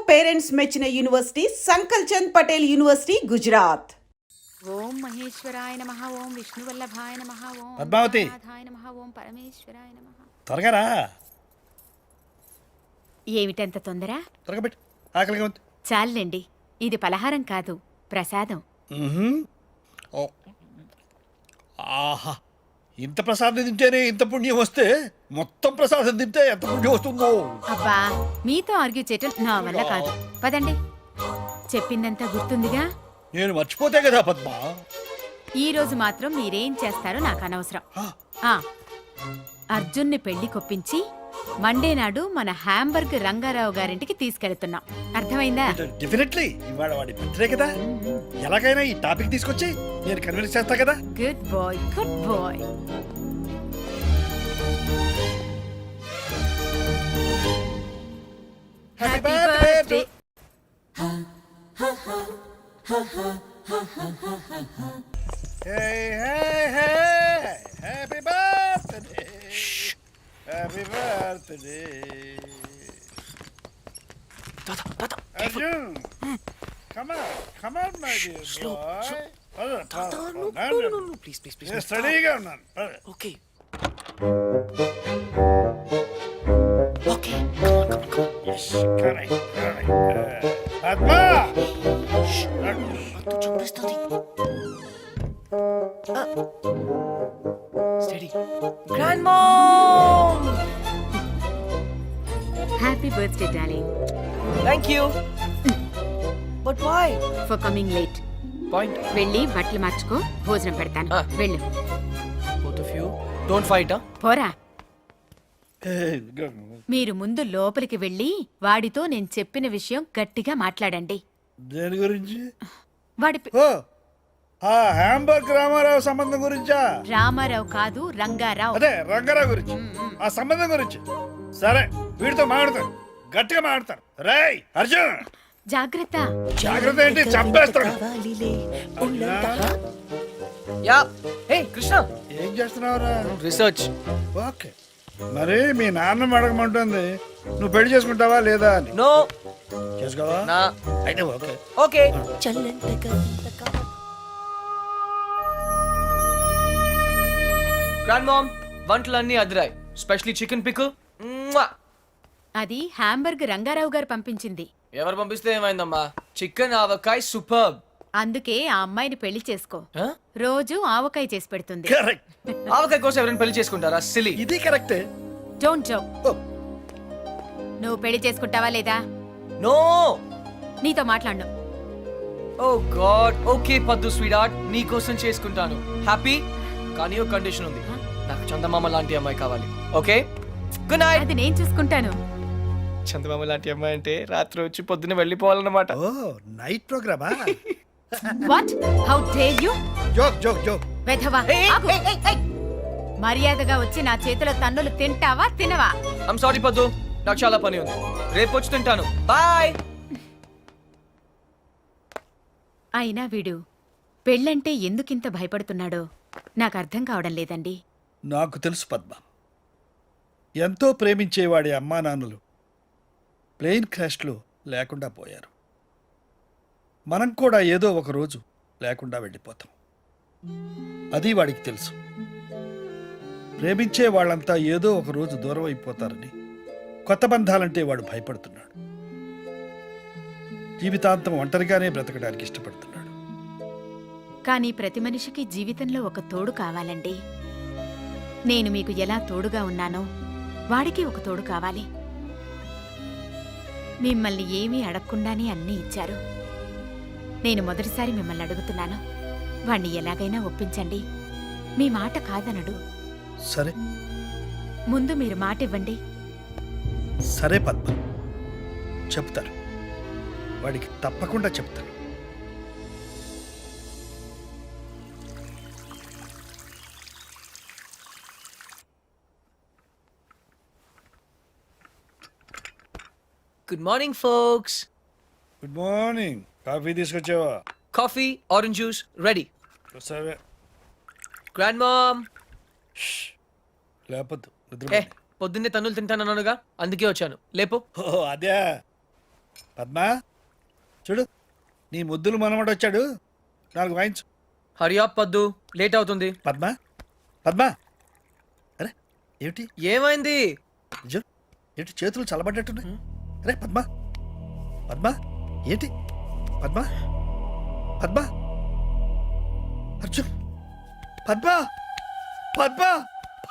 Parents మెచ్చిన university సంకల్ Chand Patel university Gujarat. ఓం మహేశ్వరాయ నమః, ఓం విష్ణువల్లభాయ నమః, ఓం పద్మావతి. నాథాయ నమః, ఓం పరమేశ్వరాయ నమః. త్వరగా రా. ఏమిటంత తొందర? త్వరగా పెట్టు, ఆకలిగా ఉంది. చాలండి, ఇది పలహారం కాదు, ప్రసాదం. ఓ. ఆహా, ఇంత ప్రసాదం తింటేనే ఇంత పుణ్యం వస్తే మొత్తం ప్రసాదం తింటే ఎంత పుణ్యం వస్తుందో. అబ్బా, మీతో ఆర్గ్యూ చేయటం నా వల్ల కాదు. పదండి, చెప్పిందంతా గుర్తుందిగా. నేను మర్చిపోతే కదా పద్మ. ఈ రోజు మాత్రం మీరేం చేస్తారో నాకు అనవసరం. అర్జున్ని పెళ్లి కొప్పించి మండే నాడు మన హ్యాంబర్గ్ రంగారావు గారింటికి తీసుకెళ్తున్నాం. అర్థమైందా? డెఫినెట్లీ ఇవాళ వాడి బర్త్డే కదా, ఎలాగైనా ఈ టాపిక్ తీసుకొచ్చి నేను కన్విన్స్ చేస్తా కదా. Good boy, good boy. Happy birthday. Hey hey hey, happy birthday, happy birthday. Arjun, come on, my dear boy. No, please. Steadyగా ఉన్నాను. Okay. Yes, correct. Padma! Steady. Grandmom! Happy birthday darling. Thank you. But why? For coming late. Point. వెళ్ళి బట్టలు మార్చుకో, భోజనం పెడతాను. వెళ్ళు. Both of you, don't fight, huh? పోరా. మీరు ముందు లోపలికి వెళ్ళి వాడితో నేను చెప్పిన విషయం గట్టిగా మాట్లాడండి. దేని గురించి? వాడి ఓ, ఆ హ్యాంబర్గ్ రామారావు సంబంధం గురించా? రామారావు కాదు, రంగారావు. అదే రంగారావు గురించి, ఆ సంబంధం గురించి. సరే, వీడితో మాట్లాడతాను, గట్టిగా మాట్లాడతాను. రేయ్ అర్జున్, జాగ్రత్త. జాగ్రత్త ఏంటి, చంపేస్తాడు. Yeah. Hey, Krishna. ఏం చేస్తున్నావురా? Research. ఓకే, మరి మీ నాన్న అడగమంటుంది, నువ్వు పెళ్లి చేసుకుంటావా లేదా అని. No. చేసుకోవా? Nah. అయితే ఓకే. Okay. Grandmom, వంటలన్నీ అదిరాయి. Specially chicken pickle. అది హ్యాంబర్గ్ రంగారావు గారు పంపించింది. ఎవరు పంపిస్తే ఏమైందమ్మా? Chicken avakaya superb. అందుకే ఆ అమ్మాయిని పెళ్లి చేసుకో. రోజు ఆవకాయ చేసి పెడుతుంది. కరెక్ట్. ఆవకాయ కోసం ఎవరైనా పెళ్లి చేసుకుంటారా? సిలీ. ఇది కరెక్టే. Don't joke. నువ్వు పెళ్లి చేసుకుంటావా లేదా? నో. నీతో మాట్లాడను. ఓ గాడ్. ఓకే పద్దు స్వీట్ హార్ట్, నీ కోసం చేసుకుంటాను. హ్యాపీ? కానీ ఒక కండిషన్ ఉంది, నాకు చందమామ లాంటి అమ్మాయి కావాలి. Okay, good night. అది నేను చూసుకుంటాను. చందమామ లాంటి అమ్మాయి అంటే రాత్రి వచ్చి పొద్దున్న వెళ్ళిపోవాలన్నమాట. ఓ, నైట్ ప్రోగ్రామా? What? How dare you? Joke joke joke. వెధవా, ఆగు. మర్యాదగా వచ్చి నా చేతిలో తన్నులు తింటావా తినవా? ఐమ్ సారీ పద్దు, నాకు చాలా పని ఉంది, రేపు వచ్చి తింటాను. బాయ్. అయినా వీడు పెళ్ళంటే ఎందుకింత భయపడుతున్నాడో నాకు అర్థం కావడం లేదండి. నాకు తెలుసు పద్మ, ఎంతో ప్రేమించేవాడి అమ్మా నాన్నలు ప్లేన్ క్రాష్లో లేకుండా పోయారు. మనం కూడా ఏదో ఒక రోజు లేకుండా వెళ్ళిపోతాం. అది వాడికి తెలుసు. ప్రేమించే వాళ్ళంతా ఏదో ఒక రోజు దూరం అయిపోతారని కొత్త బంధాలంటే వాడు భయపడుతున్నాడు. జీవితాంతం ఒంటరిగానే బ్రతకడానికి ఇష్టపడుతున్నాడు. కానీ ప్రతి మనిషికి జీవితంలో ఒక తోడు కావాలండి. నేను మీకు ఎలా తోడుగా ఉన్నానో వాడికి ఒక తోడు కావాలి. మిమ్మల్ని ఏమీ అడగకుండానే అన్నీ ఇచ్చారు. నేను మొదటిసారి మిమ్మల్ని అడుగుతున్నాను, వాణ్ణి ఎలాగైనా ఒప్పించండి. మీ మాట కాదనడు. సరే, ముందు మీరు మాట ఇవ్వండి. సరే పద్మ, చెప్తారు. వాడికి తప్పకుండా చెప్తాను. Good morning folks. Good morning. Coffee తీసుకొచ్చావా? Coffee, orange juice ready. సరే. Grand mom. లేపొద్దు, పొద్దున్నే తన్నులు తింటానన్నానుగా, అందుకే వచ్చాను. లేపు. ఓ అదే, పద్మా చూడు నీ ముద్దులు మనవడు వచ్చాడు, 4 వాయించు. హరియాప్ పద్దు, లేట్ అవుతుంది. పద్మా పద్మా, అరే ఏమిటి ఏమైంది? నిజం ఏంటి చేతులు చల్లబడ్డట్టున్నాయి? అరే పద్మా పద్మా ఏంటి? పద్మా పద్మా అర్జున్, పద్మా పద్మా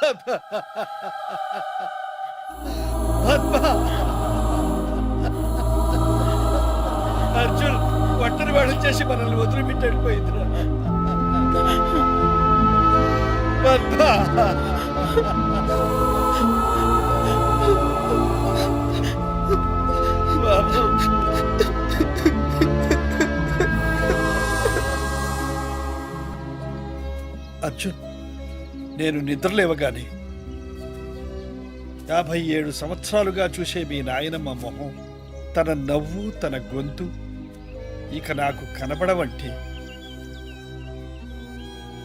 పద్మా పద్మా అర్జున్ ఒంటరి వాడు చేసి మనల్ని వదిలిపెట్టి వెళ్ళిపోయిందిరా. పద్మా బాబు, అర్జున్ నేను నిద్రలేవగానే 57 సంవత్సరాలుగా చూసే మీ నాయనమ్మ మొహం, తన నవ్వు, తన గొంతు ఇక నాకు కనబడవంటే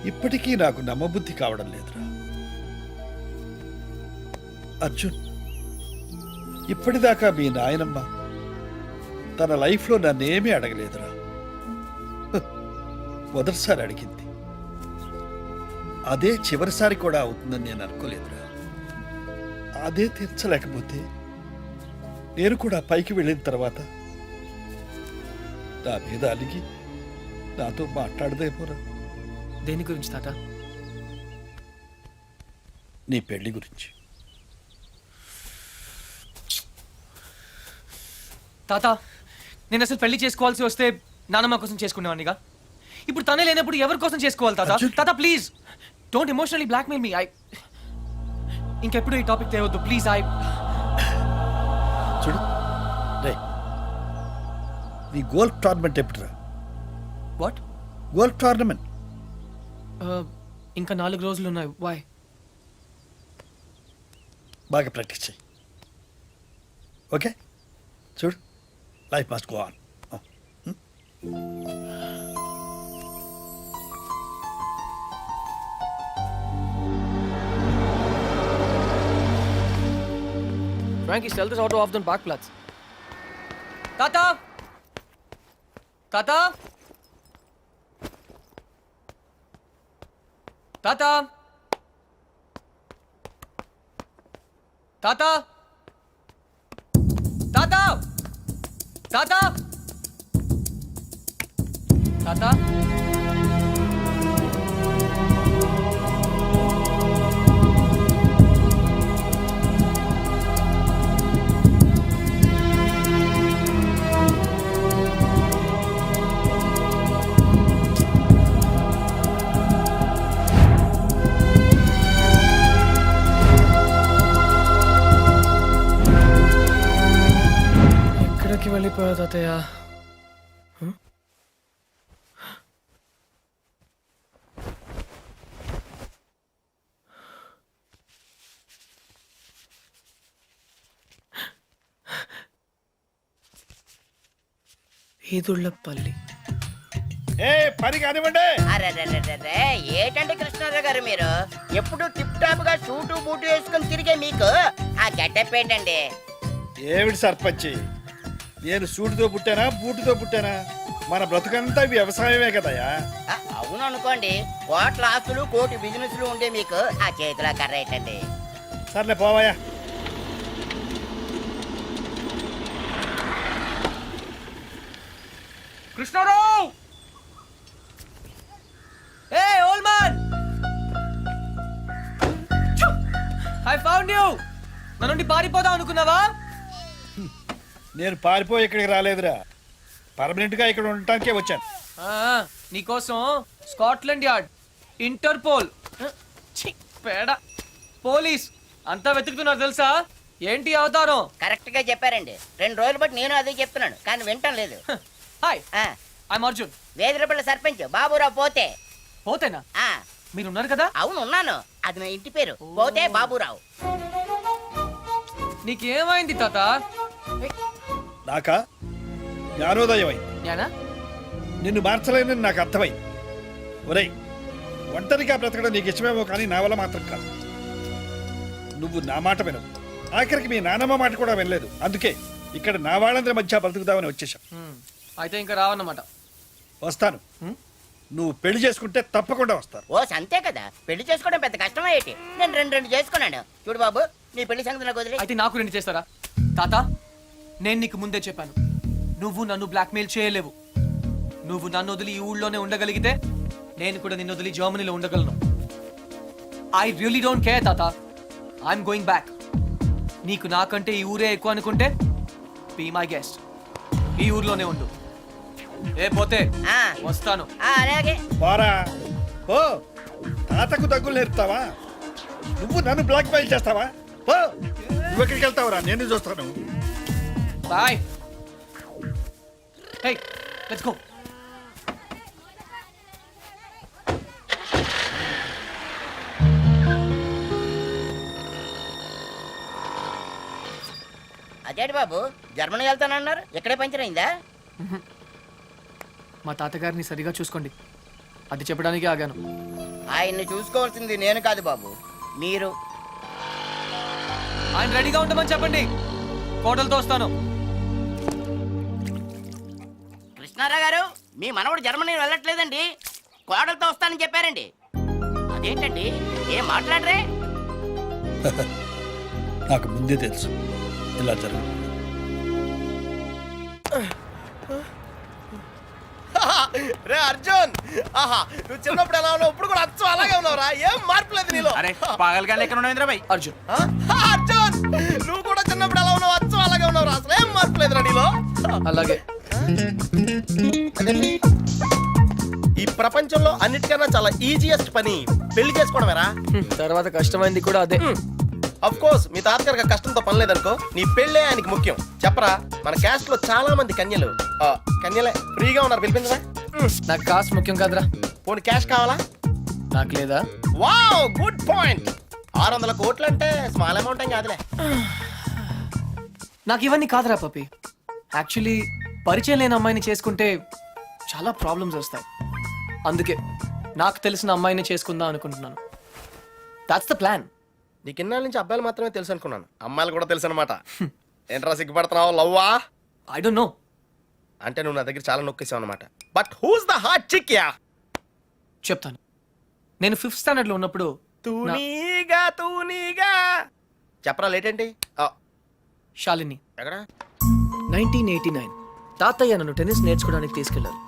ఇప్పటికీ నాకు నమ్మబుద్ధి కావడం లేదురా. అర్జున్, ఇప్పటిదాకా మీ నాయనమ్మ తన లైఫ్లో నన్నేమీ అడగలేదురా. మొదటిసారి అడిగింది, అదే చివరిసారి కూడా అవుతుందని నేను అనుకోలేదురా. అదే తీర్చలేకపోతే నేను కూడా పైకి వెళ్ళిన తర్వాత నా మీద అలిగి నాతో మాట్లాడదేమోరా. దేని గురించి తాత? నీ పెళ్లి గురించి. తాత, నేను అసలు పెళ్లి చేసుకోవాల్సి వస్తే నానమ్మ కోసం చేసుకునేవాడినిగా. ఇప్పుడు తనే లేనప్పుడు ఎవరి కోసం చేసుకోవాలి తాత? అర్జున్! తాత please don't emotionally blackmail me. ఇంకెప్పుడు ఈ టాపిక్ తేవద్దు ప్లీజ్. చూడు రే, నీ గోల్ఫ్ టోర్నమెంట్ ఎప్పుడురా? వాట్? గోల్ఫ్ టోర్నమెంట్ ఇంకా 4 రోజులు ఉన్నాయి. వై? బాగా ప్రాక్టీస్ చేయి. ఓకే చూడు, life must go on. Frankie, sell this auto off the parkplatz. Tata! Tata! Tata! Tata! Tata! Tata! Tata! ఎక్కడికి వెళ్ళిపోయా తాతయ్య? ఈదుళ్ళపల్లి. ఏ పని కానివ్వండి. అరెరెరెరెరే, ఏటండి కృష్ణారావు గారు మీరు ఎప్పుడు టిప్ టాప్ గా సూటు బూటు వేసుకుని తిరిగే మీకు ఆ గెటప్ ఏంటండి? ఏమిటి సర్పంచి, నేను సూటుతో పుట్టానా బూటుతో పుట్టానా? మన బ్రతుకంతా వ్యవసాయమే కదయా. అవును అనుకోండి, కోట్ల ఆస్తులు కోటి బిజినెస్లు ఉండే మీకు ఆ చేతిలో కర్ర ఏంటండి? సర్లే పోవాయా. Krishnarao! Hey old man! I found you! నా నుండి పారిపోదాం అనుకున్నావా? నేను పారిపోయి ఇక్కడికి రాలేదురా, పర్మనెంట్ గా ఇక్కడ ఉండటానికే వచ్చాను. నీకోసం స్కాట్లాండ్ యార్డ్, ఇంటర్పోల్, ఛీ, పేడ, పోలీస్ అంతా వెతుకుతున్నారు తెలుసా? ఏంటి అవతారం? కరెక్ట్ గా చెప్పారండి. 2 రోజులు బట్టి నేను అదే చెప్తున్నాను, కానీ వింటం లేదు. హాయ్, ఆ, ఐఎమ్ అర్జున్. వేదిరపల్లి సర్పంచ్ బాబురావు పోతే. పోతేనా? ఆ, మీరున్నారు కదా? అవును ఉన్నాను, అది నా ఇంటి పేరు, పోతే బాబురావు. నీకేమైంది తాత? నాకా జ్ఞానోదయం అయింది. జ్ఞానా? నిన్ను మార్చలేనని నాకు అర్థమైంది. ఒరేయ్, ఒంటరిగా బ్రతకడం నీకు ఇష్టమేమో కానీ నా వల్ల మాత్రం కాదు. నువ్వు నా మాట వినవు, ఆఖరికి మీ నానమ్మ మాట కూడా వినలేదు. అందుకే ఇక్కడ నా వాళ్ళందరి మధ్య బ్రతుకుదామని వచ్చేసాం. అయితే ఇంకా రావన్నమాట. వస్తాను. నువ్వు పెళ్లి చేసుకుంటే తప్పకుండా వస్తాను. ఓ అంతే కదా, పెళ్లి చేసుకోవడం పెద్ద కష్టమే ఏంటి? నేను రెండు చేసుకున్నాను. చూడు బాబు, నీ పెళ్లి సంగతి నాకు వదిలే. అయితే నాకు 2 చేస్తారా? తాత, నేను నీకు ముందే చెప్పాను, నువ్వు నన్ను బ్లాక్మెయిల్ చేయలేవు. నువ్వు నన్ను వదిలి ఈ ఊళ్ళోనే ఉండగలిగితే నేను కూడా నిన్ను వదిలి జర్మనీలో ఉండగలను. ఐ రియలీ డోంట్ కేర్ తాత. I'm going back. నీకు నాకంటే ఈ ఊరే ఎక్కువ అనుకుంటే బీ మై గెస్ట్. ఈ ఊర్లోనే ఉండు. ఏ పోతే ఆ, వస్తాను. అలాగే. పోరా ఓ, తాతకు దగ్గులు నేర్పుతావా? నువ్వు నన్ను బ్లాక్ మెయిల్ చేస్తావా? ఓ, నువ్వు ఎక్కడికి వెళ్తావురా? నేను చూస్తాను. బాయ్. Hey, let's go. అదేంటి బాబు, జర్మనీ వెళ్తానన్నారు, ఇక్కడే పంచర్ అయిందా? మా తాతగారిని సరిగా చూసుకోండి, అది చెప్పడానికి ఆగాను. ఆయన్ని చూసుకోవాల్సింది నేను కాదు బాబు, మీరు. ఆయన రెడీగా ఉండమని చెప్పండి, కోటలతో వస్తాను. కృష్ణారావు గారు, మీ మనవడు జర్మనీ వెళ్ళట్లేదండి, కోడలతో వస్తానని చెప్పారండి. అదేంటండి, ఏం మాట్లాడరే? నాకు ముందే తెలుసు ఇలా జరుగు. రే అర్జున్, ఆహా, నువ్వు చిన్నప్పుడు ఎలా ఉన్నావు, ఇప్పుడు కూడా అచ్చు అలాగే ఉన్నావురా, ఏం మార్పు లేదు నీలో. అరే పాగల్ గాలి ఎక్కడ ఉన్నావు ఇంద్రబాయ్? అర్జున్, అర్జున్, నువ్వు కూడా చిన్నప్పుడు ఎలా ఉన్నావు, అచ్చు అలాగే ఉన్నావురా, అసలు ఏం మార్పు లేదురా నీలో. అలాగే. ఈ ప్రపంచంలో అన్నిటికన్నా చాలా ఈజియెస్ట్ పని పెళ్లి చేసుకోవడమేరా. తర్వాత కష్టమైంది కూడా అదే. అఫ్ కోర్స్ మీ తాతగారికి ఆ కష్టంతో పని లేదనుకో, నీ పెళ్ళే ఆయనకి ముఖ్యం. చెప్పరా, మన క్యాస్ట్ లో చాలా మంది కన్యలు కన్యలే ఫ్రీగా ఉన్నారు, పిలిపించరా. నాకు కాస్ట్ ముఖ్యం కాదురా. పోనీ క్యాష్ కావాలా? నాకు లేదా? Wow, good point. 600 కోట్లు అంటే స్మాల్ అమౌంట్ ఏం కాదులే. నాకు ఇవన్నీ కాదురా పప్పి. యాక్చువల్లీ పరిచయం లేని అమ్మాయిని చేసుకుంటే చాలా ప్రాబ్లమ్స్ వస్తాయి. అందుకే నాకు తెలిసిన అమ్మాయిని చేసుకుందాం అనుకుంటున్నాను. That's the plan. నీకు ఇన్నాళ్ళ నుంచి అబ్బాయిలు మాత్రమే తెలుసు అనుకున్నాను, అమ్మాయిలు కూడా తెలుసు అనమాట. ఏంట్రా సిగ్గుపడుతున్నావు, లవ్వా? I don't know. అంటే నువ్వు నా దగ్గర చాలా నొక్కేసావు అనమాట. But who's the hot chick ya? చెప్తాను. నేను 5th స్టాండర్డ్ లో ఉన్నప్పుడు తూనీగా చెప్పరా, లేట్ ఏంటి? శాలిని, ఎక్కడ? 1989 తాతయ్య నన్ను టెన్నిస్ నేర్చుకోవడానికి తీసుకెళ్లారు.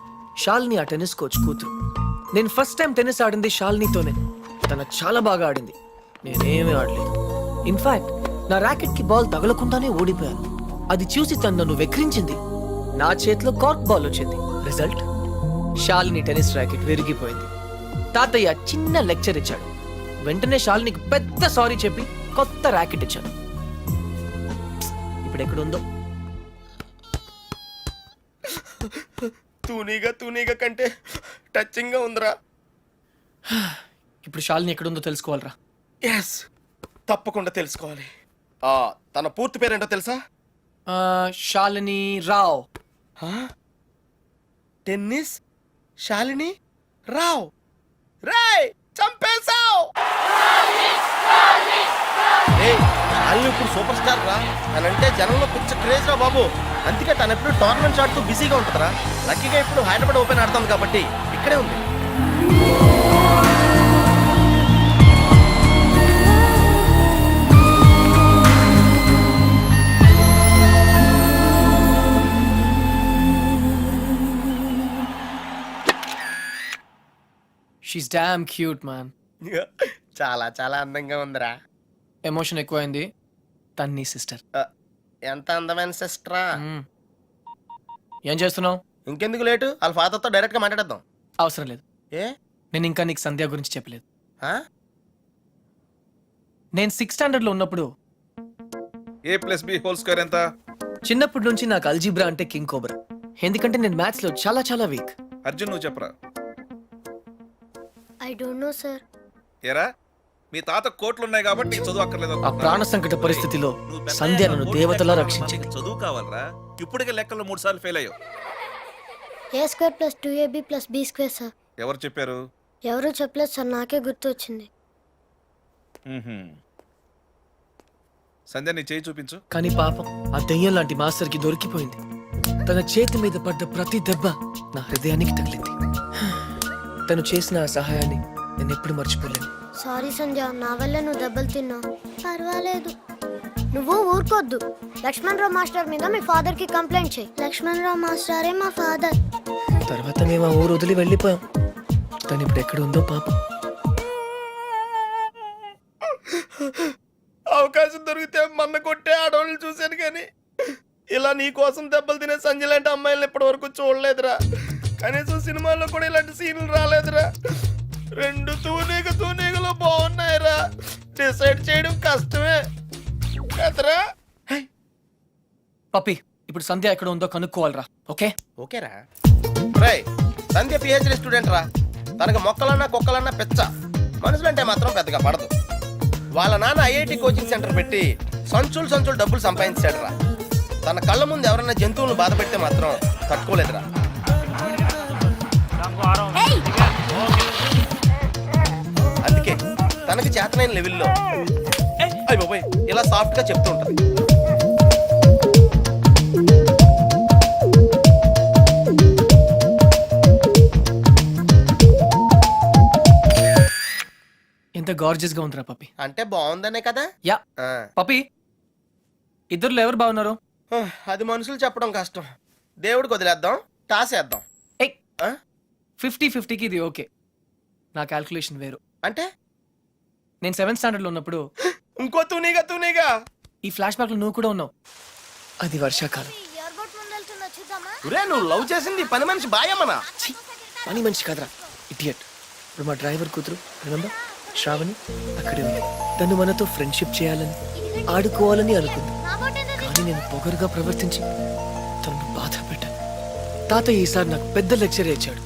శాలిని ఆ టెన్నిస్ కోచ్ కూతురు. నేను ఫస్ట్ టైం టెన్నిస్ ఆడింది శాలినితోనే. తన చాలా బాగా ఆడింది, నేనేమీ ఆడలేదు. ఇన్ఫాక్ట్ నా ర్యాకెట్ కి బాల్ తగలకుండానే ఓడిపోయాను. అది చూసి తను నన్ను వెక్రించింది. నా చేతిలో కార్క్ బాల్ వచ్చింది. రిజల్ట్, శాలిని టెన్నిస్ ర్యాకెట్ విరిగిపోయింది. తాతయ్య చిన్న లెక్చర్ ఇచ్చాడు. వెంటనే శాలినికి పెద్ద సారీ చెప్పి కొత్త ర్యాకెట్ ఇచ్చాను. ఇప్పుడు ఎక్కడుందో. తూనీగా కంటే టచింగ్ గా ఉందిరా. ఇప్పుడు శాలిని ఎక్కడుందో తెలుసుకోవాలరా. ఎస్, తప్పకుండా తెలుసుకోవాలి. తన పూర్తి పేరేంటో తెలుసా? శాలిని రావ్. టెన్నిస్ శాలిని రావ్. రేయ్, చంపేశావ్. శాలిని ఇప్పుడు సూపర్ స్టార్ రా. తనంటే జనంలో పిచ్చ క్రేజ్ రా బాబు. అందుకే తను ఎప్పుడు టోర్నమెంట్స్ ఆడుతూ బిజీగా ఉంటుందిరా. లక్కీగా ఇప్పుడు హైదరాబాద్ ఓపెన్ ఆడుతుంది కాబట్టి ఇక్కడే ఉంది. She's damn cute man. చాలా చాలా అందంగా ఉందిరా. ఎమోషన్ ఎక్కువైంది. తన్ని సిస్టర్. ఎంత అందమైన సిస్టరా. ఏం చేస్తున్నావు? ఇంకెందుకు లేటు, వాళ్ళ ఫాదర్తో డైరెక్ట్ గా మాట్లాడేద్దాం. అవసరం లేదు. ఏ? నేను ఇంకా నీకు సంధ్య గురించి చెప్పలేదు. ఆ? నేను 6th స్టాండర్డ్ లో ఉన్నప్పుడు a+b² ఎంత? చిన్నప్పటి నుంచి నాకు అల్జీబ్రా అంటే కింగ్ కోబ్రా. ఎందుకంటే నేను మ్యాథ్స్ లో చాలా చాలా వీక్. అర్జున్ నువ్వు చెప్పరా. I don't know, sir. ఏరా, మీ తాత కోట్లు ఉన్నాయి కాబట్టి నీకు చదువు అక్కర్లేదు ఆ అనుకుంటున్నా? ప్రాణ సంకట పరిస్థితిలో నువ్వు పెద్ద సంధ్య అయ్యాక నన్ను కోట్లు దేవతలా లెక్కలు రక్షించింది. నీకు చదువు కావాలరా. ఇప్పటికే లెక్కలు 3 సార్లు ఫెయిల్ అయ్యావు. A square plus 2ab plus b square, sir. ఎవరు చెప్పారు? ఎవరు చెప్పలేదు సార్, నాకే గుర్తు వచ్చింది. సంధ్య నీ చేయి చూపించు. కానీ పాపం ఆ దెయ్యం లాంటి మాస్టర్కి దొరికిపోయింది. తన చేతి మీద పడ్డ ప్రతి దెబ్బ నా హృదయానికి తగిలింది. తను చేసిన ఆ సహాయాన్ని నేను ఎప్పుడు మర్చిపోలేను. సారీ సంధ్య, నా వల్ల నువ్వు దెబ్బలు తిన్నావు. పర్వాలేదు, నువ్వు ఊరుకోద్దు. లక్ష్మణ్ రావు మాస్టర్ మీద మీ ఫాదర్ కి కంప్లైంట్ చేయి. లక్ష్మణ్ రావు మాస్టరే మా ఫాదర్. తర్వాత మేము ఆ ఊరు వదిలి వెళ్ళిపోయాం. తను ఇప్పుడు ఎక్కడ ఉందో పాపం. అవకాశం దొరికితే మన్న కొట్టే ఆడవాళ్ళు చూశాను కానీ ఇలా నీ కోసం దెబ్బలు తినే సంజయ్ లాంటి అమ్మాయిలను ఇప్పటి వరకు చూడలేదురా. కనీసం సినిమాల్లో కూడా ఇలాంటి సీన్లు రాలేదురా. రెండు తూనీగలు బాగున్నాయిరా. డిసైడ్ చేయడం కష్టమే కదరా. పప్పి, ఇప్పుడు సంధ్య ఎక్కడ ఉందో కనుక్కోవాలరా. ఓకే ఓకేరా. రేయ్, సంధ్య పిహెచ్డి స్టూడెంట్ రా. తనకు మొక్కలన్నా కుక్కలన్నా పెచ్చ. మనుషులంటే మాత్రం పెద్దగా పడదు. వాళ్ళ నాన్న ఐఐటి కోచింగ్ సెంటర్ పెట్టి సంచులు డబ్బులు సంపాదించాడు రా. తన కళ్ళ ముందు ఎవరైనా జంతువులను బాధ పెడితే మాత్రం తట్టుకోలేదురా. అందుకే తనకి చేతనైన లెవెల్లో అయ్య బాబోయ్ ఇలా సాఫ్ట్ గా చెప్తూ ఉంటుంది. ఎంత గార్జియస్ గా ఉందిరా పప్పి. అంటే బాగుందనే కదా. యా ఆ. పప్పి, ఇద్దరులో ఎవరు బాగున్నారు? అది మనుషులు చెప్పడం కష్టం. దేవుడికి వదిలేద్దాం, టాసేద్దాం. ఏయ్, 50-50కి ఇది ఓకే. నా క్యాల్కులేషన్ వేరు. అంటే నేను 7th స్టాండర్డ్ లో ఉన్నప్పుడు ఇంకో తూనీగా ఈ ఫ్లాష్ బ్యాక్ లో నువ్వు కూడా ఉన్నావు. అది వర్షాకాలం. ఎయిర్పోర్ట్ ముందు వెళ్తున్నా, చూద్దామా? ఒరే, నువ్వు లవ్ చేసింది పని మనిషి బాయమ్మనా? ఛీ, పని మనిషి కాదురా, ఇడియట్. ఇప్పుడు మా డ్రైవర్ కూతురు రిమెంబర్ శ్రావణి అక్కడే ఉంది. తను మనతో ఫ్రెండ్షిప్ చేయాలని ఆడుకోవాలని అనుకుంది. నా బోట్ ఏంటది? కానీ నేను పొగరుగా ప్రవర్తించి తనను బాధ పెట్టాను. తాతయ్య ఈసారి నాకు పెద్ద లెక్చర్ ఇచ్చాడు.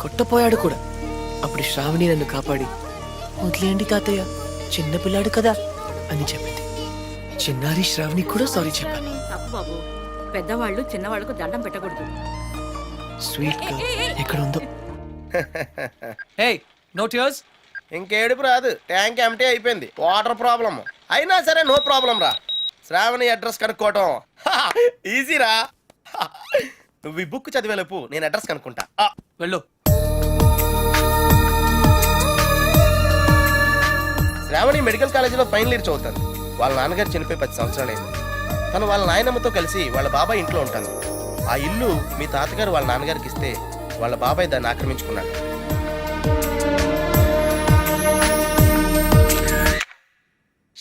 కొట్టపోయాడు కూడా. అప్పుడు శ్రావణి నన్ను కాపాడి వదిలేయండి తాతయ్య, చిన్నపిల్లాడు కదా అని చెప్పింది. చిన్నారి శ్రావణి కూడా సారీ చెప్పాను. తప్పు బాబు, పెద్దవాళ్ళు చిన్నవాళ్ళకు దండం పెట్టకూడదు. స్వీట్ గా ఎక్కడ ఉందో. హే, నో టియర్స్. ఇంకేడుపు రాదు, ట్యాంక్ ఎంటీ అయిపోయింది. వాటర్ ప్రాబ్లం అయినా సరే నో ప్రాబ్లం రా. శ్రావణి అడ్రస్ కనుక్కోవటం ఈజీరా. నువ్వు ఈ బుక్ చదివేలోపు నేను అడ్రస్ కనుక్కుంటా. వెళ్ళు. శ్రావణి మెడికల్ కాలేజీలో ఫైనల్ ఇయర్ చదువుతాను. వాళ్ళ నాన్నగారు చనిపోయి 10 సంవత్సరాలైంది. తను వాళ్ళ నాయనమ్మతో కలిసి వాళ్ళ బాబాయ్ ఇంట్లో ఉంటాను. ఆ ఇల్లు మీ తాతగారు వాళ్ళ నాన్నగారికి ఇస్తే వాళ్ళ బాబాయ్ దాన్ని ఆక్రమించుకున్నాడు.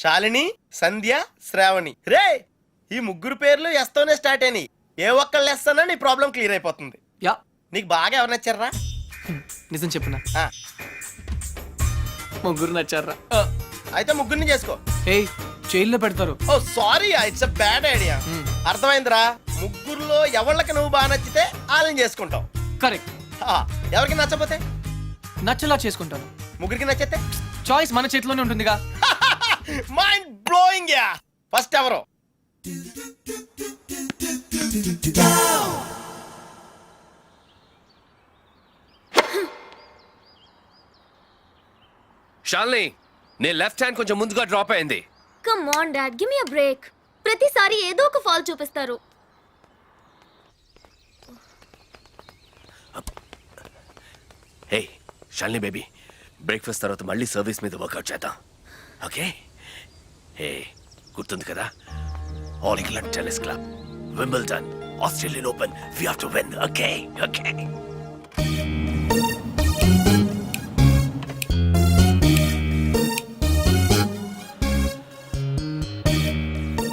శాలిని, సంధ్య, శ్రావణి. రే, ఈ ముగ్గురు పేర్లు ఎస్తోనే స్టార్ట్ అయినాయి. ఏ ఒక్కళ్ళు ఎస్తానా నీ ప్రాబ్లం క్లియర్ అయిపోతుంది. యా, నీకు బాగా ఎవరు నచ్చారా? నిజం చెప్పున్నా, ఆ, ముగ్గురు నచ్చారా? అయితే ముగ్గురిని చేసుకో. ఏయ్, జైల్లో పెడతారు. Oh sorry, it's a bad idea. అర్థమైందిరా. ముగ్గురులో ఎవళ్ళకి నువ్వు బాగా నచ్చితే వాళ్ళని చేసుకుంటావు. కరెక్ట్. ఎవరికి నచ్చపోతే నచ్చలా చేసుకుంటాను. ముగ్గురికి నచ్చితే చాయిస్ మన చేతిలోనే ఉంటుందిగా. Mind blowing yeah. ఫస్ట్ ఎవరు? షాల్ని, నీ లెఫ్ట్ హ్యాండ్ కొంచెం ముందుగా డ్రాప్ అయింది. Come on dad, give me a break. ప్రతిసారి ఏదో ఒక ఫాల్ చూపిస్తారు. హే షాల్ని బేబీ, బ్రేక్ఫాస్ట్ తర్వాత మళ్ళీ సర్వీస్ మీద వర్కౌట్ చేద్దాం, ఓకే? హే, గుర్తుంది కదా, all England tennis club, Wimbledon, Australian Open, we have to win, okay? Okay.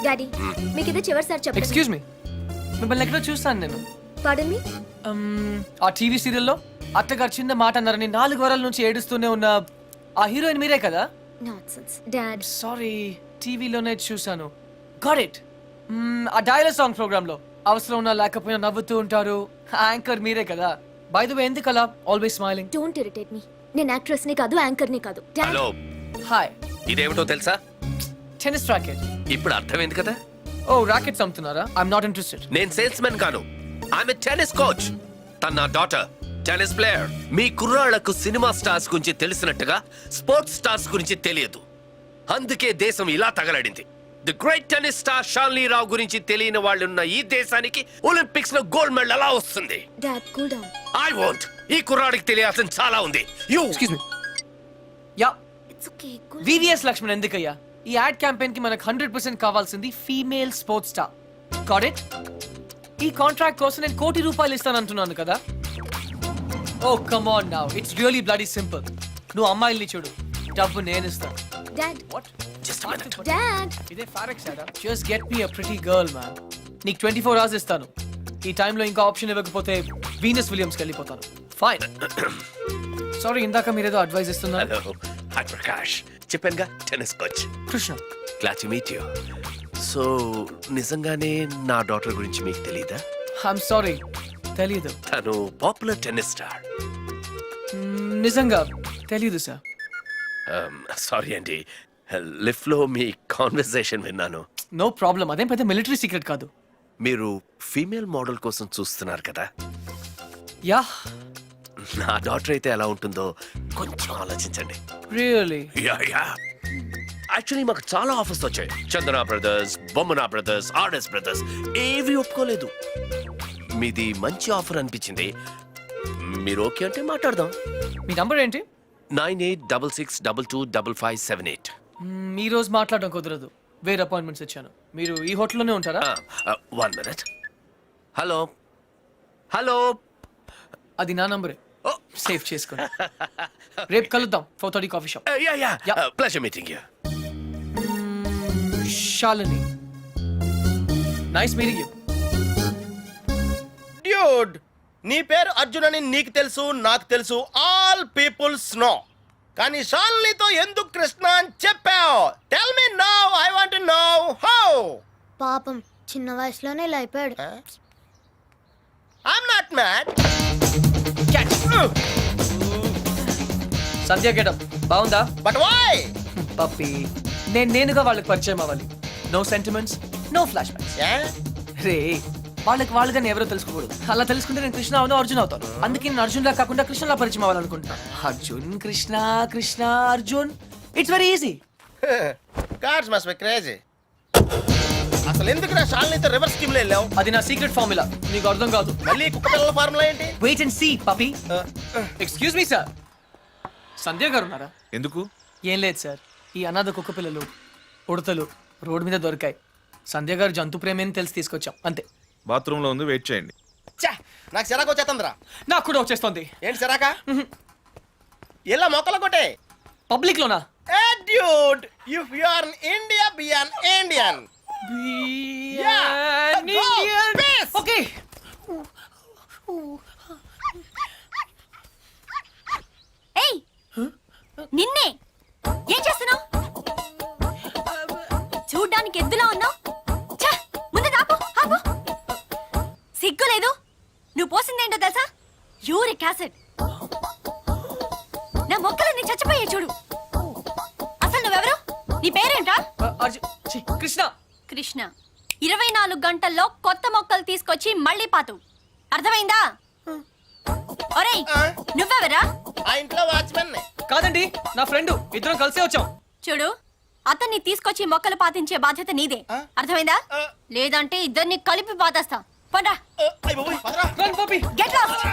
Daddy, మీకు ఇది చివరిసారి చెప్పండి. ఎక్స్క్యూజ్ మీ, మిమ్మల్ని ఎక్కడో చూస్తాను నేను. పాడన్ మీ. ఆ టీవీ సీరియల్లో అత్తగారు చిన్న మాట అన్నారని 4 వారాల నుంచి ఏడుస్తూనే ఉన్న ఆ హీరోయిన్ మీరే కదా? Nonsense dad. సారీ, టీవీలోనే చూసాను. Got it. ఆ డైలాగ్ సాంగ్ ప్రోగ్రామ్ లో అవసరం ఉన్నా లేకపోయినా నవ్వుతూ ఉంటారు. యాంకర్ మీరే కదా? బై ద వే, ఎందుకు అలా always smiling? Don't irritate me. నేను యాక్ట్రెస్ ని కాదు, యాంకర్ ని కాదు. Hello, hi. ఇదేమిటో తెలుసా? Tennis racket. ఇప్పుడు అర్థమైంది కదా. ఓ, రాకెట్స్ అమ్ముతున్నారా? I'm not interested. నేను సేల్స్ మెన్ కాను, ఐఎమ్ ఎ టెన్నిస్ కోచ్. తన నా డాటర్ టెన్నిస్ ప్లేయర్. మీ కుర్రాళ్లకు సినిమా స్టార్స్ గురించి తెలిసినట్టుగా స్పోర్ట్స్ స్టార్స్ గురించి తెలియదు. అందుకే దేశం ఇలా తగలడింది. The great tennis star Shalini Rao గురించి తెలియని వాళ్ళు ఉన్న ఈ దేశానికి ఒలింపిక్స్ లో గోల్డ్ మెడల్ ఎలా వస్తుంది? Dad cool down. I want. ఈ కుర్రాడికి తెలియాల్సిన చాలా ఉంది. You excuse me. Yeah, it's okay cool. VVS Laxman ఎందుకయ్యా? ఈ యాడ్ క్యాంపెయిన్ కి మనకు 100% కావాల్సింది female sports star. Got it? ఈ కాంట్రాక్ట్ కోసం నేను ₹1 కోటి ఇస్తానంటున్నాను కదా. Oh come on now, it's really bloody simple. నువ్వు అమ్మాయిల్ని చూడు, డబ్బు నేను ఇస్తాను. Dad what? Just minute. Dad ఇదే ఫారెక్స్ యాడా? Just get me a pretty girl man. నీకు 24 hours ఇస్తాను. ఈ టైంలో ఇంకా ఆప్షన్ ఇవ్వకపోతే వీనస్ విలియమ్స్కి వెళ్ళిపోతాను. ఫైన్. సారీ, ఇందాక మీరేదో అడ్వైస్ ఇస్తున్నారు. Hello, hi Prakash. చెప్పానుగా, tennis coach. Krishna. Glad to meet you. So నిజంగానే నా డాటర్ గురించి మీకు తెలీదా? ఐఎమ్ సారీ, తెలీదు. తను పాపులర్ టెన్నిస్ స్టార్. నిజంగా తెలీదు సార్. సారీ అండి, లిఫ్ట్ లో మీ కాన్వర్సేషన్ విన్నాను. నో ప్రాబ్లం, అదేం పెద్ద మిలిటరీ సీక్రెట్ కాదు. మీరు ఫీమేల్ మోడల్ కోసం చూస్తున్నారు కదా. యా, నా డాటర్ అయితే ఎలా ఉంటుందో కొంచెం ఆలోచించండి. రియల్లీ? Yeah yeah. యాక్చువల్లీ మాకు చాలా ఆఫర్స్ వచ్చాయి. చందన బ్రదర్స్, బొమ్మనా బ్రదర్స్, ఆర్ఎస్ బ్రదర్స్ ఏవి ఒప్పుకోలేదు. మీది మంచి ఆఫర్ అనిపించింది. మీరు ఓకే అంటే మాట్లాడదాం. మీ నంబర్ ఏంటి? 9866225578. ఈ రోజు మాట్లాడడం కుదరదు, వేరే అపాయింట్మెంట్స్ ఇచ్చాను. మీరు ఈ హోటల్లోనే ఉంటారా? 1 minute. Hello hello. అది నా నంబరే, సేవ్ చేసుకోండి. రేపు కలుద్దాం 4:30 coffee shop. Yeah yeah. Yeah. Pleasure meeting you. Shalini, nice meeting you. Dude, నీ పేరు అర్జున్ అని నీకు తెలుసు, నాకు తెలుసు, ఆల్ పీపుల్స్ నో. కానీ షాలినితో ఎందుకు కృష్ణ అని చెప్పావు? Tell me now, I want to know how. పాపం చిన్న వయసులోనే ఇలా అయిపోయాడు. I'm not mad. Sandhya getup బాగుందా? But why? పప్పి, నేనుగా వాళ్ళకి పరిచయం అవ్వాలి. No sentiments, no flashbacks. రే, వాళ్ళకి నేను ఎవరో తెలుసుకోకూడదు. అలా తెలుసుకుంటే నేను కృష్ణ అవును, అర్జున్ అవుతాను. అందుకే నేను అర్జున్ లా కాకుండా కృష్ణలా పరిచయం అవ్వాలనుకుంటున్నా. Arjun Krishna, Krishna Arjun, it's very easy. Cars must be crazy. అసలు ఎందుకు నా షాలినితో రివర్స్ స్కీమ్ లో వెళ్ళావు? అది నా సీక్రెట్ ఫార్ములా, నీకు అర్థం కాదు. మళ్ళీ కుక్క పిల్లల ఫార్ములా ఏంటి? Wait and see Puppy. Excuse me sir, Sandhya garu ఉన్నారా? ఎందుకు? ఏం లేదు సార్, ఈ అనాథ కుక్క పిల్లలు ఉడతలు రోడ్డు మీద దొరికాయి. సంధ్య గారు జంతు ప్రేమని తెలిసి తీసుకొచ్చాం, అంతే. బాత్రూమ్ లో ఉంది, వెయిట్ చేయండి. ఛా, నాకు సిరాకు వచ్చేస్తుందిరా. నాకు కూడా వచ్చేస్తుంది. ఏంటి సిరాక? ఇలా మొక్కలు కొట్టే. పబ్లిక్ లోనా? Hey dude, if you are in India, be an Indian. Yeah, go, peace. Okay. ఏయ్, నిన్నే ఏం చేస్తున్నావు? చూడ్డానికి ఎద్దులా ఉన్నావు. ముందు ఆపు, ఆపు. సిగ్గు లేదు. నువ్వు పోసిందేంటో తెలుసా? Uric acid. నా మొక్కలన్నీ చచ్చిపోయాయి చూడు. అసలు నువ్వెవరు? నీ పేరేంటా? కృష్ణ. కృష్ణ. 24 గంటల్లో కొత్త మొక్కలు తీసుకొచ్చి మళ్ళీ పాతు. అర్థమైందా? ఒరేయ్, నువ్వెవరా? ఆ ఇంట్లో వాచ్మెన్. కాదండి, నా ఫ్రెండ్. ఇద్దరం కలిసే వచ్చాం. చూడు, అతన్ని తీసుకొచ్చి మొక్కలు పాతించే బాధ్యత నీదే. అర్థమైందా? లేదంటే ఇద్దరిని కలిపి పాతేస్తా. పండ్రా. Run Puppy. Get lost.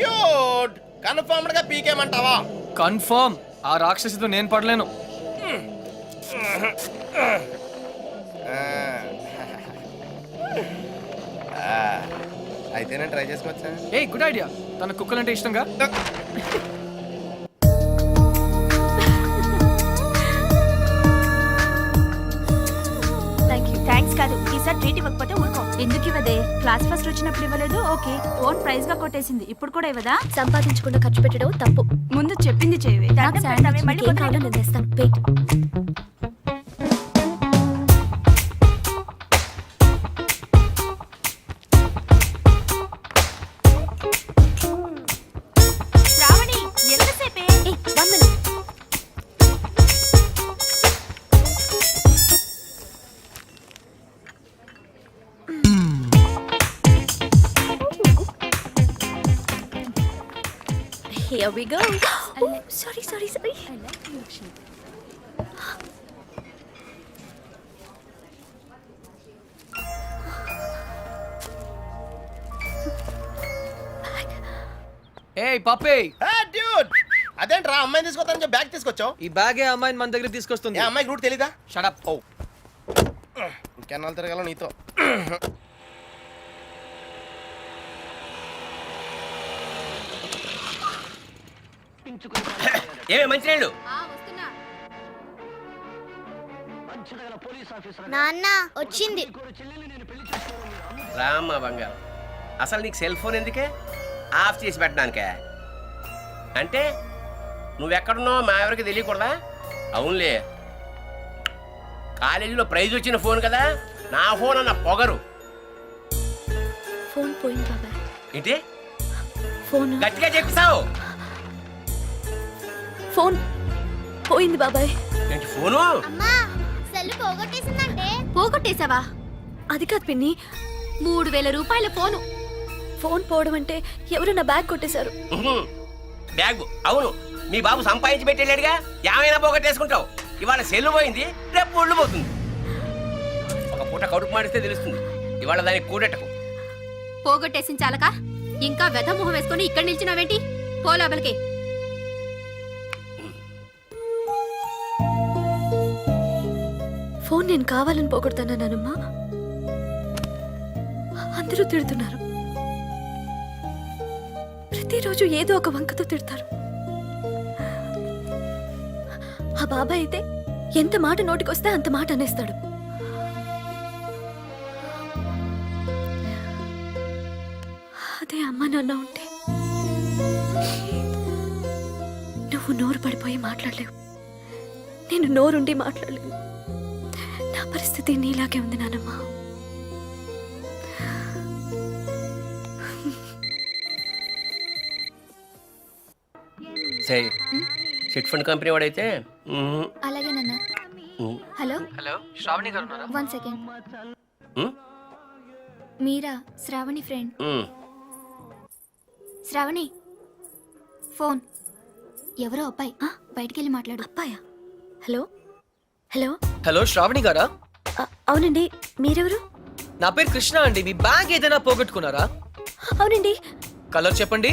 Dude, confirmed గా పీకేమంటావా? కన్ఫర్మ్. ఆ రాక్షసితో నేను పడలేను. అయితే నేను ట్రై చేసుకోవచ్చా? A good idea. తన కుక్కలంటే ఇష్టంగా. థ్యాంక్స్ కాదు, ఈసారి ట్రీట్ ఇవ్వకపోతే ఊరుకో. ఎందుకు ఇవ్వదే? క్లాస్ ఫస్ట్ వచ్చినప్పుడు ఇవ్వలేదు, ఓకే. ఓన్ ప్రైజ్ గా కొట్టేసింది, ఇప్పుడు కూడా ఇవ్వదా? సంపాదించకుండా ఖర్చు పెట్టడం తప్పు. ముందు చెప్పింది చేయవే. నాకు శాండ్విచ్ మళ్ళీ ఏం కావాలో నేను తెస్తాను. వెయిట్. శ్రావణి, ఎంతసేపే? 1 minute. Hey Here we go. Oh, sorry. ఏ పప్పే, డ్యూడ్ అదేంట్రా అమ్మాయిని తీసుకొస్తానని చెప్పి బ్యాగ్ తీసుకొచ్చావు. ఈ బ్యాగే అమ్మాయిని మన దగ్గర తీసుకొస్తుంది. ఏ అమ్మాయికి రూట్ తెలీదా? షడప్. ఓ ఇంకెన్నాళ్ళు తిరగాల నీతో. ఏమే మంచినీళ్ళు? నాన్న వచ్చింది. రామ్మ బంగారం, అసలు నీకు సెల్ ఫోన్ ఎందుకే? ఆఫ్ చేసి పెట్టడానికే? అంటే నువ్వెక్కడున్నావు మా ఎవరికి తెలియకూడదా? అవునులే, కాలేజీలో ప్రైజ్ వచ్చిన ఫోన్ కదా, నా ఫోన్ అన్న పొగరు. ఫోన్ పోయింది బాబాయ్. ఏంటి ఫోన్ గట్టిగా చెప్పిస్తావు? ఫోన్ పోయింది బాబాయ్. ఏంటి ఫోను? అమ్మా సెల్ పోగొట్టేసిందంటే. పోగొట్టేశావా? అది కాదు పిన్ని, 3000 రూపాయల ఫోను. ఫోన్ పోవడం అంటే ఎవరు నా బ్యాగ్ కొట్టేశారు. బ్యాగ్? అవును, మీ బాబు సంపాదించి పెట్టేళ్ళాడుగా, ఏమైనా పోగొట్టేసుకుంటావు. ఇవాళ సెల్లు పోయింది, రేపు ఒళ్ళు పోతుంది. ఒక పూట కడుపు మాడిస్తే తెలుస్తుంది. ఇవాళ దానికి కూడెట్టకు. పోగొట్టేసిన చాలక ఇంకా వెధ మొహం వేసుకొని ఇక్కడ నిల్చున్నావేంటి? పో లోపలికి. ఫోన్ నేను కావాలని పోగొడతానమ్మా. అందరూ తిడుతున్నారు. ప్రతిరోజు ఏదో ఒక వంకతో తిడతారు. ఆ బాబాయ్ అయితే ఎంత మాట నోటికొస్తే అంత మాట అనేస్తాడు. అదే అమ్మ నాన్న ఉంటే నువ్వు నోరు పడిపోయి మాట్లాడలేవు, నేను నోరుండి మాట్లాడలేను. నా పరిస్థితి నీలాగే ఉంది నానమ్మ. సరే, చిట్ ఫండ్ కంపెనీ వాడైతే అలాగే నాన్న. హలో హలో, శ్రావణి గారు ఉన్నారా? 1 సెకండ్. మీరా? శ్రావణి ఫ్రెండ్. శ్రావణి ఫోన్. ఎవరో అబ్బాయి, బయటికి వెళ్ళి మాట్లాడు. అబ్బాయా? హలో హలో హలో, శ్రావణి గారా? అవునండి, మీరెవరు? నా పేరు కృష్ణ అండి. మీ బ్యాగ్ ఏదైనా పోగొట్టుకున్నారా? అవునండి. కలర్ చెప్పండి.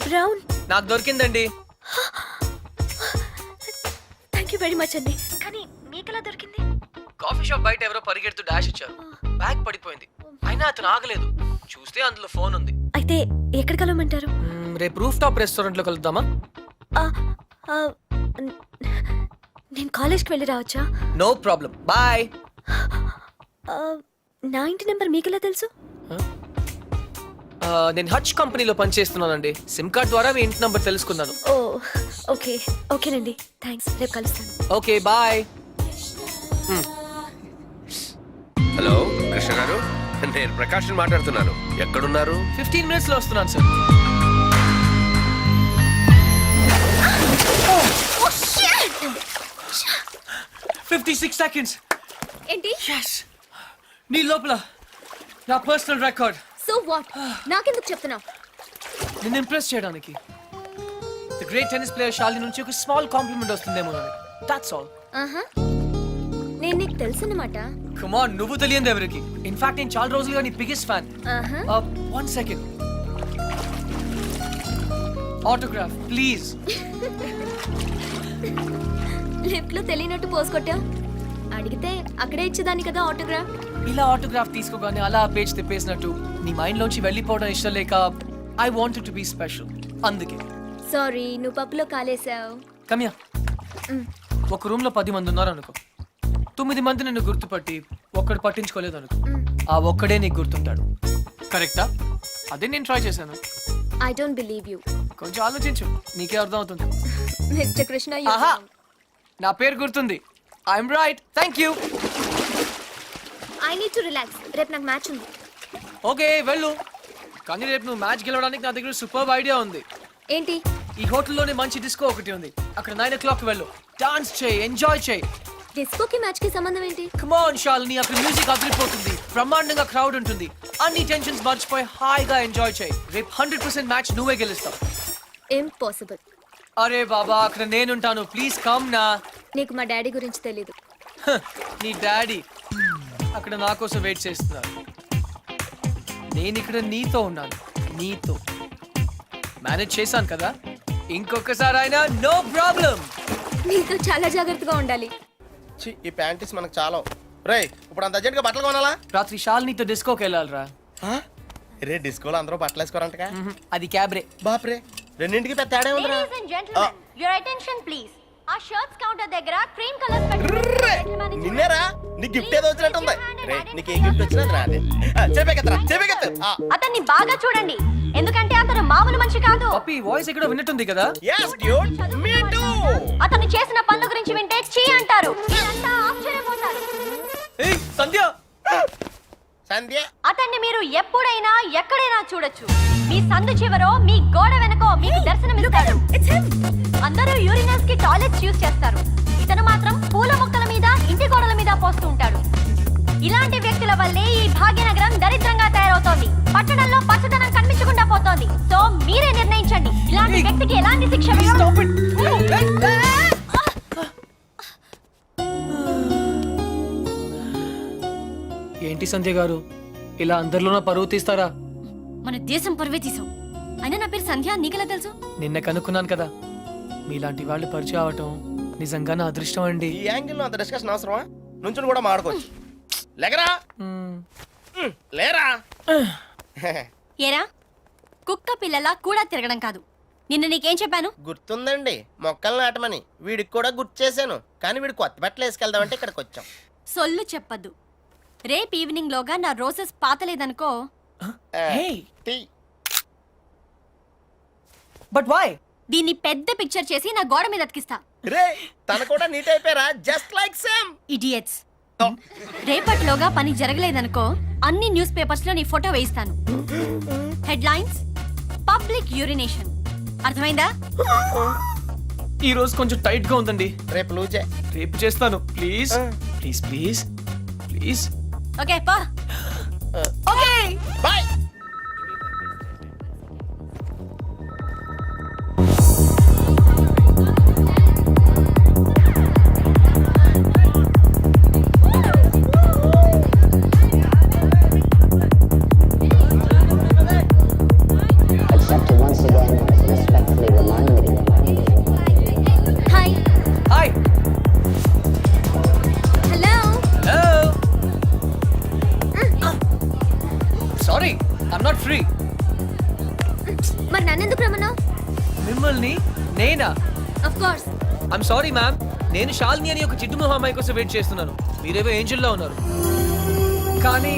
బ్రౌన్. నాకు దొరికిందండి. థ్యాంక్ యూ వెరీ మచ్ అండి. కానీ మీకెలా దొరికింది? కాఫీ షాప్ బయట ఎవరో పరిగెడుతూ డాష్ ఇచ్చారు. బ్యాగ్ పడిపోయింది. అయినా అతను ఆగలేదు. చూస్తే అందులో ఫోన్ ఉంది. అయితే ఎక్కడ కలవమంటారు? రేపు రూఫ్ టాప్ రెస్టారెంట్ లో కలుద్దామా? నేను కాలేజ్కి వెళ్ళి రావచ్చా? No problem, boy. నా ఇంటి నెంబర్ మీకెలా తెలుసు? నేను హచ్ కంపెనీలో పనిచేస్తున్నానండి. సిమ్ కార్డ్ ద్వారా మీ ఇంటి నంబర్ తెలుసుకున్నాను. ఓ ఓకే, ఓకేనండి, థ్యాంక్స్. రేపు కలుస్తాను. Okay, bye. హలో కృష్ణ గారు, నేను ప్రకాష్ మాట్లాడుతున్నాను. ఎక్కడున్నారు? 15 minutes లో వస్తున్నాను సార్. Oh, shit! 56 seconds. ఏంటి? Yes. నీ లోపల నా పర్సనల్ రికార్డ్. So what? నాకెందుకు చెప్తున్నావు? నిన్ను ఇంప్రెస్ చేయడానికి. The great tennis player Shalini నుంచి ఒక స్మాల్ కాంప్లిమెంట్ వస్తుందేమో అని. That's all. నేను నీకు తెలుసన్నమాట. కమ్ ఆన్, నువ్వు తెలియదు ఎవరికి. ఇన్ఫాక్ట్ నేను చాలా రోజులుగా నీ biggest fan. 1 second. Autograph please. Lift లో తెలియనట్టు పోస్ కొట్టావు. అడిగితే అక్కడే ఇచ్చేదాన్ని కదా ఆటోగ్రాఫ్. ఇలా ఆటోగ్రాఫ్ తీసుకోగానే అలా పేజ్ తిప్పేసినట్టు నీ మైండ్ లోంచి వెళ్ళిపోవడం ఇష్టం లేక I wanted to be special. అందుకే. సారీ, నువ్వు పప్పులో కాలేసావు. కమ్యా. ఒక రూమ్ లో 10 మంది ఉన్నారు అనుకో. 9 మంది నిన్ను గుర్తుపట్టి ఒక్కడు పట్టించుకోలేదు అనుకో. ఆ ఒక్కడే నీకు గుర్తుంటాడు. కరెక్టా? అదే నేను ట్రై చేశాను. I don't believe you. కొంచెం ఆలోచించు, నీకే అర్థం అవుతుంది. మిస్టర్ కృష్ణ, ఆహా, నా పేరు గుర్తుంది. I'm right. Thank you. I need to relax. రేపు నాకు మ్యాచ్ ఉంది. ఓకే, వెళ్ళు. కానీ రేపు నువ్వు మ్యాచ్ గెలవడానికి నా దగ్గర సూపర్ ఐడియా ఉంది. ఏంటి? ఈ హోటల్లోనే మంచి డిస్కో ఒకటి ఉంది. అక్కడ 9 o'clock వెళ్ళు. డాన్స్ చేయి, ఎంజాయ్ చేయి. డిస్కోకి మ్యాచ్ కి సంబంధం ఏంటి? కమ్ ఆన్ శాలిని, అక్కడ మ్యూజిక్ అదిరిపోతుంది. బ్రహ్మాండంగా క్రౌడ్ ఉంటుంది. అన్ని టెన్షన్స్ మర్చిపోయి హాయిగా ఎంజాయ్ చేయి. రేపు 100% మ్యాచ్ నువ్వే గెలుస్తావు. ఇంపాసిబుల్. అరే బాబా అక్కడ నేనుంటాను, ప్లీజ్ కమ్ నా. నీకు మా డాడీ గురించి తెలీదు. హ, నీ డాడీ అక్కడ నా కోసం వెయిట్ చేస్తున్నారు. నేను ఇక్కడ నీతో ఉన్నాను, నీతో మేనేజ్ చేశాను కదా. ఇంకొకసారి అయినా నో ప్రాబ్లం. నీతో చాలా జాగ్రత్తగా ఉండాలి. ఛీ, ఈ ప్యాంటీస్ మనకు చాలా. రే ఇప్పుడు అంత అర్జెంట్గా బట్టలు కొనాలా? రాత్రి షాల్నీతో డిస్కోకి వెళ్ళాలిరా. రే డిస్కోలో అందరూ బట్టలు వేసుకోరంటగా. అది క్యాబ్రే. బాప్రే, రెండింటికి పెద్ద తేడా ఉందిరా. your attention please. ఆ షర్ట్స్ కౌంటర్ దగ్గర క్రీమ్ కలర్స్ పెట్టుకుని నిన్నేరా నీ గిఫ్ట్ ఏదో వచ్చినట్టుంది. రే నీకు ఏ గిఫ్ట్ వచ్చినది రాదే. చెప్పేకెత్తరా. అతన్ని బాగా చూడండి, ఎందుకంటే అతను మామూలు మనిషి కాదు. పప్పి వాయిస్ ఎక్కడో విన్నట్టుంది కదా. yes dude, me too. అతను చేసిన పనుల గురించి వింటే చీ అంటారు, మీరంతా ఆశ్చర్యపోతారు. ఏయ్ సంధ్య. సంధ్య అతన్ని మీరు ఎప్పుడైనా ఎక్కడైనా చూడొచ్చు. మీ సందు చివరో మీ గోడ వెనకో మీకు దర్శనమిస్తాడు. అందరూ యూరినల్స్ కి టాయిలెట్స్ యూజ్ చేస్తారు, ఇతను మాత్రం పూల మొక్కల మీద ఇంటి గోడల మీద పోస్తూ ఉంటాడు. ఇలాంటి వ్యక్తుల వల్లే ఈ భాగ్యనగరం దరిద్రంగా తయారవుతోంది. పట్టణంలో పచ్చదనం కనిపించకుండా పోతోంది. సో మీరే నిర్ణయించండి, ఇలాంటి వ్యక్తికి ఎలాంటి శిక్ష వేయాలి? ఏంటి సంధ్య గారు ఇలా అందరిలోనూ పరువు తీస్తారా? మన దేశం పరువే తీసాం. అయినా నా పేరు సంధ్య, నీకెలా తెలుసు? నిన్న కనుక్కున్నాను కదా. మీలాంటి వాళ్ళు పరిచయం అవటం నిజంగా నా అదృష్టం అండి. ఈ యాంగిల్ లో అంత డిస్కషన్ అవసరమా? నుంచుని కూడా మాడుకోవచ్చు. లేకరా లేరా. ఏరా కుక్క పిల్లలా కూడా తిరగడం కాదు. నిన్న నీకేం చెప్పాను? గుర్తుందండి, మొక్కలు నాటమని. వీడికి కూడా గుర్తు చేశాను, కానీ వీడు కొత్త బట్టలు వేసుకెళ్దామంటే ఇక్కడికి వచ్చాం. సొల్లు చెప్పద్దు. రేపు ఈవినింగ్ లోగా నా రోజెస్ పాతలేదనుకో. But why? దీన్ని పెద్ద పిక్చర్ చేసి నా గోడ మీద అతికిస్తా. రే తన కూడా నీట్ అయిపోయారా, జస్ట్ లైక్ సేమ్. ఇడియట్స్. రేపటిలోగా పని జరగలేదనుకో, అన్ని న్యూస్ పేపర్స్ లో నీ ఫోటో వేయిస్తాను. Headlines public urination. అర్థమైందా? ఈ రోజు కొంచెం టైట్ గా ఉందండి. రేపు లూజే. రేపు చేస్తాను please please please please. Okay పా. Okay bye. Hi. Hi. Hello. Hello. Sorry I'm not free. మరి నన్నెందుకు రమ్మన్నావు? మిమ్మల్ని నేనా? Of course. I'm sorry ma'am, నేను షాల్ని అని ఒక చిట్టు మొహం అమ్మాయి కోసం వెయిట్ చేస్తున్నాను. మీరేవో ఏంజల్లో ఉన్నారు. కానీ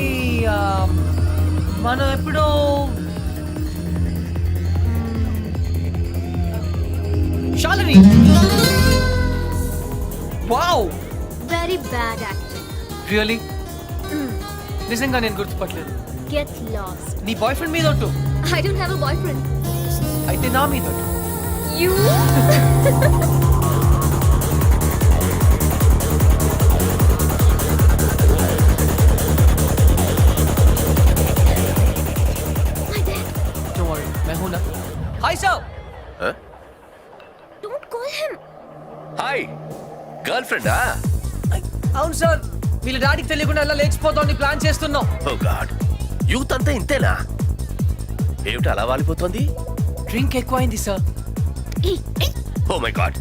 మనం ఎప్పుడో Shalini. Wow, very bad acting. Really? నిజంగా నేను గుర్తుపట్టలేదు. Get lost. నీ బాయ్ ఫ్రెండ్ మీద ఒట్టు. I don't have a boyfriend. అయితే నా మీద ఒట్టు. యు. Don't worry, मैं हूं ना. Hi sir. Don't call him. Hi girl ఫ్రెండా? అవును సార్, వీళ్ళ డాడీకి తెలియకుండా ఎలా లేచిపోతామని ప్లాన్ చేస్తున్నాం. ఓ గాడ్, యూత్ అంతా ఇంతేనా? ఏమిటి అలా వాలిపోతుంది? డ్రింక్ ఎక్కువైంది sir. Oh my God,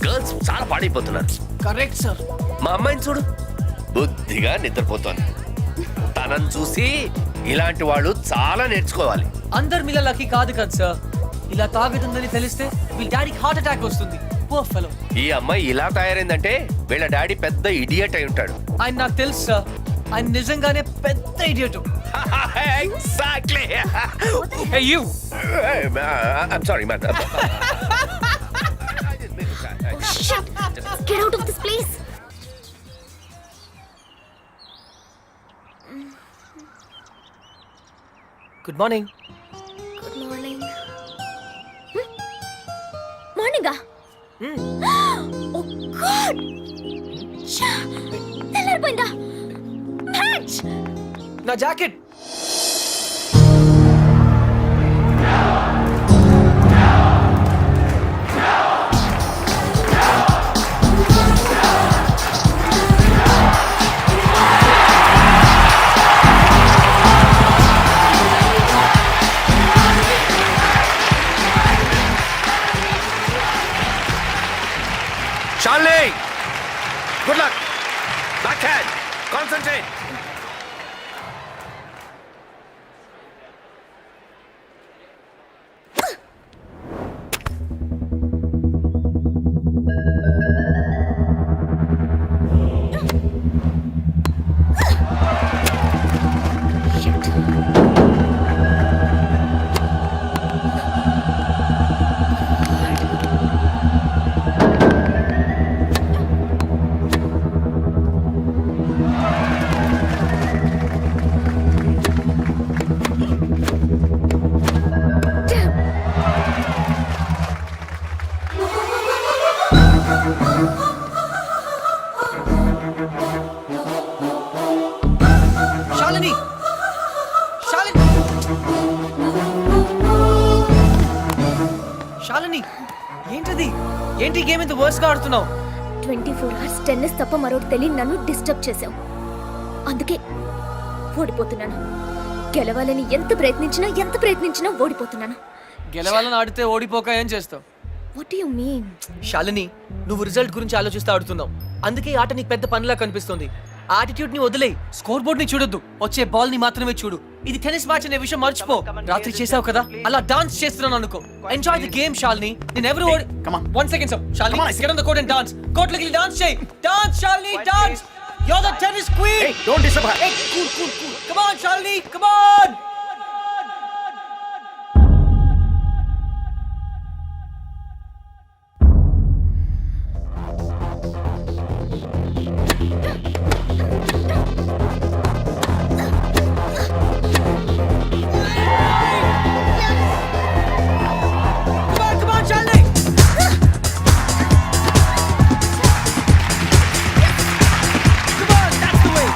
girls చాలా పాడైపోతున్నారు. Correct sir. మా అమ్మాయిని చూడు, బుద్ధిగా నిద్రపోతోంది. తనని చూసి ఇలాంటి వాళ్ళు చాలా నేర్చుకోవాలి. అందరు మీలా లక్కీ కాదు కదా సార్. ఇలా తాగుతుందని తెలిస్తే వీళ్ళ డాడీకి హార్ట్ అటాక్ వస్తుంది. Poor fellow. ఈ అమ్మాయి ఇలా తయారైందంటే వీళ్ళ డాడీ పెద్ద ఇడియట్ అయి ఉంటాడు. ఆయన నాకు తెలుసు సార్, ఆయన నిజంగానే పెద్ద idiot. Exactly. Hey you. I'm sorry, man. Shut. Get out of this place. Good morning. Good morning. మార్నింగా? Oh God. తెల్లారిపోయిందా? మ్యాచ్. నా jacket. Good luck. Backhand, concentrate. Shalini Shalini Shalini ఏంటది? ఏంటి గేమ్ ఇంత వర్స్ గా ఆడుతున్నావు? 24 hours టెన్నిస్ తప్ప మరొకటి తెలియని నన్ను డిస్టర్బ్ చేసావు. అందుకే ఓడిపోతున్నాను. గెలవాలని ఎంత ప్రయత్నించినా ఓడిపోతున్నాను. గెలవాలని ఆడితే ఓడిపోక ఏం చేస్తావు? What you mean? శాలిని, నువ్వు రిజల్ట్ గురించి ఆలోచిస్తూ ఆడుతున్నావు. అందుకే ఈ ఆట నీకు పెద్ద పనిలా కనిపిస్తుంది. ఆటిట్యూడ్ ని వదిలే, స్కోర్ బోర్డ్ ని చూడొద్దు, వచ్చే బాల్ ని మాత్రమే చూడు. ఇది టెన్నిస్ మ్యాచ్ అనే విషయం మర్చిపో. రాత్రి చేసావు కదా, అలా డాన్స్ చేస్తున్నాను అనుకో. Enjoy the game Shalini. నేను ఎవరు ఓడి 1 second sir. Shalini, get on the court and dance. Court లోకి డాన్స్ చేయి. Dance Shalini, dance. You're the tennis queen. Hey, don't disturb her. Hey, cool. Come on Shalini, come on. Come on, Charlie! Come on, that's the way!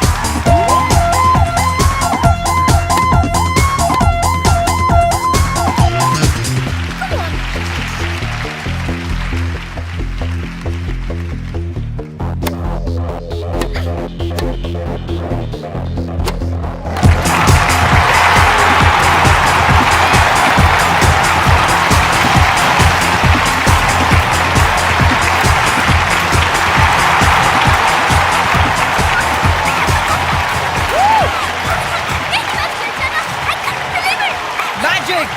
Magic!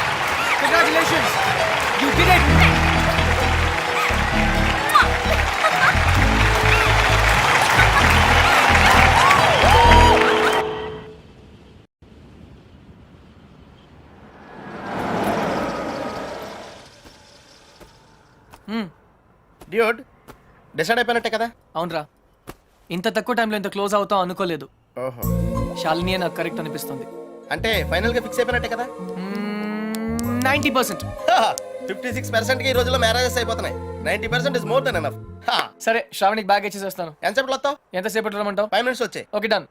Congratulations! You did it! Dude decide అయిపోయినట్టే కదా? అవునరా, ఇంత తక్కువ టైంలో ఇంత close అవుతాం అనుకోలేదు. ఓహో, శాలినియే నాకు కరెక్ట్ అనిపిస్తుంది. అంటే ఫైనల్ గా ఫిక్స్ అయిపోయినట్టే కదా? 90%. 56% కి ఈ రోజుల్లో మ్యారేజెస్ అయిపోతున్నాయి. 90% ఇస్ మోర్ దెన్ ఎనఫ్. సరే, శ్రావణికి బ్యాగ్ ఇచ్చేసేస్తాను. ఎంతసేపట్లో వస్తావు? ఎంతసేపట్లో రమ్మంటావు? 5 minutes వచ్చాయి. Okay, done.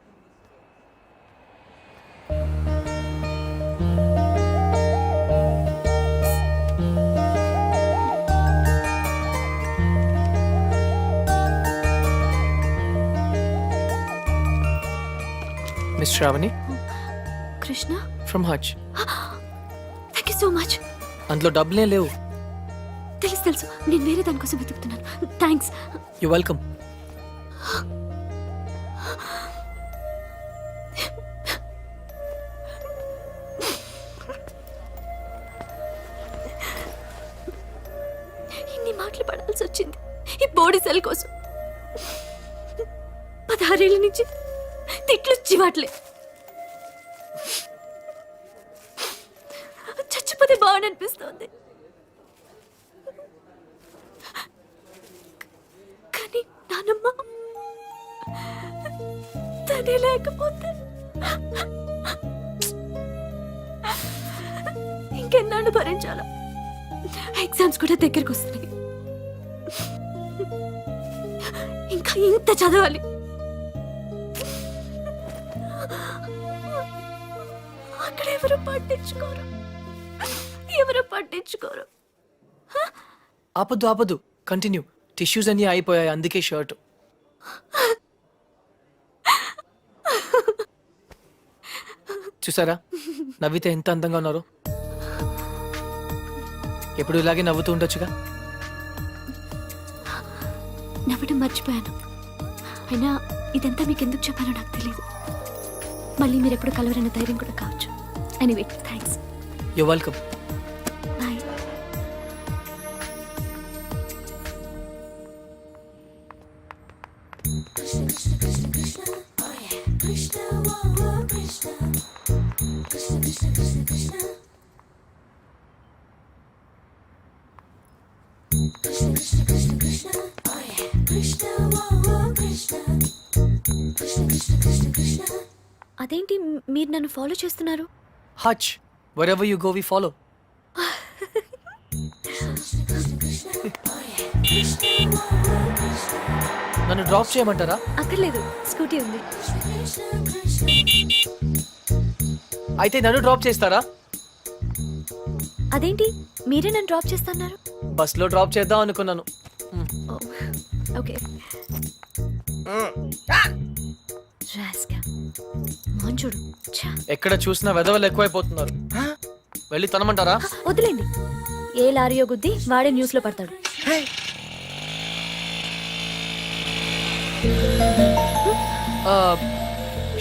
Miss Shravani Krishna, from Hutch. Thank you so much. అందులో డబ్బులే లేవు. తెలుసు, నేను వేరే దానికోసం వెతుకుతున్నాను. థ్యాంక్స్. You welcome. ఇన్ని మాటలు పడాల్సి వచ్చింది ఈ బోడీ సెల్ కోసం. 16 ఏళ్ళ నుంచి తిట్లు చివాట్లే. చచ్చిపోతే బాగుందనిపిస్తోంది. కానీ నానమ్మ తనే లేకపోతే ఇంకెన్నాళ్ళు భరించాలా? ఎగ్జామ్స్ కూడా దగ్గరకు వస్తున్నాయి. ఇంకా ఇంత చదవాలి. అక్కడ ఎవరు పట్టించుకోరు. ఆపద్దు, కంటిన్యూ. టిష్యూస్ అన్నీ అయిపోయాయి, అందుకే షర్ట్. చూసారా, నవ్వితే ఎంత అందంగా ఉన్నారు. ఎప్పుడు ఇలాగే నవ్వుతూ ఉండొచ్చుగా. నవ్వడం మర్చిపోయాను. అయినా ఇదంతా మీకు ఎందుకు చెప్పానో నాకు తెలియదు. మళ్ళీ మీరు ఎప్పుడు కలవరన్న ధైర్యం కూడా కావచ్చు. Anyway thanks. You welcome. Bye. అదేంటి మీరు నన్ను ఫాలో చేస్తున్నారు? Hutch wherever you go we follow. నన్ను డ్రాప్ చేయమంటారా? అక్కర్లేదు, స్కూటీ ఉంది. అయితే నన్ను డ్రాప్ చేస్తారా? అదేంటి మీరే నన్ను డ్రాప్ చేస్తున్నారు? బస్లో డ్రాప్ చేద్దాం అనుకున్నాను. ఓకే. చూడు, ఎక్కడ చూసినా వెధవలు ఎక్కువైపోతున్నారు. వెళ్ళి తనమంటారా? వదిలేండి. ఏ లారీయో గుద్ది వాడే న్యూస్ లో పడతాడు.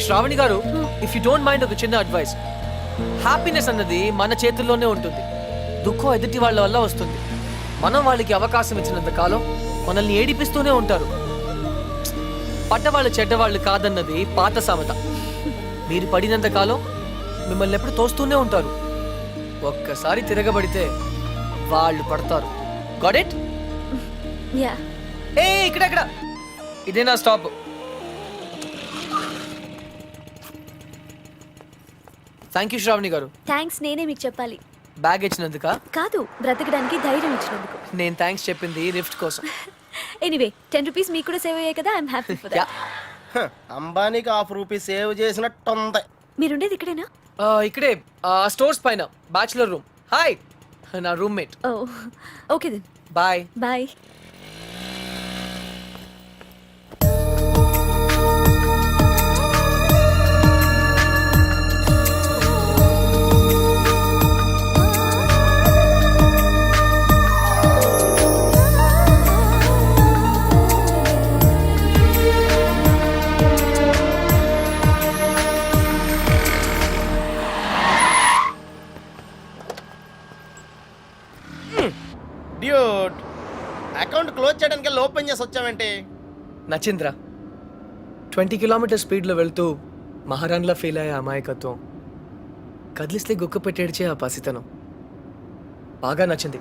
శ్రావణి గారు, ఇఫ్ యూ డోంట్ మైండ్ ఒక చిన్న అడ్వైస్. హ్యాపీనెస్ అన్నది మన చేతుల్లోనే ఉంటుంది. దుఃఖం ఎదుటి వాళ్ళ వల్ల వస్తుంది. మనం వాళ్ళకి అవకాశం ఇచ్చినంత కాలం మనల్ని ఏడిపిస్తూనే ఉంటారు. పడ్డవాళ్ళు చెడ్డవాళ్ళు కాదన్నది పాత సామెత. మీరు పడినంత కాలం మిమ్మల్ని ఎప్పుడు తోస్తూనే ఉంటారు. ఒక్కసారి తిరగబడితే వాళ్ళు పడతారు. Got it? యా. ఏ ఇక్కడ ఇదే నా స్టాప్. థ్యాంక్ యూ శ్రావణి గారు. థ్యాంక్స్ నేనే మీకు చెప్పాలి. బ్యాగ్ ఇచ్చినందుక కాదు, బ్రతకడానికి ధైర్యం ఇచ్చినందుకు. నేను థ్యాంక్స్ చెప్పింది లిఫ్ట్ కోసం. ఎనీవే 10 రూపీస్ మీకు కూడా సేవ్ అయ్యాయి కదా. I'm happy for that. అంబానీకి ₹1 సేవ్ చేసినట్టుంది. మీరుండేది ఇక్కడేనా? ఇక్కడే స్టోర్స్ పైన బ్యాచులర్ రూమ్. హాయ్, నా roommate. Oh okay then bye. Bye. Dude, account close చేయడానికి ఓపెన్ చేసి వచ్చావేంటి? నచింద్ర 20 కిలోమీటర్ స్పీడ్లో వెళ్తూ మహారాణ్లా ఫీల్ అయ్యే అమాయకత్వం, కదిలిస్తే గుక్క పెట్టేడ్చే ఆ పసితనం బాగా నచ్చింది.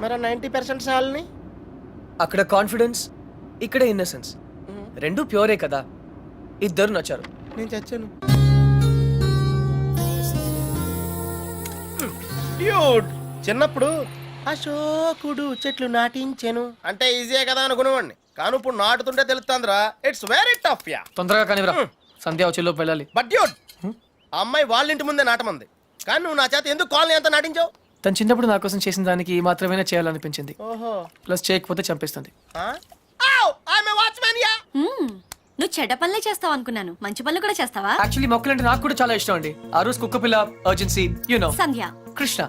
మరి 90% సాల్ని? అక్కడ కాన్ఫిడెన్స్, ఇక్కడ ఇన్నసెన్స్, రెండు ప్యూరే కదా. ఇద్దరు నచ్చారు. నేను చచ్చాను. డ్యూట్, చిన్నప్పుడు అశోకుడు చెట్లు నాటించెను అంటే ఈజీయే కదా అనుకునేవాడిని. కానీ ఇప్పుడు నాటుతుంటే తెలుస్తుందిరా, ఇట్స్ వెరీ టఫ్. యా, తొందరగా కానివ్వరా, సంధ్య వచ్చేలోపు వెళ్ళాలి. బట్ డ్యూట్, ఆ అమ్మాయి వాళ్ళ ఇంటి ముందే నాటమంది. కానీ నువ్వు నా చేత ఎందుకు కాలనీ అంతా నాటించావు? తను చిన్నప్పుడు నా కోసం చేసిన దానికి మాత్రమే చేయాలనిపించింది. ఓహో, ప్లస్ చేయకపోతే చంపేస్తుంది. నువ్వు చెడ్డ పనులే చేస్తావు అనుకున్నాను, మంచి పనులు కూడా చేస్తావా? యాక్చువల్లీ మొక్కలంటే నాకు కూడా చాలా ఇష్టం అండి. ఆ రోజు కుక్క పిల్ల, urgency, you know, Sandhya, Krishna.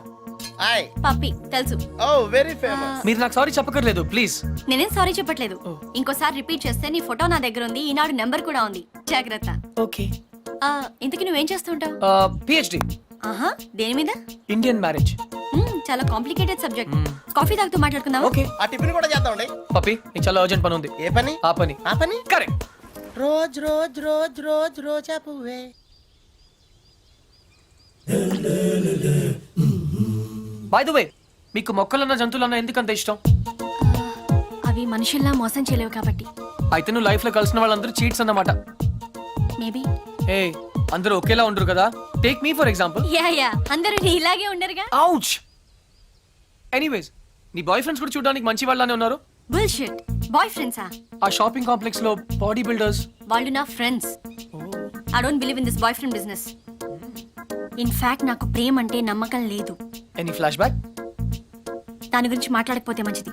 Hi. Puppy తెలుసు. Oh very famous. మీరు నాకు సారీ చెప్పకర్లేదు ప్లీజ్. నేనేం సారీ చెప్పట్లేదు. ఇంకోసారి రిపీట్ చేస్తే నీ ఫోటో నా దగ్గర ఉంది, ఈనాడు నెంబర్ కూడా ఉంది, జాగ్రత్త. ఓకే. ఇంతకీ నువ్వేం చేస్తుంటావు? పిహెచ్డి. ఆహా, దేని మీద? Indian marriage. చాలా కాంప్లికేటెడ్ సబ్జెక్ట్. కాఫీ తాగుతూ మాట్లాడుకుందాం. ఓకే. ఆ టిఫిన్ కూడా చేద్దామండి. పప్పి, నీకు చాలా అర్జెంట్ పని ఉంది. ఏ పని? ఆ పని. ఆ పని correct. Rose rose rose rose రోజా పువ్వే. బై ద వే, మీకు మొక్కలన్న జంతువులన్న ఎందుకంత ఇష్టం? అవి మనుషుల్లా మోసం చేయలేవు కాబట్టి. అయితే నువ్వు లైఫ్ లో కలిసిన వాళ్ళందరూ చీట్స్ అన్నమాట. మేబీ. ఏ, అందరూ ఒకేలా ఉండరు కదా. Take me for example. Yeah అందరూ ఇలాగే ఉండరుగా. ఔచ్. ఎనీవేస్, నీ బాయ్ ఫ్రెండ్స్ కూడా చూడడానికి మంచి వాళ్ళనే ఉన్నారు. బుల్షిట్. బాయ్ ఫ్రెండ్సా? ఆ షాపింగ్ కాంప్లెక్స్ లో బాడీ బిల్డర్స్. వాళ్ళు నా friends. I don't believe in this boy friend business. In fact నాకు ప్రేమ అంటే నమ్మకం లేదు. Any flash back? దాని గురించి మాట్లాడకపోతే మంచిది.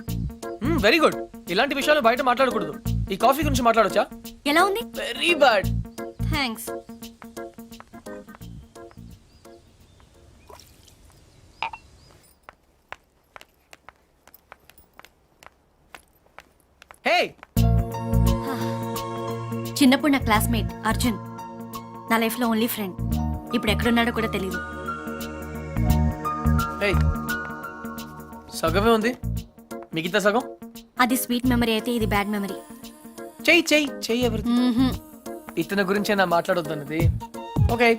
Very good. ఇలాంటి విషయాలు బయట మాట్లాడకూడదు. ఈ కాఫీ గురించి మాట్లాడొచ్చా? ఎలా ఉంది? Very bad. థ్యాంక్స్. హే, చిన్నప్పుడు నా క్లాస్మేట్ అర్జున్, నా లైఫ్లో ఓన్లీ ఫ్రెండ్. ఇప్పుడు ఎక్కడున్నాడో కూడా తెలియదు. ఏయ్, సగమే ఉంది, మిగతా సగం అది స్వీట్ మెమరీ అయితే ఇది బ్యాడ్ మెమరీ. చెయ్యి చెయ్యి చెయ్యి ఎవరిది ఇతని గురించే నా మాట్లాడొద్దన్నది. ఓకే,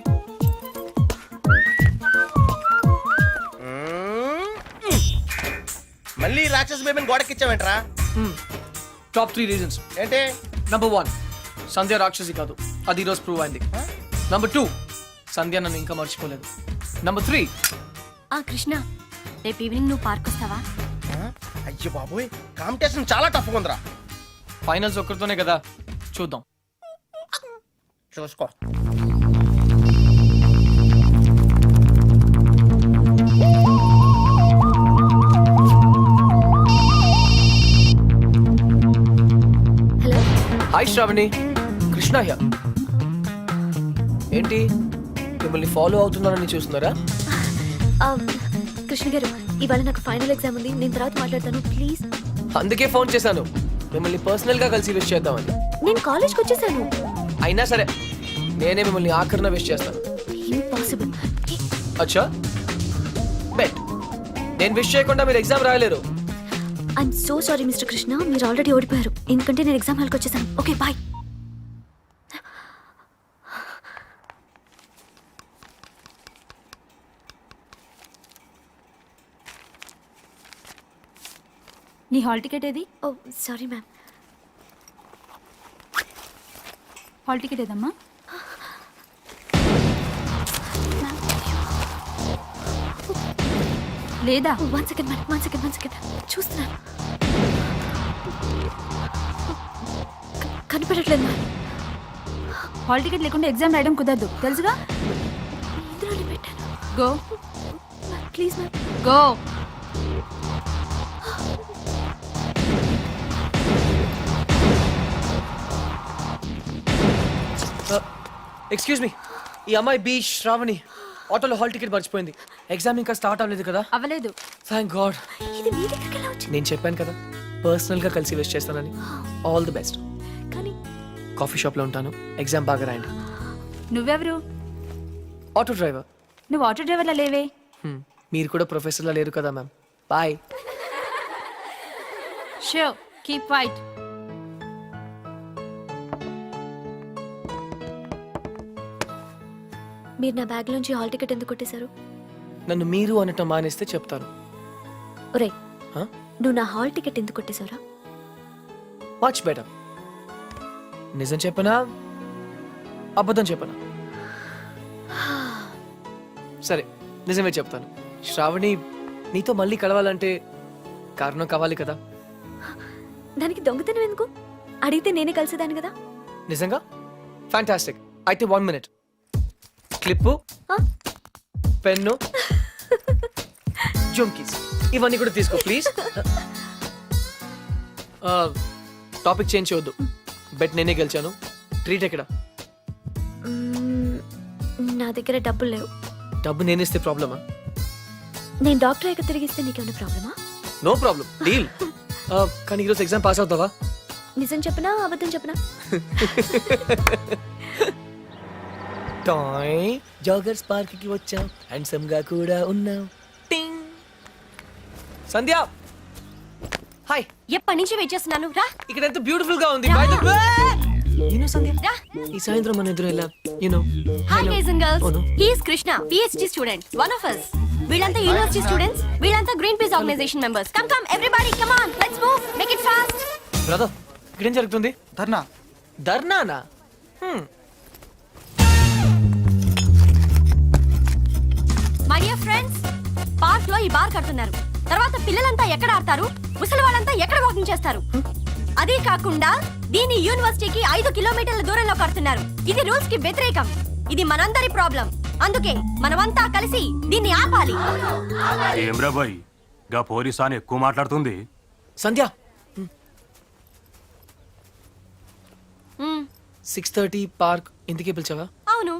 మళ్ళీ రాక్షస బేబీని గోడకిచ్చావేంట్రా? Top 3 reasons. ఏంటి? నంబర్ 1, సంధ్య రాక్షసి కాదు, అది ఈరోజు ప్రూవ్ అయింది. నంబర్ 2, సంధ్య నన్ను ఇంకా మర్చిపోలేదు. నంబర్ 3, కృష్ణ, రేపు ఈవినింగ్ నువ్వు పార్క్ వస్తావా? అయ్యో బాబోయ్, కాంపిటీషన్ చాలా టఫ్గా ఉందిరా. ఫైనల్స్ ఒక్కరితోనే కదా, చూద్దాం. చూసుకో. Hello. Hi Shravani, Krishna here. ఏంటి మిమ్మల్ని ఫాలో అవుతున్నానని చూస్తున్నారా? కృష్ణ గారు, ఇవాళ నాకు ఫైనల్ ఎగ్జామ్ ఉంది, నేను తర్వాత మాట్లాడతాను ప్లీజ్. అందుకే ఫోన్ చేశాను, మిమ్మల్ని పర్సనల్ గా కలిసి విష్ చేద్దామని. నేను కాలేజ్కి వచ్చేసాను. అయినా సరే నేనే మిమ్మల్ని ఆఖరిన విష్ చేస్తాను. ఇంపాసిబుల్. అచ్చా, బెట్. నేను విష్ చేయకుండా మీరు ఎగ్జామ్ రాయలేరు. I'm so sorry mister Krishna, మీరు ఆల్రెడీ ఓడిపోయారు, ఎందుకంటే నేను ఎగ్జామ్ హాల్కి వచ్చేసాను. Okay bye. నీ హాల్ టికెట్ ఏది? Oh sorry ma'am. Hall ticket ఏదమ్మా? లేదా? One second ma'am, one second చూస్తున్నాను. కనిపెట్టట్లేదు మ్యామ్. హాల్ టికెట్ లేకుండా ఎగ్జామ్ రాయడం కుదరదు, తెలుసుగా? ఇందులోనే పెట్టాను. Go please ma'am. Go. Excuse me, ఈ అమ్మాయి బి శ్రావణి ఆటోలో హాల్ టికెట్ మర్చిపోయింది. ఎగ్జామ్ ఇంకా స్టార్ట్ అవ్వలేదు కదా? అవ్వలేదు. Thank God. ఇది మీ దగ్గరికి ఎలా వచ్చింది? నేను చెప్పాను కదా పర్సనల్ గా కలిసి విష్ చేస్తానని. All the best. కానీ కాఫీ షాప్ లో ఉంటాను, ఎగ్జామ్ బాగా రాయండి. నువ్వెవరు? Auto driver. నువ్వు ఆటో డ్రైవర్లా లేవే. మీరు కూడా ప్రొఫెసర్లా లేరు కదా ma'am. Bye. Show keep wait. మీరు నా బ్యాగ్ లోంచి హాల్ టికెట్ ఎందుకు కొట్టేశారు? నన్ను మీరు అనటం మానేస్తే చెప్తాను. ఒరే, Huh? నువ్వు నా హాల్ టికెట్ ఎందుకు కొట్టేశావురా? Much better. నిజం చెప్పనా అబద్ధం చెప్పనా? సరే, నిజమే చెప్తాను. శ్రావణి, నీతో మళ్ళీ కలవాలంటే కారణం కావాలి కదా. దానికి దొంగతనం ఎందుకు? అడిగితే నేనే కలిసేదాన్ని కదా. నిజంగా? ఫ్యాంటాస్టిక్. అయితే 1 minute. క్లిప్పు, పెన్ను, జుమ్కీస్ ఇవన్నీ కూడా తీసుకో ప్లీజ్. టాపిక్ చేంజ్ చేయొద్దు. బెట్ నేనే గెలిచాను. ట్రీట్ ఎక్కడ? నా దగ్గర డబ్బులు లేవు. డబ్బు నేనేస్తే ప్రాబ్లమా? నేను డాక్టర్ అయ్యాక తిరిగిస్తే నీకేమైనా ప్రాబ్లమా? No problem, deal. కానీ ఈరోజు ఎగ్జామ్ పాస్ అవుతావా? నిజం చెప్పనా అబద్ధం చెప్పనా? టాయ్ జాగర్స్ పార్క్ కి వచ్చాం, హ్యాండ్సమ్ గా కూడా ఉన్నాం. టింగ్. సంధ్య, హాయ్. ఎప్పటి నుంచి వెయిట్ చేస్తున్నాను, రా. ఇక్కడ ఎంత బ్యూటిఫుల్ గా ఉంది. బై ద వే, సంధ్య, ఈ సాయంత్రం మన ఎదురు ఎలా hi guys and girls, Oh, no. He is Krishna, PhD student, one of us. వీళ్ళంతా యూనివర్సిటీ స్టూడెంట్స్, వీళ్ళంతా Greenpeace organisation members. Come come everybody, come on, let's move, make it fast. Brother, ఇక్కడేం జరుగుతుంది? ధర్నా. ధర్నానా? మై డియర్ ఫ్రెండ్స్, పార్క్ లో ఈ bar కడుతున్నారు. తర్వాత పిల్లలంతా ఎక్కడ ఆడతారు, ముసలి వాళ్ళంతా ఎక్కడ వాకింగ్ చేస్తారు? అదే కాకుండా దీన్ని యూనివర్సిటీకి 5 కిలోమీటర్ల దూరంలో కడుతున్నారు. ఇది రూల్స్ కి వ్యతిరేకం. ఇది మనందరి ప్రాబ్లం. అందుకే మనమంతా కలిసి దీన్ని ఆపాలి. ఏమ్రా బాయ్, గా పోలీస్ అని ఎక్కువ మాట్లాడుతుంది. సంధ్య, 6:30 పార్క్ ఇంటికి పిలిచావా? అవును.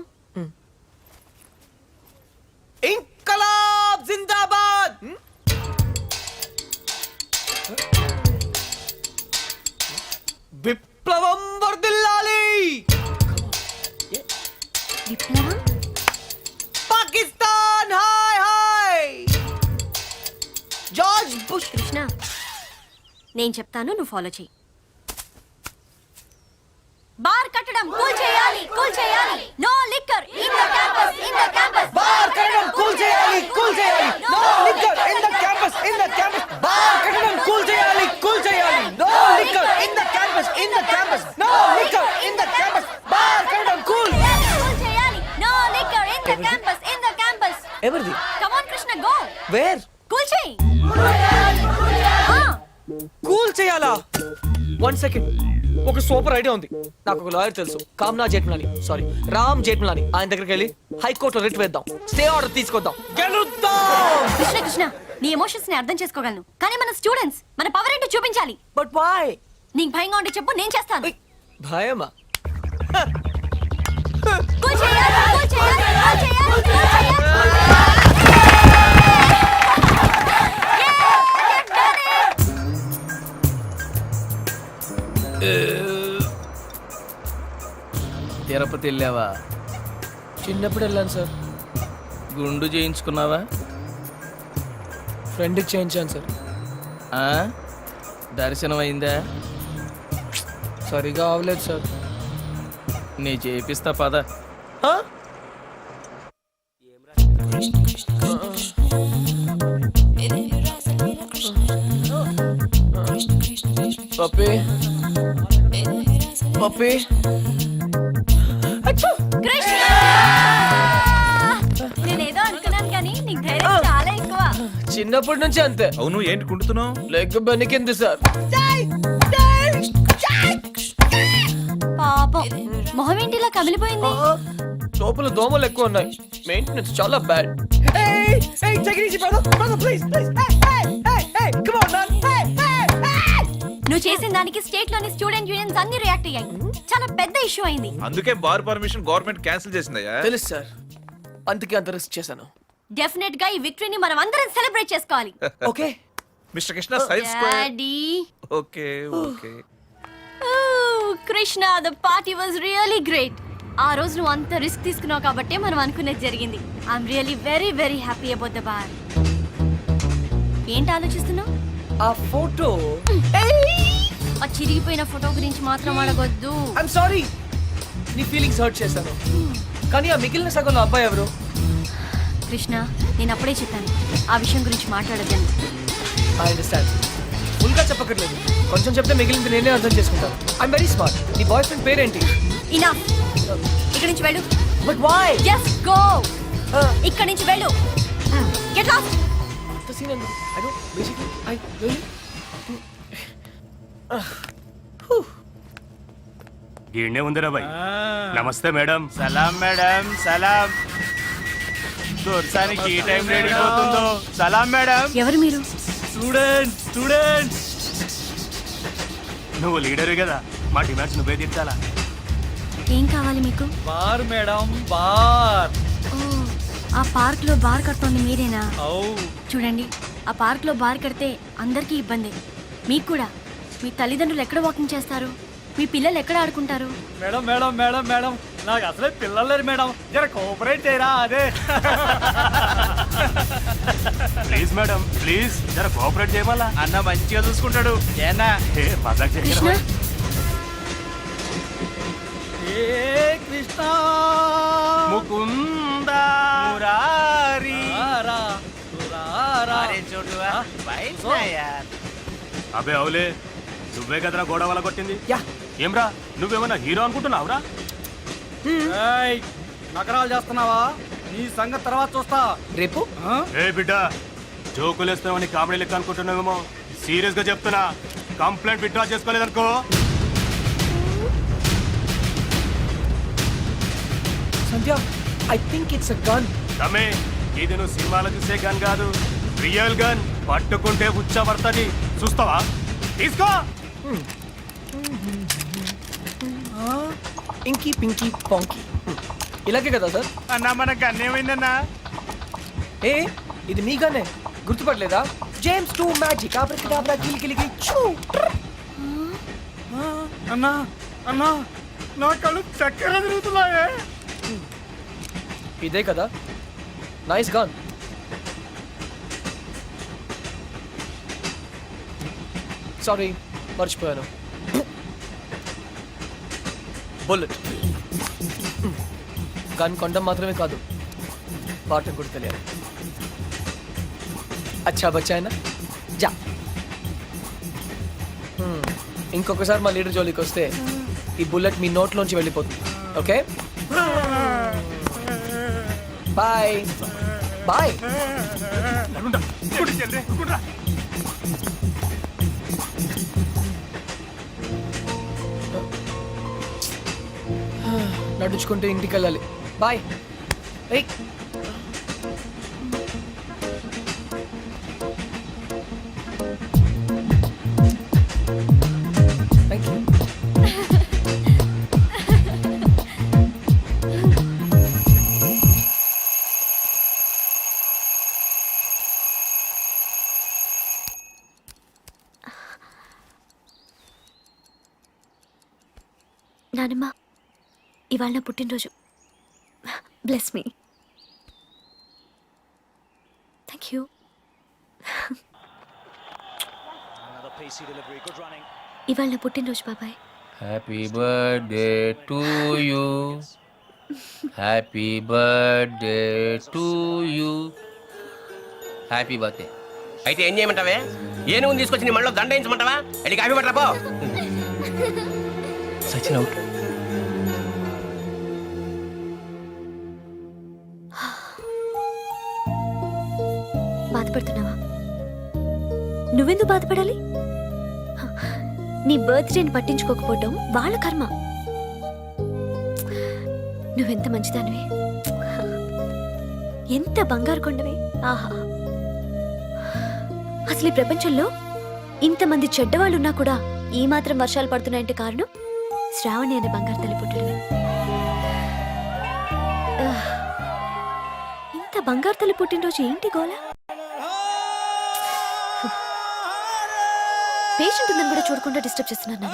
ఇంకలాబ్ జిందాబాద్. విప్లవం వర్ధిల్లాలి. విప్లవం Pakistan hi hi George bush. Krishna నేను చెప్తాను, నువ్వు ఫాలో చెయ్యి. బార్ కట్టడం కూల్ చేయాలి, కూల్ చేయాలి. No liquor in the campus, in the campus. Bar కట్టడం కూల్ చేయాలి, కూల్ చేయాలి. No liquor in the campus, in the campus. Bar కట్టడం కూల్ చేయాలి, కూల్ చేయాలి. No liquor in the campus, in the campus. No liquor in the campus. Bar కట్టడం cool cool చేయాలి. No liquor in the campus, in the campus. ఎవరిది? Come on Krishna, go. Where? Cool చేయి. Cool చేయాలా? 1 second. ఒక super idea ఉంది. నాకు ఒక lawyer తెలుసు, కామ్నా జేఠ్మలాని, సారీ రామ్ జేఠ్మలాని. ఆయన దగ్గరికి వెళ్ళి హైకోర్టులో రిట్ వేద్దాం, స్టే ఆర్డర్ తీసుకొద్దాం, గెలుద్దాం. కృష్ణ కృష్ణ, నీ ఎమోషన్స్ ని అర్థం చేసుకోగలను, కానీ మన స్టూడెంట్స్, మన పవర్ ఏంటో చూపించాలి. But why? నీకు భయంగా ఉంటే చెప్పు, నేను చేస్తాను. భయమా? కూల్ చేయాలి, కూల్ చేయాలి, కూల్ చేయాలి, కూల్ చేయాలి. తిరుపతి వెళ్ళావా? చిన్నప్పుడు వెళ్ళాను సార్. గుండు చేయించుకున్నావా? ఫ్రెండ్కి చేయించాను సార్. దర్శనం అయిందా? సరిగా అవ్వలేదు సార్. నీ చేపిస్తా పద. పప్పి పప్పి. కృష్ణ, నేనేదో అనుకున్నాను కానీ నీకు ధైర్యం చాలా ఎక్కువ. చిన్నప్పటి నుంచి అంతే. అవును, ఏంటి కుంటున్నావు? Leg బెనికింది sir. పాపం, మొహం ఏంటి ఇలా కమిలిపోయింది? లోపల దోమలు ఎక్కువ ఉన్నాయి, మెయింటెనెన్స్ చాలా బ్యాడ్. నువ్వు చేసిన దానికి స్టేట్ లోని స్టూడెంట్ యూనియన్స్ అన్ని రియాక్ట్ అయ్యాయి. చాలా పెద్ద ఇష్యూ అయింది. అందుకే బార్ పర్మిషన్ గవర్నమెంట్ క్యాన్సిల్ చేసిందయ్యా. తెలుసు సార్, అందుకే అంత రిస్క్ చేశాను. డెఫినెట్ గా ఈ విక్టరీని మనం అందరం సెలబ్రేట్ చేసుకోవాలి. Okay mister Krishna science square. Daddy. Okay okay. Krishna, the party was really great. ఆ రోజు నువ్వు అంత రిస్క్ తీసుకున్నావు కాబట్టి మనం అనుకునేది జరిగింది. I'm really very very happy about the bar. ఏంటి ఆలోచిస్తున్నావు? ఆ ఫోటో, ఆ చిరిగిపోయిన ఫోటో గురించి మాత్రం అడగొద్దు. ఐఎమ్ సారీ, నీ ఫీలింగ్స్ హర్ట్ చేశాను. కానీ ఆ మిగిలిన సగంలో అబ్బాయి ఎవరు? కృష్ణ, నేను అప్పుడే చెప్పాను ఆ విషయం గురించి మాట్లాడద్దని. I understand. ఫుల్గా చెప్పక్కర్లేదు, కొంచెం చెప్తే మిగిలింది నేనే అర్థం చేసుకుంటాను. I'm very smart. నీ బాయ్ ఫ్రెండ్ పేరేంటి? ఇనఫ్. ఇక్కడి నుంచి వెళ్ళు. But why? Just go. ఇక్కడి నుంచి వెళ్ళు. Get lost. అంత సీన్ ఎందుకు? I don't basically I really. ఈడనే ఉందిరా బాయ్. నమస్తే మేడం. సలాం మేడం, సలాం. దొరసానికి ఈ టైం రెడీ అవుతుందో. సలాం మేడం. ఎవరు మీరు? Student student. నువ్వు లీడరు కదా, మా డిమాండ్స్ నువ్వే తీర్చాలా. ఏం కావాలి మీకు? Bar madam, bar. ఓ, ఆ పార్క్ లో బార్ కడుతోంది మీరేనా? చూడండి, ఆ పార్క్ లో బార్ కడితే అందరికీ ఇబ్బంది, మీకు కూడా. మీ తల్లిదండ్రులు ఎక్కడ వాకింగ్ చేస్తారు? మీ పిల్లలు ఎక్కడ ఆడుకుంటారు? మేడం మేడం మేడం మేడం, నాకు అసలే పిల్లలు లేరు మేడం, జర కోఆపరేట్ చేయరా. అదే ప్లీజ్ మేడం ప్లీజ్, జర కోఆపరేట్ చేయమల్లా. అన్న మంచిగా చూసుకుంటాడు. ఏనా ఏ మజాక్ కృష్ణ, చేయరా. ఏ కృష్ణ ముకుంద మురారి. అబే అవులే, నువ్వే కదరా గోడ వల్ల కొట్టింది. యా. ఏమ్రా, నువ్వేమన్నా హీరో అనుకుంటున్నావురా? నకరాలు చేస్తున్నావా? నీ సంగతి తర్వాత చూస్తా. రేపు ఏ బిడ్డ, జోకులేస్తామని కామెడీ లెక్క అనుకుంటున్నావేమో. సీరియస్ గా చెప్తున్నా, కంప్లైంట్ విత్డ్రా చేసుకోలేదనుకో. Sandhya, I think it's a gun. తమ్మే, ఇది నువ్వు సినిమాలో చూసే గన్ కాదు, రియల్ గన్. పట్టుకుంటే ఉచ్చబడుతుంది, చూస్తావా? తీసుకో. ఇంకీ పింకీ పాంకీ, ఇలాగే కదా సార్? అన్నా మన గన్ ఏమైందన్నా? ఏ, ఇది మీ గన్నే, గుర్తుపట్టలేదా? జేమ్స్ 2 మ్యాజిక్ ఆబ్రాకడాబ్రా కిలికిలికి చూ. అన్నా అన్నా, నా కళ్ళు చక్కెర తిరుగుతున్నాయే. ఇదే కదా, నైస్ గన్. సారీ, మర్చిపోయాను. బుల్లెట్. గన్ కొనడం మాత్రమే కాదు, వాడటం కూడా తెలియాలి. అచ్చా బచ్చాయనా జా. ఇంకొకసారి మా లీడర్ జోలికి వస్తే ఈ బుల్లెట్ మీ నోట్లోంచి వెళ్ళిపోతుంది. Okay, bye bye. నడుచుకుంటూ ఇంటికి వెళ్ళాలి. బాయ్. ఏయ్, థ్యాంక్ యూ. నానమ్మ, ఇవాళ నా పుట్టినరోజు. Bless me. Thank you. ఇవాళ నా పుట్టినరోజు బాబాయ్. Happy birthday to you, happy birthday to you, happy birthday. అయితే ఏం చేయమంటావే? ఏనుగుని తీసుకొచ్చి నీ మళ్ళీ దండ వేయించమంటావా? వెళ్ళి కాఫీ పట్టరా పో. సచిన్ అవుట్. బాధపడుతున్నావా? నువ్వెందుకు బాధపడాలి? నీ బర్త్డేని పట్టించుకోకపోవడం వాళ్ళ కర్మ. నువ్వెంత మంచిదానివి, ఎంత బంగారు కొండవి. ఆహా, అసలు ఈ ప్రపంచంలో ఇంతమంది చెడ్డవాళ్ళున్నా కూడా ఈ మాత్రం వర్షాలు పడుతున్నాయంటే కారణం శ్రావణి అనే బంగారు తల్లి పుట్టడమే. ఇంత బంగారు తల్లి పుట్టినరోజు ఏంటి గోలా? పేషెంట్ ఉందని కూడా చూడకుండా డిస్టర్బ్ చేస్తున్నాను.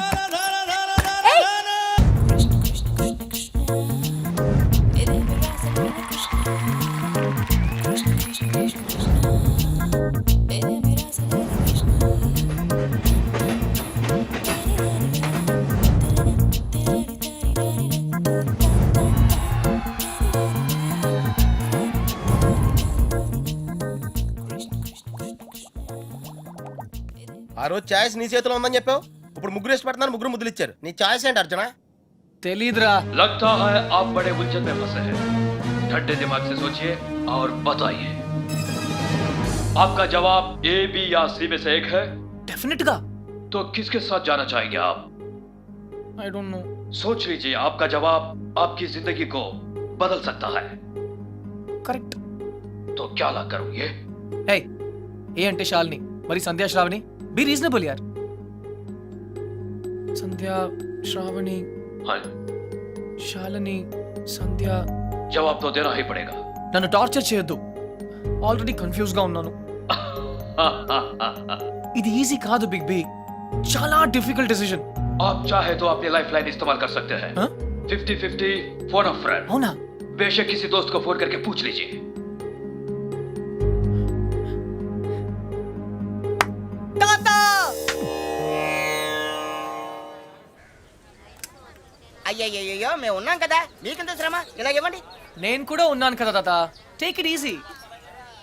ఆ రోజు ఛాయిస్ నీ చేతిలో ఉందని చెప్పావు, ఇప్పుడు ముగ్గురు ఇష్టపడుతున్నారు, ముగ్గురు ముద్దులు ఇచ్చారు. నీ ఛాయిస్ ఏంటి అర్జున? తెలీదురా. लगता है आप बड़े उलझन में फंसे हैं। ठंडे दिमाग से सोचिए और बताइए, आपका जवाब ए, बी या सी में से एक है। డెఫినెట్ గా. तो किसके साथ जाना चाहेंगे आप? I don't no. सोच लीजिए, आपका जवाब आपकी जिंदगी को बदल सकता है। కరెక్ట్. तो क्या ला करोगे? హే, ఏ అంటే శాలిని, మరి సంధ్యా శ్రావణి. బి రీజనబుల్ యార్. సంధ్యా శ్రావణి, हाँ, శాలిని, సంధ్య. जवाब तो देना ही पड़ेगा। నన్ను టార్చర్ చేయొద్దు, ఆల్రెడీ కన్ఫ్యూజ్ గా ఉన్నాను. ఇది ఈజీ కాదు బిగ్ బి, చాలా డిఫికల్ట్ డిసిజన్. आप चाहे तो अपनी लाइफ लाइन इस्तेमाल कर सकते हैं। 50-50 फोन अ फ्रेंड। అవునా? बेशक किसी दोस्त को फोन करके पूछ लीजिए। అయ్యయ్యో, మేము ఉన్నాం కదా, మీకెంత శ్రమ? ఇలా ఇవ్వండి. నేను కూడా ఉన్నాను కదా తాత, టేక్ ఇట్ ఈజీ.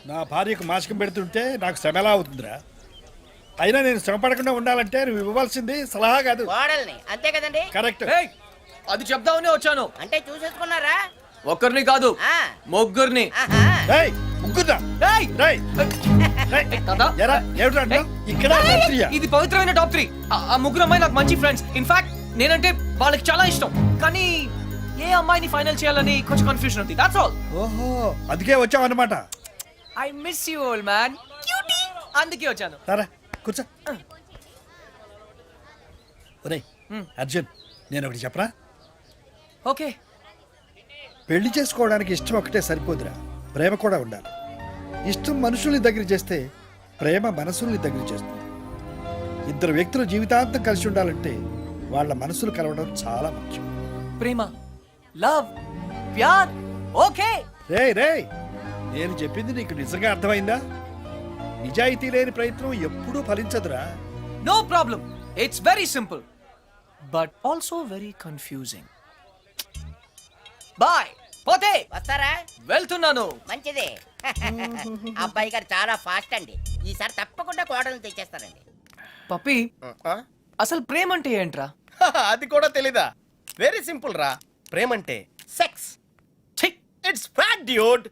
నా భార్యకు మాసికం పెడుతుంటే నాకు శ్రమ ఎలా అవుతుందిరా? అయినా నేను శ్రమ పడకుండా ఉండాలంటే నువ్వు ఇవ్వాల్సింది సలహా కాదు, కోడల్ని. అంతే కదండి? కరెక్ట్. ఏయ్, అది చెప్దామనే వచ్చాను. అంటే చూసేసుకున్నారా? ఒక్కరిని కాదు, ఆ. ముగ్గురిని. ఆహా. ఏయ్, ముగ్గురా. ఏయ్, ఏయ్, ఏయ్, తాత, ఎరా, ఏమిట్రా అంటున్నావ్? ఇక్కడ రాత్రియా? ఇది పవిత్రమైన టాప్ 3. ఆ ముగ్గురు అమ్మాయి నాకు మంచి ఫ్రెండ్స్. ఇన్ఫాక్ట్ నేనంటే వాళ్ళకి చాలా ఇష్టం, కానీ ఏ అమ్మాయిని ఫైనల్ చేయాలని కొంచెం కన్ఫ్యూజన్ ఉంది. That's all. ఓహో, అందుకే వచ్చావు అన్నమాట. I miss you old man. Cutie, అందుకే వచ్చాను. సరే కూర్చో. ఒరేయ్ అర్జున్, నేను ఒకటి చెప్పరా? ఓకే. పెళ్లి చేసుకోవడానికి ఇష్టం ఒకటే సరిపోదురా, ప్రేమ కూడా ఉండాలి. ఇష్టం మనుషుల్ని దగ్గర చేస్తే ప్రేమ మనసుల్ని దగ్గర చేస్తుంది. ఇద్దరు వ్యక్తులు జీవితాంతం కలిసి ఉండాలంటే వాళ్ళ మనసులు కలవడం చాలా ముఖ్యం. ప్రేమ, లవ్, ప్యార్, ఓకే. రేయ్ నేను చెప్పింది నీకు నిజంగా అర్థమైందా? నిజాయితీ లేని ప్రయత్నం ఎప్పుడూ ఫలించదురా. No problem, it's very simple but also very confusing. Bye, పోతే వస్తారా? వెళ్తున్నాను. మంచిది. అబ్బాయి గారు చాలా ఫాస్ట్ అండి. ఈసారి తప్పకుండా కోడలు తెచ్చేస్తారండి. పప్పి, అసలు ప్రేమ అంటే ఏంట్రా? అది కూడా తెలీదా? వెరీ సింపుల్ రా. ప్రేమంటే సెక్స్. It's fact dude.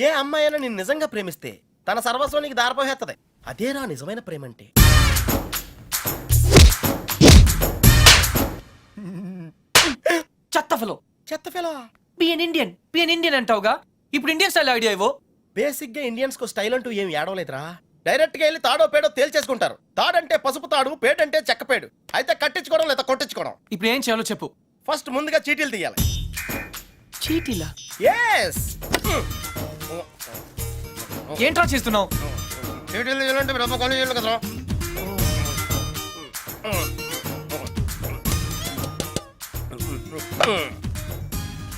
ఏ అమ్మాయి అయినా నిన్ను నిజంగా ప్రేమిస్తే తన సర్వస్వానికి దారిపోహేత్తది. అదేరా నిజమైన ప్రేమంటే. చెత్త ఫెలో బి అన్ ఇండియన్ అంటావుగా. ఇప్పుడు ఇండియన్ స్టైల్ ఐడియా ఇవ్వు. బేసిక్ గా ఇండియన్స్ కు స్టైల్ అంటూ ఏం ఏడవలేదురా. డైరెక్ట్ గా వెళ్ళి తాడో పేడో తేల్చేసుకుంటారు. తాడంటే పసుపు తాడు, పేడంటే చెక్కపేడు. అయితే కట్టించుకోవడం లేదా కొట్టించుకోవడం. ఇప్పుడు ఏం చేయాలో చెప్పు. ఫస్ట్ ముందుగా చీటీలు తీయాలి. చీటీలా? ఎస్. ఏంట్రా చేస్తున్నావు? చీటీలు తీయాలంటే బ్రహ్మ కాలేజీలు కదరా.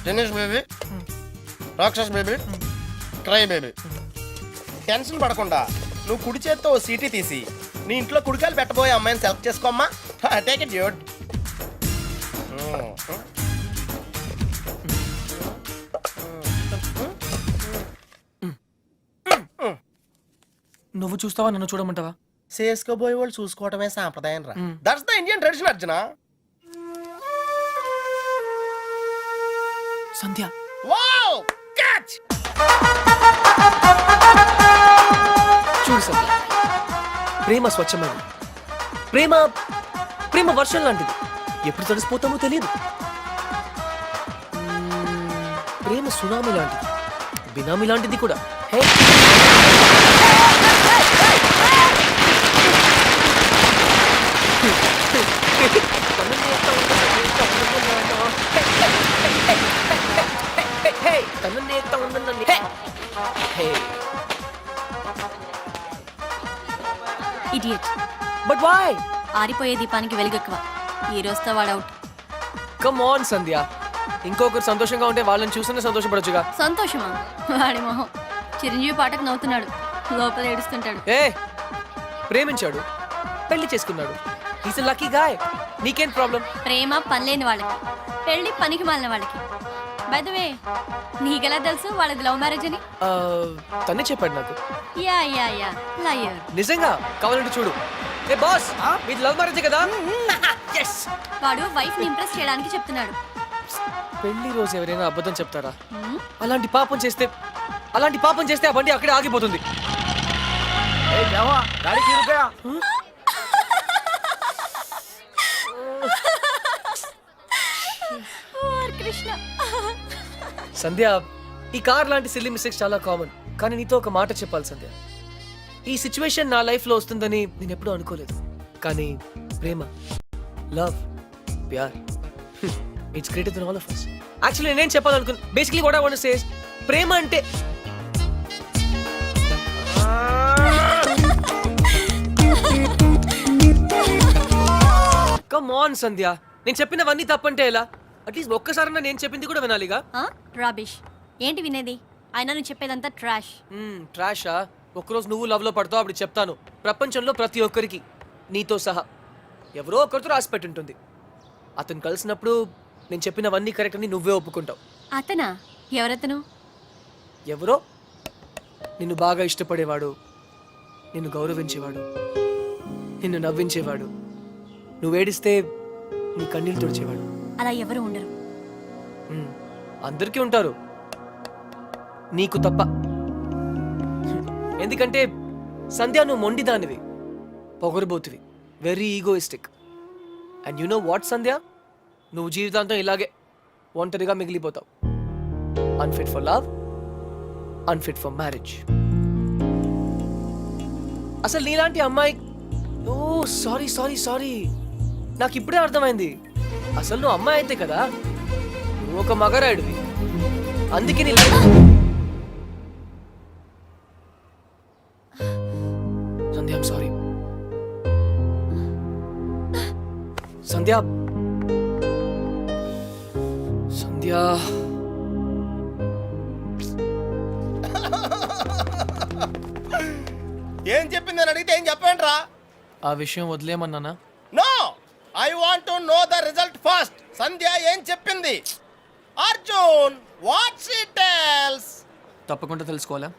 టెన్నిస్ బేబీ, రాక్షస్ బేబీ, క్రై బేబీ. టెన్షన్ పడకుండా నువ్వు కుడి చేత్తో ఓ సీటీ తీసి నీ ఇంట్లో కుడికాయలు పెట్టబోయే అమ్మాయిని సెలెక్ట్ చేసుకోమ్మా. Take it dude. నువ్వు చూస్తావా, నన్ను చూడమంటావా? చేసుకోబోయే వాళ్ళు చూసుకోవటమే సాంప్రదాయం రా. That's the Indian tradition Arjuna. Sandhya. Wow, catch. చూడు సంధ్య, ప్రేమ స్వచ్ఛమైనది. ప్రేమ ప్రేమ వర్షం లాంటిది. ఎప్పుడు తడిసిపోతామో తెలియదు. ప్రేమ సునామీ లాంటిది, బినామీ లాంటిది కూడా. Hey, idiot. But why? ఆరిపోయే దీపానికి వెలుగెక్కువ. ఈ రోజుతో వాడు అవుట్. కమ్ ఆన్ సంధ్య, ఇంకొకరు సంతోషంగా ఉంటే వాళ్ళని చూస్తూనే సంతోషపడొచ్చుగా. సంతోషమా? వాడి మొహం. చిరంజీవి పాటకు నవ్వుతున్నాడు, లోపల ఏడుస్తుంటాడు. ఏ, ప్రేమించాడు, పెళ్లి చేసుకున్నాడు. Is lucky guy. నీకేం ప్రాబ్లం? ప్రేమ పనిలేని వాళ్ళకి, పెళ్లి పనికి మాలిన వాళ్ళకి. బై ద వే, నీకెలా తెలుసు వాళ్ళది లవ్ మ్యారేజ్ అని? తనే చెప్పాడు నాకు. Yeah yeah yeah, liar. నిజంగా? కావాలంటే చూడు. ఏ బాస్, మీది లవ్ మ్యారేజ్ కదా? yes. వాడు వైఫ్ ని ఇంప్రెస్ చేయడానికి చెప్తున్నాడు. పెళ్లి రోజు ఎవరైనా అబద్ధం చెప్తారా? అలాంటి పాపం చేస్తే ఆ బండి అక్కడే ఆగిపోతుంది. కృష్ణ. సంధ్య, ఈ కార్ లాంటి సిల్లీ మిస్టేక్స్ చాలా కామన్. కానీ నీతో ఒక మాట చెప్పాలి సంధ్య. ఈ సిచ్యువేషన్ నా లైఫ్ లో వస్తుందని నేను ఎప్పుడూ అనుకోలేదు. కానీ ప్రేమ, లవ్, ప్యార్, it's greater than all of us. Actually నేనేం చెప్పాలనుకున్నా, basically what I want to say is, ప్రేమ అంటే కమ్ ఆన్ సంధ్య, నేను చెప్పినవన్నీ తప్పంటే ఎలా? అట్లీస్ట్ ఒక్కసారన్నా నేను చెప్పింది కూడా వినాలిగా. రాబిష్. ఏంటి వినేది? అయినా నువ్వు చెప్పేదంతా ట్రాష్. ట్రాషా? ఒక్కరోజు నువ్వు లవ్ లో పడతావు, అప్పుడు చెప్తాను. ప్రపంచంలో ప్రతి ఒక్కరికి, నీతో సహా, ఎవరో ఒకరితో రాసి పెట్టుంటుంది. అతను కలిసినప్పుడు నేను చెప్పినవన్నీ కరెక్ట్ అని నువ్వే ఒప్పుకుంటావు. అతనా? ఎవరతను? ఎవరో నిన్ను బాగా ఇష్టపడేవాడు, నిన్ను గౌరవించేవాడు, నిన్ను నవ్వించేవాడు, నువ్వేడిస్తే నీ కన్నీళ్ళు తుడిచేవాడు. అలా ఎవరు ఉండరు. అందరికీ ఉంటారు, నీకు తప్ప. ఎందుకంటే సంధ్య, నువ్వు మొండిదానివి, పొగరబోతువి, very egoistic. And you know what Sandhya, నువ్వు జీవితాంతం ఇలాగే ఒంటరిగా మిగిలిపోతావు. Unfit for love, unfit for marriage. అసలు నీలాంటి అమ్మాయి, ఓ సారీ సారీ సారీ, నాకు ఇప్పుడే అర్థమైంది. అసలు నువ్వు అమ్మాయి అయితే కదా, నువ్వు ఒక మగరాయుడివి. అందుకే నీ life. Sandhya, I'm sorry. Sandhya, Sandhya, వచ్చిందని అడిగితే ఏం చెప్పండి ఆ విషయం వదిలేమన్నానా? No, I want to know the result first. Sandhya ఏం చెప్పింది? Arjun what she tells? తప్పకుండా తెలుసుకోవాలా?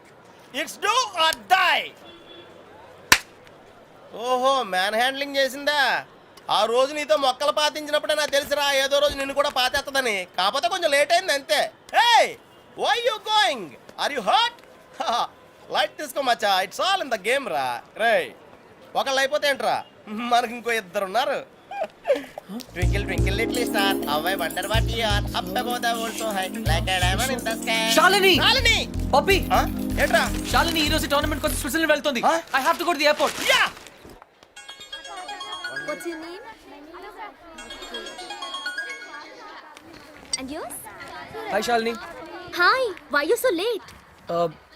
It's do or die. ఓహో, మ్యాన్ హ్యాండ్లింగ్ చేసిందా? ఆ రోజు నీతో మొక్కలు పాతించినప్పుడే నాకు తెలిసిరా ఏదో రోజు నిన్ను కూడా పాతేస్తుందని. కాకపోతే కొంచెం లేట్ అయింది అంతే. Hey, why you going? Are you hurt? Light తీసుకో మచ్చా, it's all in the game రా. రే, ఒకళ్ళు అయిపోతే ఏంట్రా, మనకి ఇంకో ఇద్దరు ఉన్నారు. Twinkle twinkle little star, how I wonder what you are, up above the world so high, like a diamond in the sky. Shalini! Shalini! Puppy! ఏంట్రా? శాలిని ఈ రోజు టోర్నమెంట్ కోసం స్విట్జర్లాండ్ వెళ్తుంది. I have to go to the airport. Yeah! What's your name? And yours? Hi Shalini. Hi, why you so late?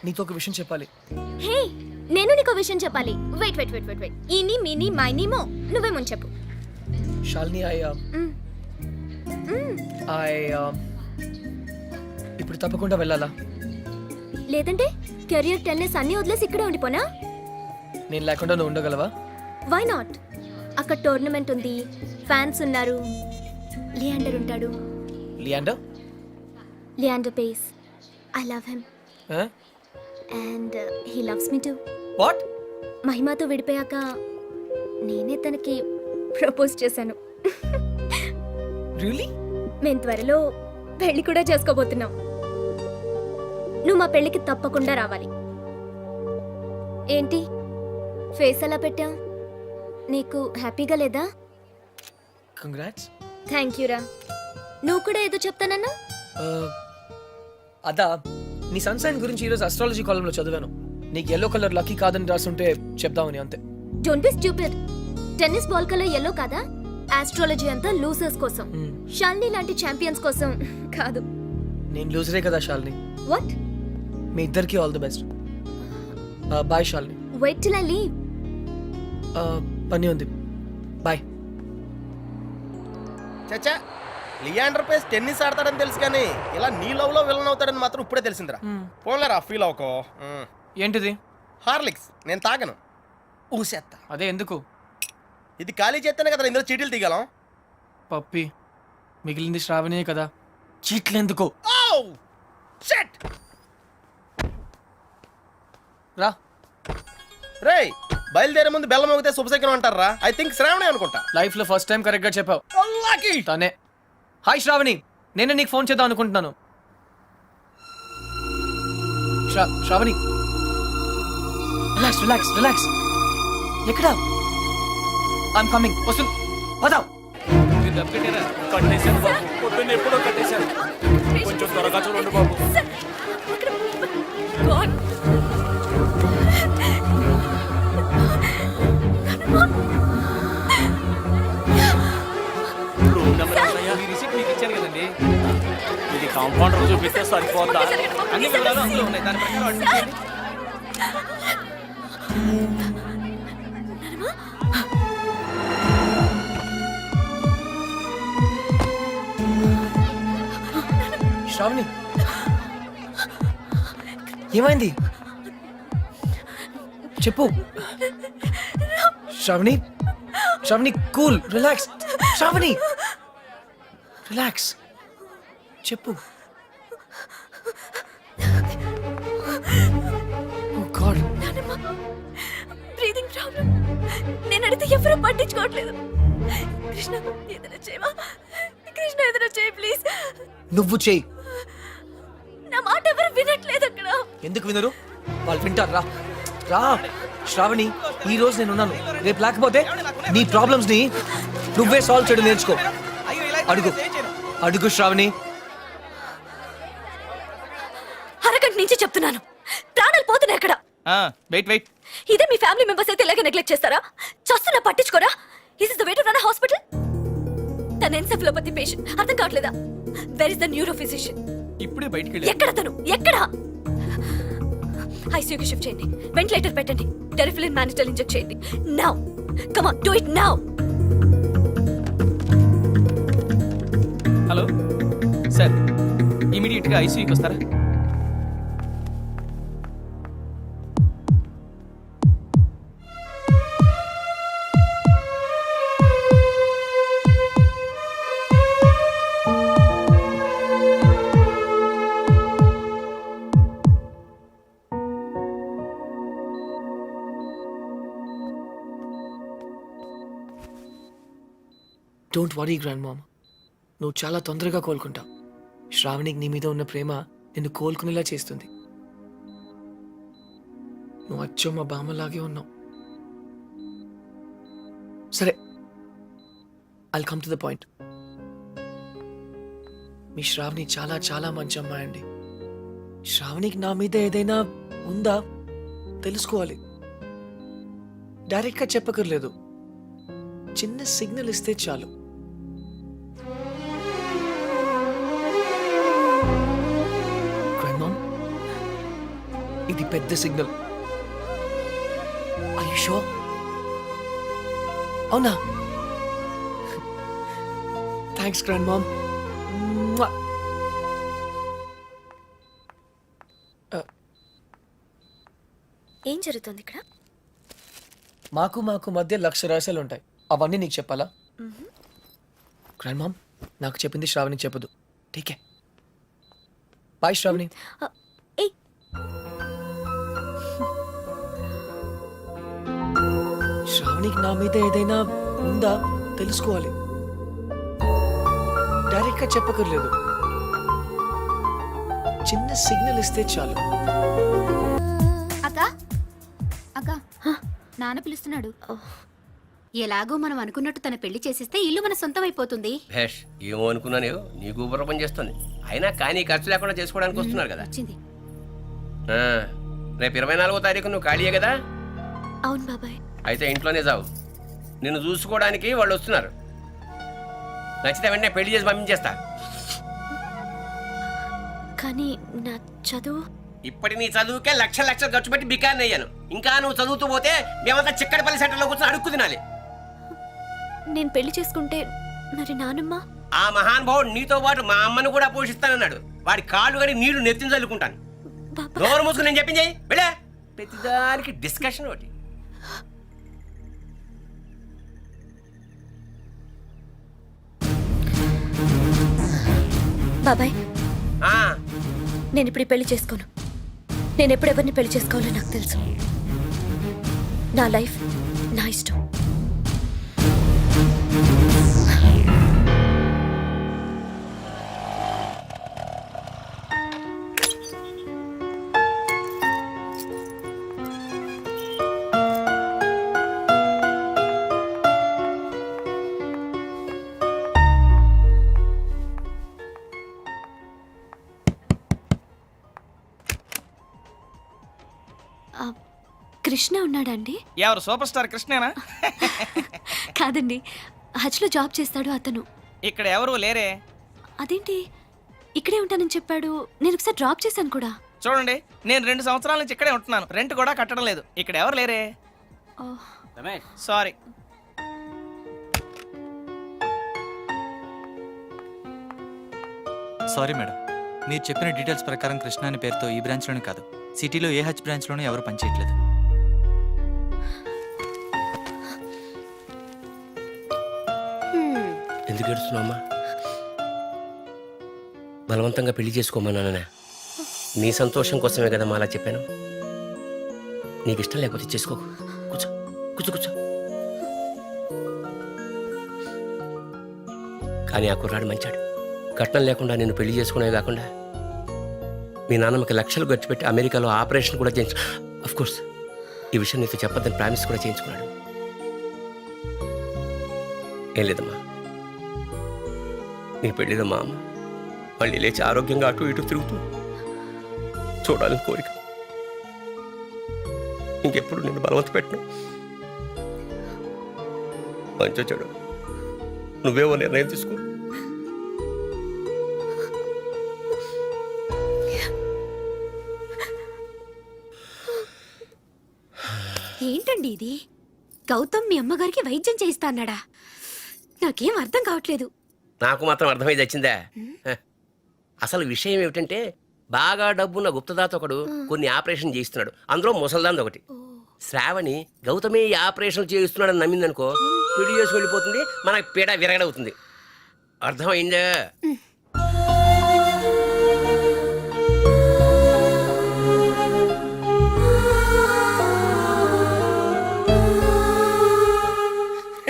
నీతో ఒక విషయం చెప్పాలి. Hey, నేను నీకు విషయం చెప్పాలి. Wait. ఈని మిని మైని మో నువ్వే ముందు చెప్పు. శాలిని, ఇప్పుడు తప్పకుండా వెళ్ళాలా? లేదంటే కెరియర్ టెన్నిస్ అన్ని వదిలేసి ఇక్కడే ఉండిపోనా? నేను లేకుండా నువ్వు ఉండగలవా? Why not? అక్కడ టోర్నమెంట్ ఉంది, ఫ్యాన్స్ ఉన్నారు, లియాండర్ ఉంటాడు. Leander? Leander Paes. I love him and he loves me too. What? మహిమతో విడిపోయాక నేనే తనకి ప్రపోజ్ చేశాను. రియల్లీ? మేము త్వరలో పెళ్లి కూడా చేసుకోబోతున్నాం. నువ్వు మా పెళ్లికి తప్పకుండా రావాలి. ఏంటి ఫేస్ అలా పెట్టా? నీకు హ్యాపీగా లేదా? కంగ్రాట్స్. థ్యాంక్ యూ రా. నువ్వు కూడా ఏదో చెప్తానన్నా? అదా, నీ సన్ సైన్ గురించి ఈరోజు అస్ట్రాలజీ కాలంలో చదివాను. నీకు ఎల్లో కలర్ లక్కీ కాదని రాసుంటే చెప్దామని అంతే. Don't be stupid. Tennis ball colour yellow కాదా? ఆస్ట్రాలజీ అంతా లూజర్స్ కోసం, షాలిని లాంటి ఛాంపియన్స్ కోసం కాదు. నేను లూజరే కదా శాలిని. వాట్? మీ ఇద్దరికి all the best. Bye Shalini. Wait till I leave. పని ఉంది. బాయ్. చచ్చా, లియాండర్ పేస్ టెన్నిస్ ఆడతాడని తెలుసు కానీ ఇలా నీ లవ్ లో విలన్ అవుతాడని మాత్రం ఇప్పుడే తెలిసిందిరా. పోన్లేరా, ఫీల్ అవుకో. ఏంటిది? హార్లిక్స్ నేను తాగను, ఊసేత్తా. అదే ఎందుకు? ఇది ఖాళీ చేస్తేనే కదా ఇందులో చీటీలు తీగలం. పప్పి, మిగిలింది శ్రావణియే కదా, చీట్లు ఎందుకు? షట్! రా. రేయ్, బయలుదేరే ముందు బెల్లం మోగితే శుభశకరం అంటారా? ఐ థింక్ శ్రావణి అనుకుంటా. లైఫ్ లో ఫస్ట్ టైం కరెక్ట్ గా చెప్పావు. తనే. హాయ్ శ్రావణి, నేనే నీకు ఫోన్ చేద్దాం అనుకుంటున్నాను. Sravani, relax relax relax. ఎక్కడ? I'm coming. వస్తుంది, పదాం. కట్టేశాను బాబు, పొద్దున్న ఎప్పుడో కట్టేశాను. కొంచెం త్వరగా చూడండి బాబు. ఇది కాంపౌండర్ చూపిస్తే సరిపోతా? అన్ని వివరాలు అందులో ఉన్నాయి, దాని ప్రకారం అడ్మిట్. శ్రావణి, ఏమైంది చెప్పు. Shravani, Shravani cool, relax. Shravani relax, చెప్పు. Oh God, breathing problem. నేను అడిగితే ఎవరూ పట్టించుకోవట్లేదు. కృష్ణ ఏదైనా చేయవా? కృష్ణ ఏదైనా చేయి ప్లీజ్. నువ్వు చెయ్యి. నా మాట ఎవరు వినట్లేదు అక్కడ. ఎందుకు వినరు? వాళ్ళు వింటారు. రా రా శ్రావణి, ఈ రోజు నేను ఉన్నాను, రేపు లేకపోతే నీ ప్రాబ్లమ్స్ ని నువ్వే సాల్వ్ చేయడం నేర్చుకో. అడుగు అడుగు శ్రావణి. అరగంట నుంచి చెప్తున్నాను, ప్రాణాలు పోతున్నాయి అక్కడ. Wait wait. ఇదే మీ ఫ్యామిలీ మెంబర్స్ అయితే ఇలాగే నెగ్లెక్ట్ చేస్తారా? చస్తున్నా పట్టించుకోరా? Is is the way to run a hospital? తన ఎన్సెఫలోపతి పేషెంట్, అర్థం కావట్లేదా? Where is the neuro physician? ఇప్పుడే బయటికి వెళ్ళి. ఎక్కడ తను? ఎక్కడ? ఐసీయూకి షిఫ్ట్ చేయండి, వెంటిలేటర్ పెట్టండి, టెరిఫిలిన్ మానిటల్ ఇంజెక్ట్ చేయండి. Now come on, do it now. Hello sir, immediate గా ఐసీయూకి వస్తారా? డోంట్ వరీ గ్రాండ్ మామ్, నువ్వు చాలా తొందరగా కోలుకుంటావు. శ్రావణికి నీ మీద ఉన్న ప్రేమ నిన్ను కోలుకునేలా చేస్తుంది. నువ్వు అచ్చో మా బామ్మలాగే ఉన్నావు. సరే, I'll come to the point. మీ శ్రావణి చాలా చాలా మంచి అమ్మాయి అండి. శ్రావణికి నా మీద ఏదైనా ఉందా తెలుసుకోవాలి. డైరెక్ట్గా చెప్పకర్లేదు, చిన్న సిగ్నల్ ఇస్తే చాలు. గ్రాండ్ మామ్, ఇది పెద్ద సిగ్నల్. Are you sure? అవునా? Thanks grand mom. ఏం జరుగుతుంది ఇక్కడ? మాకు మధ్య లక్ష రహస్యాలు ఉంటాయి. అవన్నీ నీకు చెప్పాలా? గ్రాండ్ మామ్, నాకు చెప్పింది శ్రావణికి చెప్పదు. ఠీకే, బాయ్ శ్రావణి. ఏయ్, శ్రావణికి నా మీద ఏదైనా ఉందా తెలుసుకోవాలి. డైరెక్ట్గా చెప్పకర్లేదు, చిన్న సిగ్నల్ ఇస్తే చాలు. అక్క అక్క, నాన్న పిలుస్తున్నాడు. ఎలాగో మనం అనుకున్నట్టు తన పెళ్లి చేసేస్తే ఇల్లు మన సొంతం అయిపోతుంది. భేష్, ఏమో అనుకున్నాను, నీకు ఊపిరి పని చేస్తుంది. అయినా కానీ ఖర్చు లేకుండా చేసుకోవడానికి వస్తున్నారు కదా. వచ్చింది. ఆ, రేపు 24వ తారీఖు నువ్వు ఖాళీయే కదా? అవును బాబాయ్. అయితే ఇంట్లోనే చావు. నిన్ను చూసుకోవడానికి వాళ్ళు వస్తున్నారు. నచ్చితే వెంటనే పెళ్లి చేసి పంపించేస్తా. కానీ నా చదువు. ఇప్పటి నీ చదువుకే లక్షలు ఖర్చు పెట్టి బికాన్ని అయ్యాను. ఇంకా నువ్వు చదువుతూ పోతే మేమంతా చిక్కడపల్లి సెంటర్లో కూర్చొని అడుక్కు తినాలి. నేను పెళ్లి చేసుకుంటే మరి నానమ్మ? ఆ మహానుభావుడు నీతో పాటు మా అమ్మను కూడా పోషిస్తానన్నాడు. వాడి కాళ్ళు కడి నీళ్లు నెత్తిన చల్లుకుంటాను. నోరు మూసుకుని నేను చెప్పింది వెళ్ళా. ప్రతిదానికి డిస్కషన్ ఒకటి. బాబాయ్, ఆ, నేను ఇప్పుడు ఈ పెళ్లి చేసుకోను. నేను ఎప్పుడెవరిని పెళ్లి చేసుకోవాలో నాకు తెలుసు. నా లైఫ్ నా ఇష్టం. కృష్ణ ఉన్నాడండి? ఎవరు సూపర్ స్టార్ కృష్ణేనా? కాదండి, హజ్లో జాబ్ చేస్తాడు అతను. ఇక్కడ ఎవరు లేరే. అదేంటి, ఇక్కడే ఉంటానని చెప్పాడు. నేను ఒకసారి డ్రాప్ చేశాను కూడా. చూడండి, నేను 2 సంవత్సరాల నుంచి ఇక్కడే ఉంటున్నాను. రెంట్ కూడా కట్టడం లేదు. ఇక్కడ ఎవరు లేరే. సారీ. సారీ మేడం, మీరు చెప్పిన డీటెయిల్స్ ప్రకారం కృష్ణ అనే పేరుతో ఈ బ్రాంచ్లోనే కాదు, సిటీలో ఏ హజ్ బ్రాంచ్లోనూ ఎవరు పనిచేయట్లేదు. ఎందుకు ఏడుస్తున్నావమ్మా? బలవంతంగా పెళ్లి చేసుకోమన్నానా? నీ సంతోషం కోసమే కదా అలా చెప్పాను. నీకు ఇష్టం లేకపోతే చేసుకో. కూర్చో కూర్చో కూర్చో. కానీ ఆ కుర్రాడు మంచాడు. కట్నం లేకుండా నేను పెళ్లి చేసుకునేవి కాకుండా మీ నాన్నమ్మకి లక్షలు ఖర్చు పెట్టి అమెరికాలో ఆపరేషన్ కూడా చేయించు. అఫ్కోర్స్ ఈ విషయం నీతో చెప్పద్దని ప్రామిస్ కూడా చేయించుకున్నాడు. ఏం లేదమ్మా, నీ పెళ్లిలో మా అమ్మ మళ్ళీ లేచి ఆరోగ్యంగా అటు ఇటు తిరుగుతూ చూడాలని కోరిక. ఇంకెప్పుడు నిన్ను బలవంత పెట్టను. మంచి చెడు నువ్వేవో నిర్ణయం తీసుకో. ఏంటండి ఇది? గౌతమ్ మీ అమ్మగారికి వైద్యం చేయిస్తా అన్నాడా? నాకేం అర్థం కావట్లేదు. నాకు మాత్రం అర్థమై వచ్చిందా? అసలు విషయం ఏమిటంటే బాగా డబ్బున్న గుప్తదాత ఒకడు కొన్ని ఆపరేషన్ చేయిస్తున్నాడు. అందులో ముసల్దాన్ ఒకటి. శ్రావణి గౌతమే ఈ ఆపరేషన్ చేయిస్తున్నాడని నమ్మిందనుకో, పెళ్లి చేసి వెళ్ళిపోతుంది, మనకు పీడ విరగడవుతుంది. అర్థమైందా?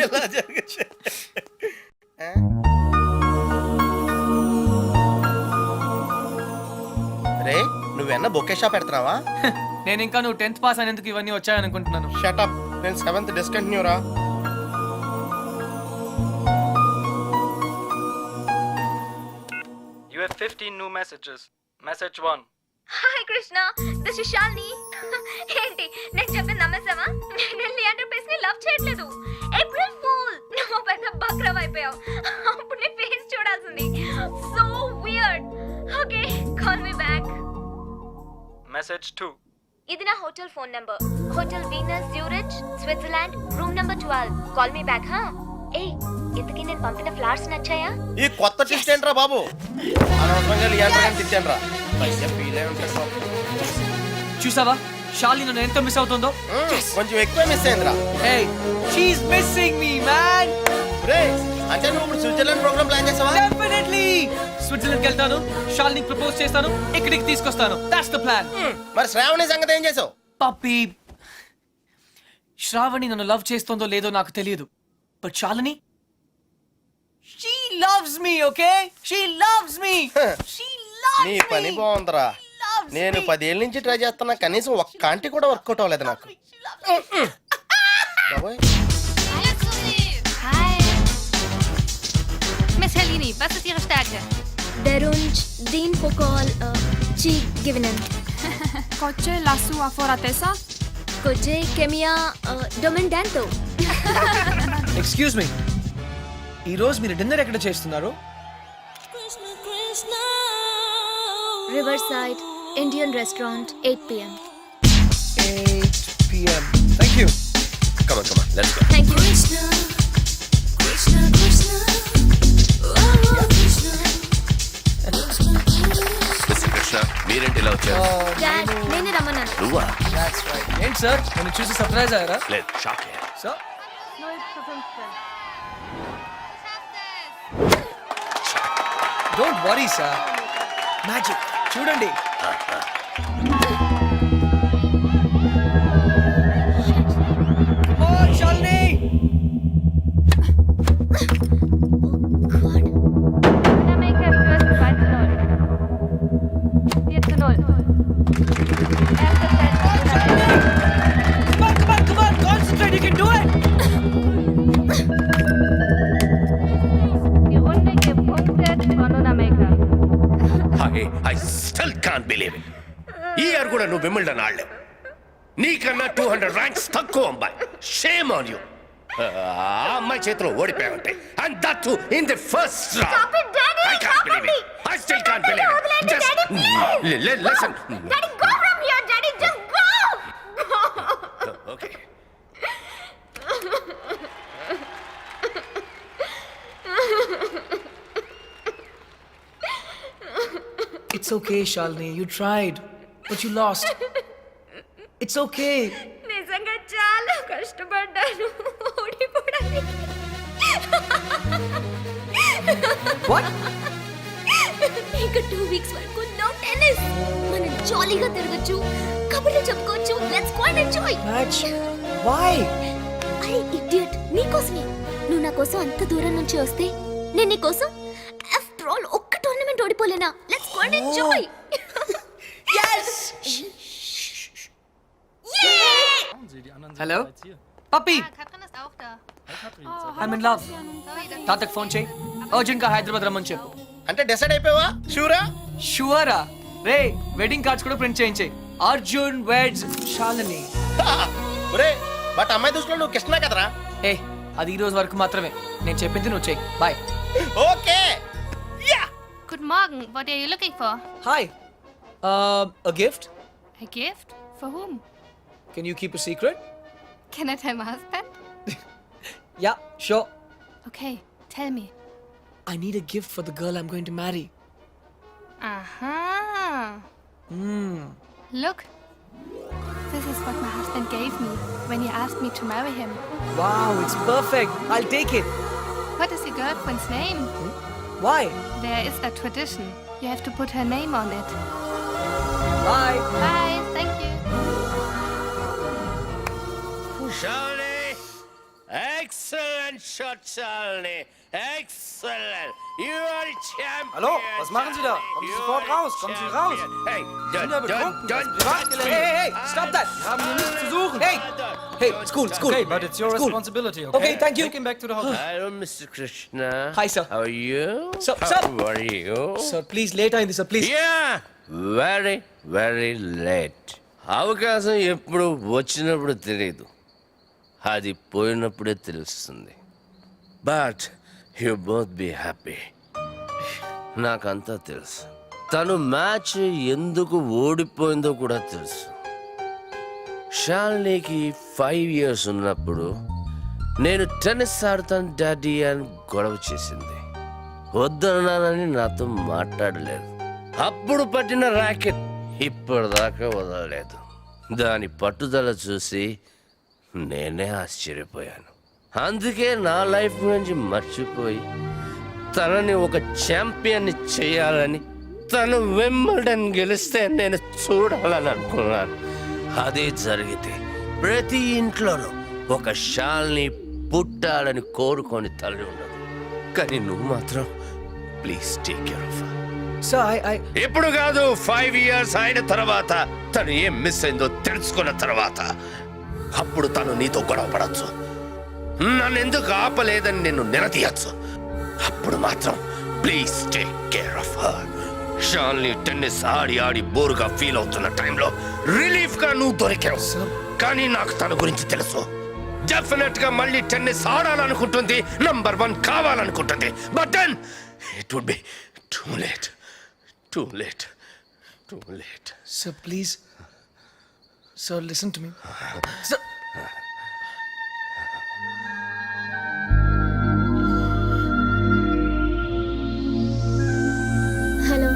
ఇలా జరగచ్చు. రే నువ్వెన్న బొకే షాప్ పెడుతున్నావా? నేను ఇంకా నువ్వు 10th పాస్ అయినందుకు ఇవన్నీ వచ్చాయనుకుంటున్నాను. షటప్, నేను 7th డిస్కంటిన్యూ రా. You have 15 new messages. Message 1. Hi Krishna, this is Shalini. ఏంటి నేను చెప్పింది నమ్మేసావా? నేను లియాండర్ పేస్ ని లవ్ చేయట్లేదు. ఏప్రిల్ ఫూల్, నువ్వు పెద్ద బక్రవ్ అయిపోయావు. అప్పుడు నీ ఫేస్ చూడాల్సింది. So weird. Okay, call me back. Message 2. ఇది నా hotel phone number. Hotel Venus Zurich, Switzerland, room number 12. Call me back. హా ఏయ్, ఇంతకీ నేను పంపిన ఫ్లవర్స్ నచ్చాయా? ఈ కొత్త ట్విస్ట్ ఏంట్రా బాబు? అనవసరంగా లియాండర్ గారిని తిట్టానురా. పైసా ఫీల్ అయి ఉంటాడు పాపం. చూసావా శాలిని నన్ను ఎంత మిస్ అవుతుందో? కొంచెం ఎక్కువ మిస్ అయిందిరా. Hey, she's missing me, man. రే అంటే నువ్వు ఇప్పుడు స్విట్జర్లాండ్ ప్రోగ్రామ్ ప్లాన్ చేసావా? Definitely. స్విట్జర్లాండ్కి వెళ్తాను, శాలిని ప్రపోజ్ చేస్తాను, ఇక్కడికి తీసుకొస్తాను. That's the plan. మరి శ్రావణి సంగతి ఏం చేసావు? పప్పి, శ్రావణి నన్ను లవ్ చేస్తుందో లేదో నాకు తెలియదు. But Shalini, she loves me, okay? She loves me. She loves నీ me. పని బాగుందిరా. నేను 10 ఏళ్ళ నుంచి ట్రై చేస్తున్నా, కనీసం ఒక్క ఆంటీ కూడా వర్కౌట్ అవ్వలేదు నాకు. బాబోయ్. Hi. Miss Helene, was ist Ihre Stärke? Der Wunsch, den Pokal, ci gewinnen. Coche la sua fortezza? Coche Kemia Domindanto. Excuse me, ఈ రోజు మీరు డిన్నర్ ఎక్కడ చేస్తున్నారు? Riverside Indian Restaurant, 8 p.m. 8 p.m. Thank you. Come on, let's go. Thank you. Mr. Krishna, మీరేంటి ఇలా వచ్చారు? Dad, నేనే రమ్మన్నాను. నువ్వా? That's right. ఏంటి సార్ నన్ను చూసి సర్ప్రైజ్ అయ్యారా? లేదు, shock sir don't worry sir, magic చూడండి. Come on, Shalini. Come on, concentrate, you can do it. I still can't believe it. ఈ ఇయర్ కూడా నువ్వు విమిల్డన్ ఆడలేవు. నీకన్నా 200 ర్యాంక్స్ తక్కువ అమ్మాయి. Shame on you. ఆ అమ్మాయి చేతిలో ఓడిపోయావంటే, and that too in the first round. Stop it, Daddy! I can't Stop believe it! it. I still can't believe it. Daddy, Just Daddy, please! listen. Daddy, go from here, Daddy, just go! Okay. It's okay, Shalini. You tried, but you lost. It's okay. నిజంగా చాలా కష్టపడ్డాను ఓడిపోవడానికి. What? ఇంకా 2 weeks వరకు no tennis. మనం జాలీగా తిరగచ్చు, కబుర్లు చెప్పుకోవచ్చు. Let's go and enjoy. Match? Why? అరే ఇడియట్, నీకోసమే. నువ్వు నా కోసం అంత దూరం నుంచి వస్తే నేను నీ కోసం ఆఫ్టర్ ఆల్ ఒక్క టోర్నమెంట్ ఓడిపోలేనా? Let's go and enjoy. Yes. Hello? Puppy, Katrin ist auch da. I'm in love. తాతకు ఫోన్ చేయి, అర్జున్ గా హైదరాబాద్ రమ్మని చెప్పు. అంటే డిసైడ్ అయిపోయావా? షూరా? షూరా? రే వెడ్డింగ్ కార్డ్స్ కూడా ప్రింట్ చేయించే. అర్జున్ వెడ్స్ శాలిని. ఒరే బట్ అమ్మాయి దృష్టిలో నువ్వు కృష్ణ కదరా? ఏ అది ఈ రోజు వరకు మాత్రమే. నేను చెప్పింది నువ్వు చెయ్యి. Bye. Okay. Guten Morgen. What are you looking for? Hi. A gift? A gift? For whom? Can you keep a secret? Can I tell my husband? Yeah, sure. Okay, tell me. I need a gift for the girl I'm going to marry. Aha. Hmm. Look. This is what my husband gave me when he asked me to marry him. Wow, it's perfect. I'll take it. What is your girlfriend's name? Why? There is a tradition. You have to put her name on it. Bye. Bye. Thank you. Shalini, excellent Excellent shot, Shalini. Excellent. You are champion. Hallo, was machen Sie da? Kommen Sie sofort raus, kommen Sie raus. Hey, Sind ja betrunken, das Privatgelände. Hey, stop that! Wir haben hier nichts zu suchen. Hey, hey, school. Okay, but it's your School. responsibility, okay? Okay, thank you. Take him back to the hotel. Hello, Mr. Krishna. Hi, sir. How are you? Sir, sir. How are you? Sir, please, late అయింది sir please. Yeah, very, very late. అవకాశం ఎప్పుడు వచ్చినప్పుడు తెలియదు, అది పోయినప్పుడే తెలుస్తుంది. But you both be happy. నాకంతా తెలుసు. తను మ్యాచ్ ఎందుకు ఓడిపోయిందో కూడా తెలుసు. షాల్నీకి 5 years ఉన్నప్పుడు నేను టెన్నిస్ ఆడతాను డాడీ అని గొడవ చేసింది. వద్దన్నానని నాతో మాట్లాడలేదు. అప్పుడు పట్టిన ర్యాకెట్ ఇప్పటిదాకా వదలలేదు. దాని పట్టుదల చూసి నేనే ఆశ్చర్యపోయాను. అందుకే నా లైఫ్ గురించి మర్చిపోయి తనని ఒక ఛాంపియన్ని చేయాలని, తను వింబల్డన్ గెలిస్తే నేను చూడాలని అనుకున్నాను. అదే జరిగితే ప్రతి ఇంట్లోనూ ఒక షాల్ని పుట్టాలని కోరుకొని తల్లి ఉండదు. కానీ నువ్వు మాత్రం please take care of. Sir I ఇప్పుడు కాదు, 5 years అయిన తర్వాత, తను ఏం మిస్ అయిందో తెలుసుకున్న తర్వాత అప్పుడు తను నీతో గొడవ పడచ్చు, నన్ను ఎందుకు ఆపలేదని నిన్ను నిలదీయచ్చు. అప్పుడు మాత్రం please take care of her. Shalini tennis ఆడి ఆడి బోరుగా ఫీల్ అవుతున్న టైంలో రిలీఫ్ గా నువ్వు దొరికావు. కానీ నాకు తన గురించి తెలుసు. డెఫినెట్ గా మళ్ళీ టెన్నిస్ ఆడాలనుకుంటుంది, నంబర్ 1 కావాలనుకుంటుంది. But then it would be too late. Too late. Too late. Sir, please. Sir, listen to me. Sir. Hello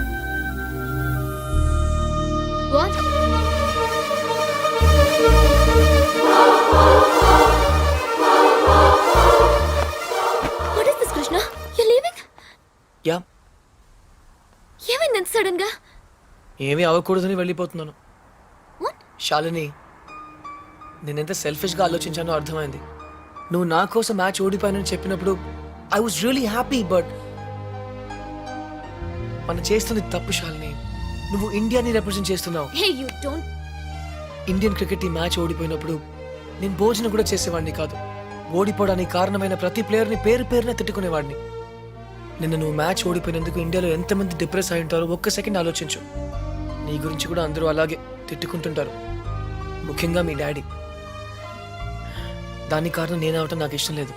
what what is this Krishna you leaving yeah, ఏమైంది సడన్ గా ఏమీ అవ్వకూడదని వెళ్ళిపోతున్నాను. వాట్ శాలిని, నేనెంత సెల్ఫిష్గా ఆలోచించానో అర్థమైంది. నువ్వు నా కోసం మ్యాచ్ ఓడిపోయానని చెప్పినప్పుడు I was really happy. But మనం చేస్తుంది తప్పు శాలిని. నువ్వు ఇండియాని రిప్రజెంట్ చేస్తున్నావు. Hey you don't Indian cricket team match ఓడిపోయినప్పుడు నేను భోజనం కూడా చేసేవాడిని కాదు. ఓడిపోవడానికి కారణమైన ప్రతి ప్లేయర్ని పేరు పేరున తిట్టుకునేవాడిని. నిన్న నువ్వు మ్యాచ్ ఓడిపోయినందుకు ఇండియాలో ఎంతమంది డిప్రెస్ అయి ఉంటారో ఒక్క సెకండ్ ఆలోచించు. నీ గురించి కూడా అందరూ అలాగే తిట్టుకుంటుంటారు, ముఖ్యంగా మీ డాడీ. దాని కారణం నేను అవటం నాకు ఇష్టం లేదు.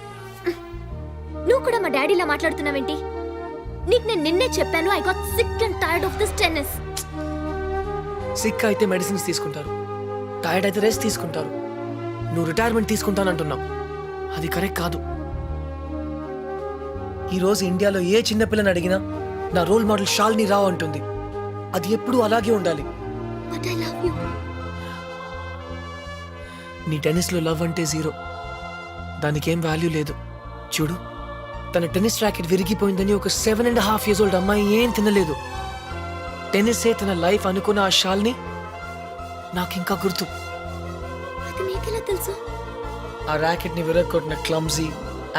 నువ్వు కూడా మా డాడీలా మాట్లాడుతున్నావేంటి? నీకు నేను నిన్నే చెప్పాను I got sick and tired of this tennis. Sick అయితే మెడిసిన్స్ తీసుకుంటారు, టైర్డ్ అయితే రెస్ట్ తీసుకుంటారు. నువ్వు రిటైర్మెంట్ తీసుకుంటానంటున్నావు, అది కరెక్ట్ కాదు. ఈరోజు ఇండియాలో ఏ చిన్నపిల్లని అడిగినా నా రోల్ మోడల్ షాల్ని రావు అంటుంది. అది ఎప్పుడూ అలాగే ఉండాలి. But I love you. నీ టెన్నిస్లో లవ్ అంటే 0. దానికేం వాల్యూ లేదు. చూడు, తన టెన్నిస్ ర్యాకెట్ విరిగిపోయిందని ఒక 7.5 years old అమ్మాయి ఏం తినలేదు. టెన్నిసే తన లైఫ్ అనుకున్న ఆ షాల్ని నాకింకా గుర్తు. అది నీకెలా తెలుసు? ఆ ర్యాకెట్ని విరగొట్టిన క్లమ్జీ,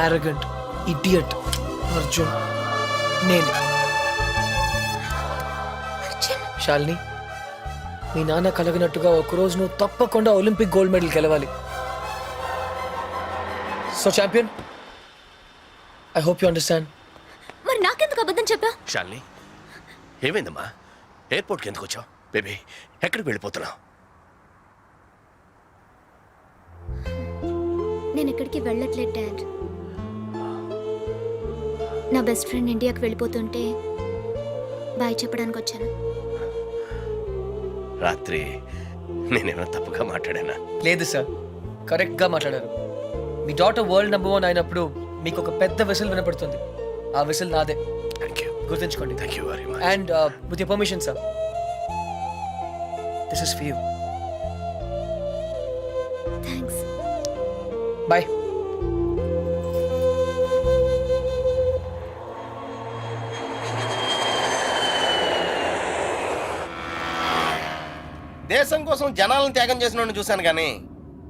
ఆరగెంట్, ఇడియట్ అర్జున్ నేనే. అర్జున్, శాలిని, మీ నాన్న కలగినట్టుగా ఒకరోజు నువ్వు తప్పకుండా ఒలింపిక్ గోల్డ్ మెడల్ గెలవాలి. So champion, I hope you understand. మరి నాకెందుకు అబద్ధం చెప్పా? షాల్ని, ఏమైందమ్మా? ఎయిర్పోర్ట్కి ఎందుకు వచ్చావు? బేబీ, ఎక్కడికి వెళ్ళిపోతున్నావు? నేను ఎక్కడికి వెళ్ళట్లేదు డాడ్. నా బెస్ట్ ఫ్రెండ్ ఇండియాకి వెళ్ళిపోతుంటే బాయ్ చెప్పడానికి వచ్చాను. రాత్రి నేనేమైనా తప్పుగా మాట్లాడానా? లేదు సార్, కరెక్ట్గా మాట్లాడారు. మీ డాటర్ వరల్డ్ నెంబర్ 1 అయినప్పుడు మీకు ఒక పెద్ద విసిల్ వినపడుతుంది. ఆ విసిల్ నాదే, థ్యాంక్ యూ. గుర్తుంచుకోండి. Thank you very much. And with your permission sir, this is for you. Thanks. Bye. దేశం కోసం జనాలను త్యాగం చేసిన చూశాను కానీ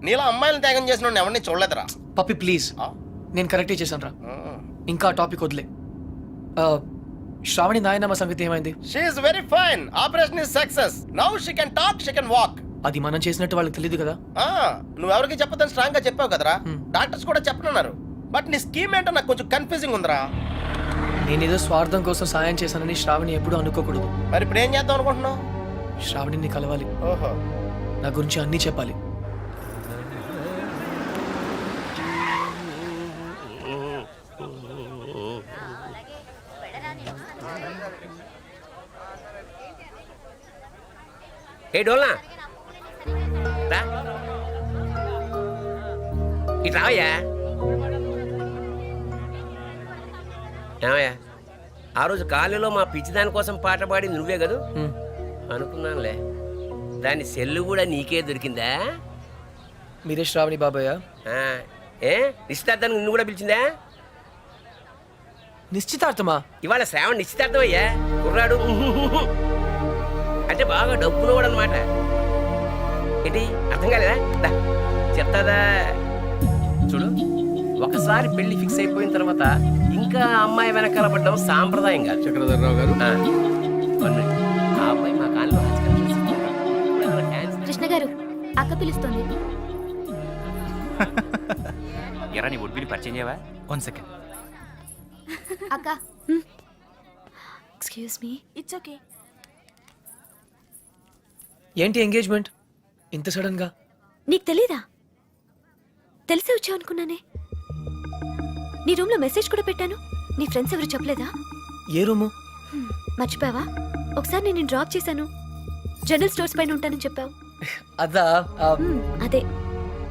నీలా అమ్మాయిలను త్యాగం చేసిన ఎవరిని చూడలేదురా. పప్పి ప్లీజ్, నేను కరెక్టే చేశాను రా. ఇంకా టాపిక్ వదిలే. శ్రావణి నాయనమ్మ సంగతి ఏమైంది? She is very fine. Operation is success. Now she can talk, she can walk. అది మనం చేసినట్టు వాళ్ళకి తెలియదు కదా. నువ్వు ఎవరికి చెప్పదని స్ట్రాంగ్ గా చెప్పావు కదరా. డాక్టర్స్ కూడా చెప్పనున్నారు. బట్ నీ స్కీమ్ ఏంటో నాకు కొంచెం కన్ఫ్యూజింగ్ ఉందిరా. నేనేదో స్వార్థం కోసం సాయం చేశానని శ్రావణి ఎప్పుడూ అనుకోకూడదు. మరి ఇప్పుడు ఏం చేద్దాం అనుకుంటున్నావు? శ్రావణిని కలవాలి, ఓహో, నా గురించి అన్నీ చెప్పాలి. ఏ డోల్నా రా, ఇటు రావయ్యా. ఏమయ్యా, ఆ రోజు కాలేజీలో మా పిచ్చిదాని కోసం పాట పాడి నువ్వే కదూ? అనుకున్నానులే. దాని సెల్లు కూడా నీకే దొరికిందా? మీరే శ్రావణి బాబాయ్? ఆ, ఏ నిశ్చితార్థానికి నిన్ను కూడా పిలిచిందా? నిశ్చితార్థమా? ఇవాళ శ్రావణ నిశ్చితార్థం అయ్యా. కుర్రాడు అంటే బాగా డబ్బునవాడు అనమాట. ఏంటి అర్థం కాలేదా? దా చెప్తాదా చూడు. ఒకసారి పెళ్లి ఫిక్స్ అయిపోయిన తర్వాత ఇంకా అమ్మాయి వెనకాల పడ్డం సాంప్రదాయం కాదు. చక్రధర్రావు గారు, ఆ అమ్మాయి మా కాలంలో కృష్ణ గారు, అక్క పిలుస్తుంది. ఎరా నీ ఒడ్బిని పరిచయం చేయవా? 1 సెకండ్. అక్క, ఎక్స్క్యూజ్ మీ. It's okay. ఏంటి ఎంగేజ్మెంట్ ఇంత సడన్ గా? నీకు తెలీదా? తెలిసే వచ్చావు అనుకున్నానే. నీ రూమ్ లో మెసేజ్ కూడా పెట్టాను. నీ ఫ్రెండ్స్ ఎవరు చెప్పలేదా? ఏ రూము? మర్చిపోయావా? ఒకసారి నేను డ్రాప్ చేశాను. జనరల్ స్టోర్స్ పైన ఉంటానని చెప్పావు. అదా? అదే,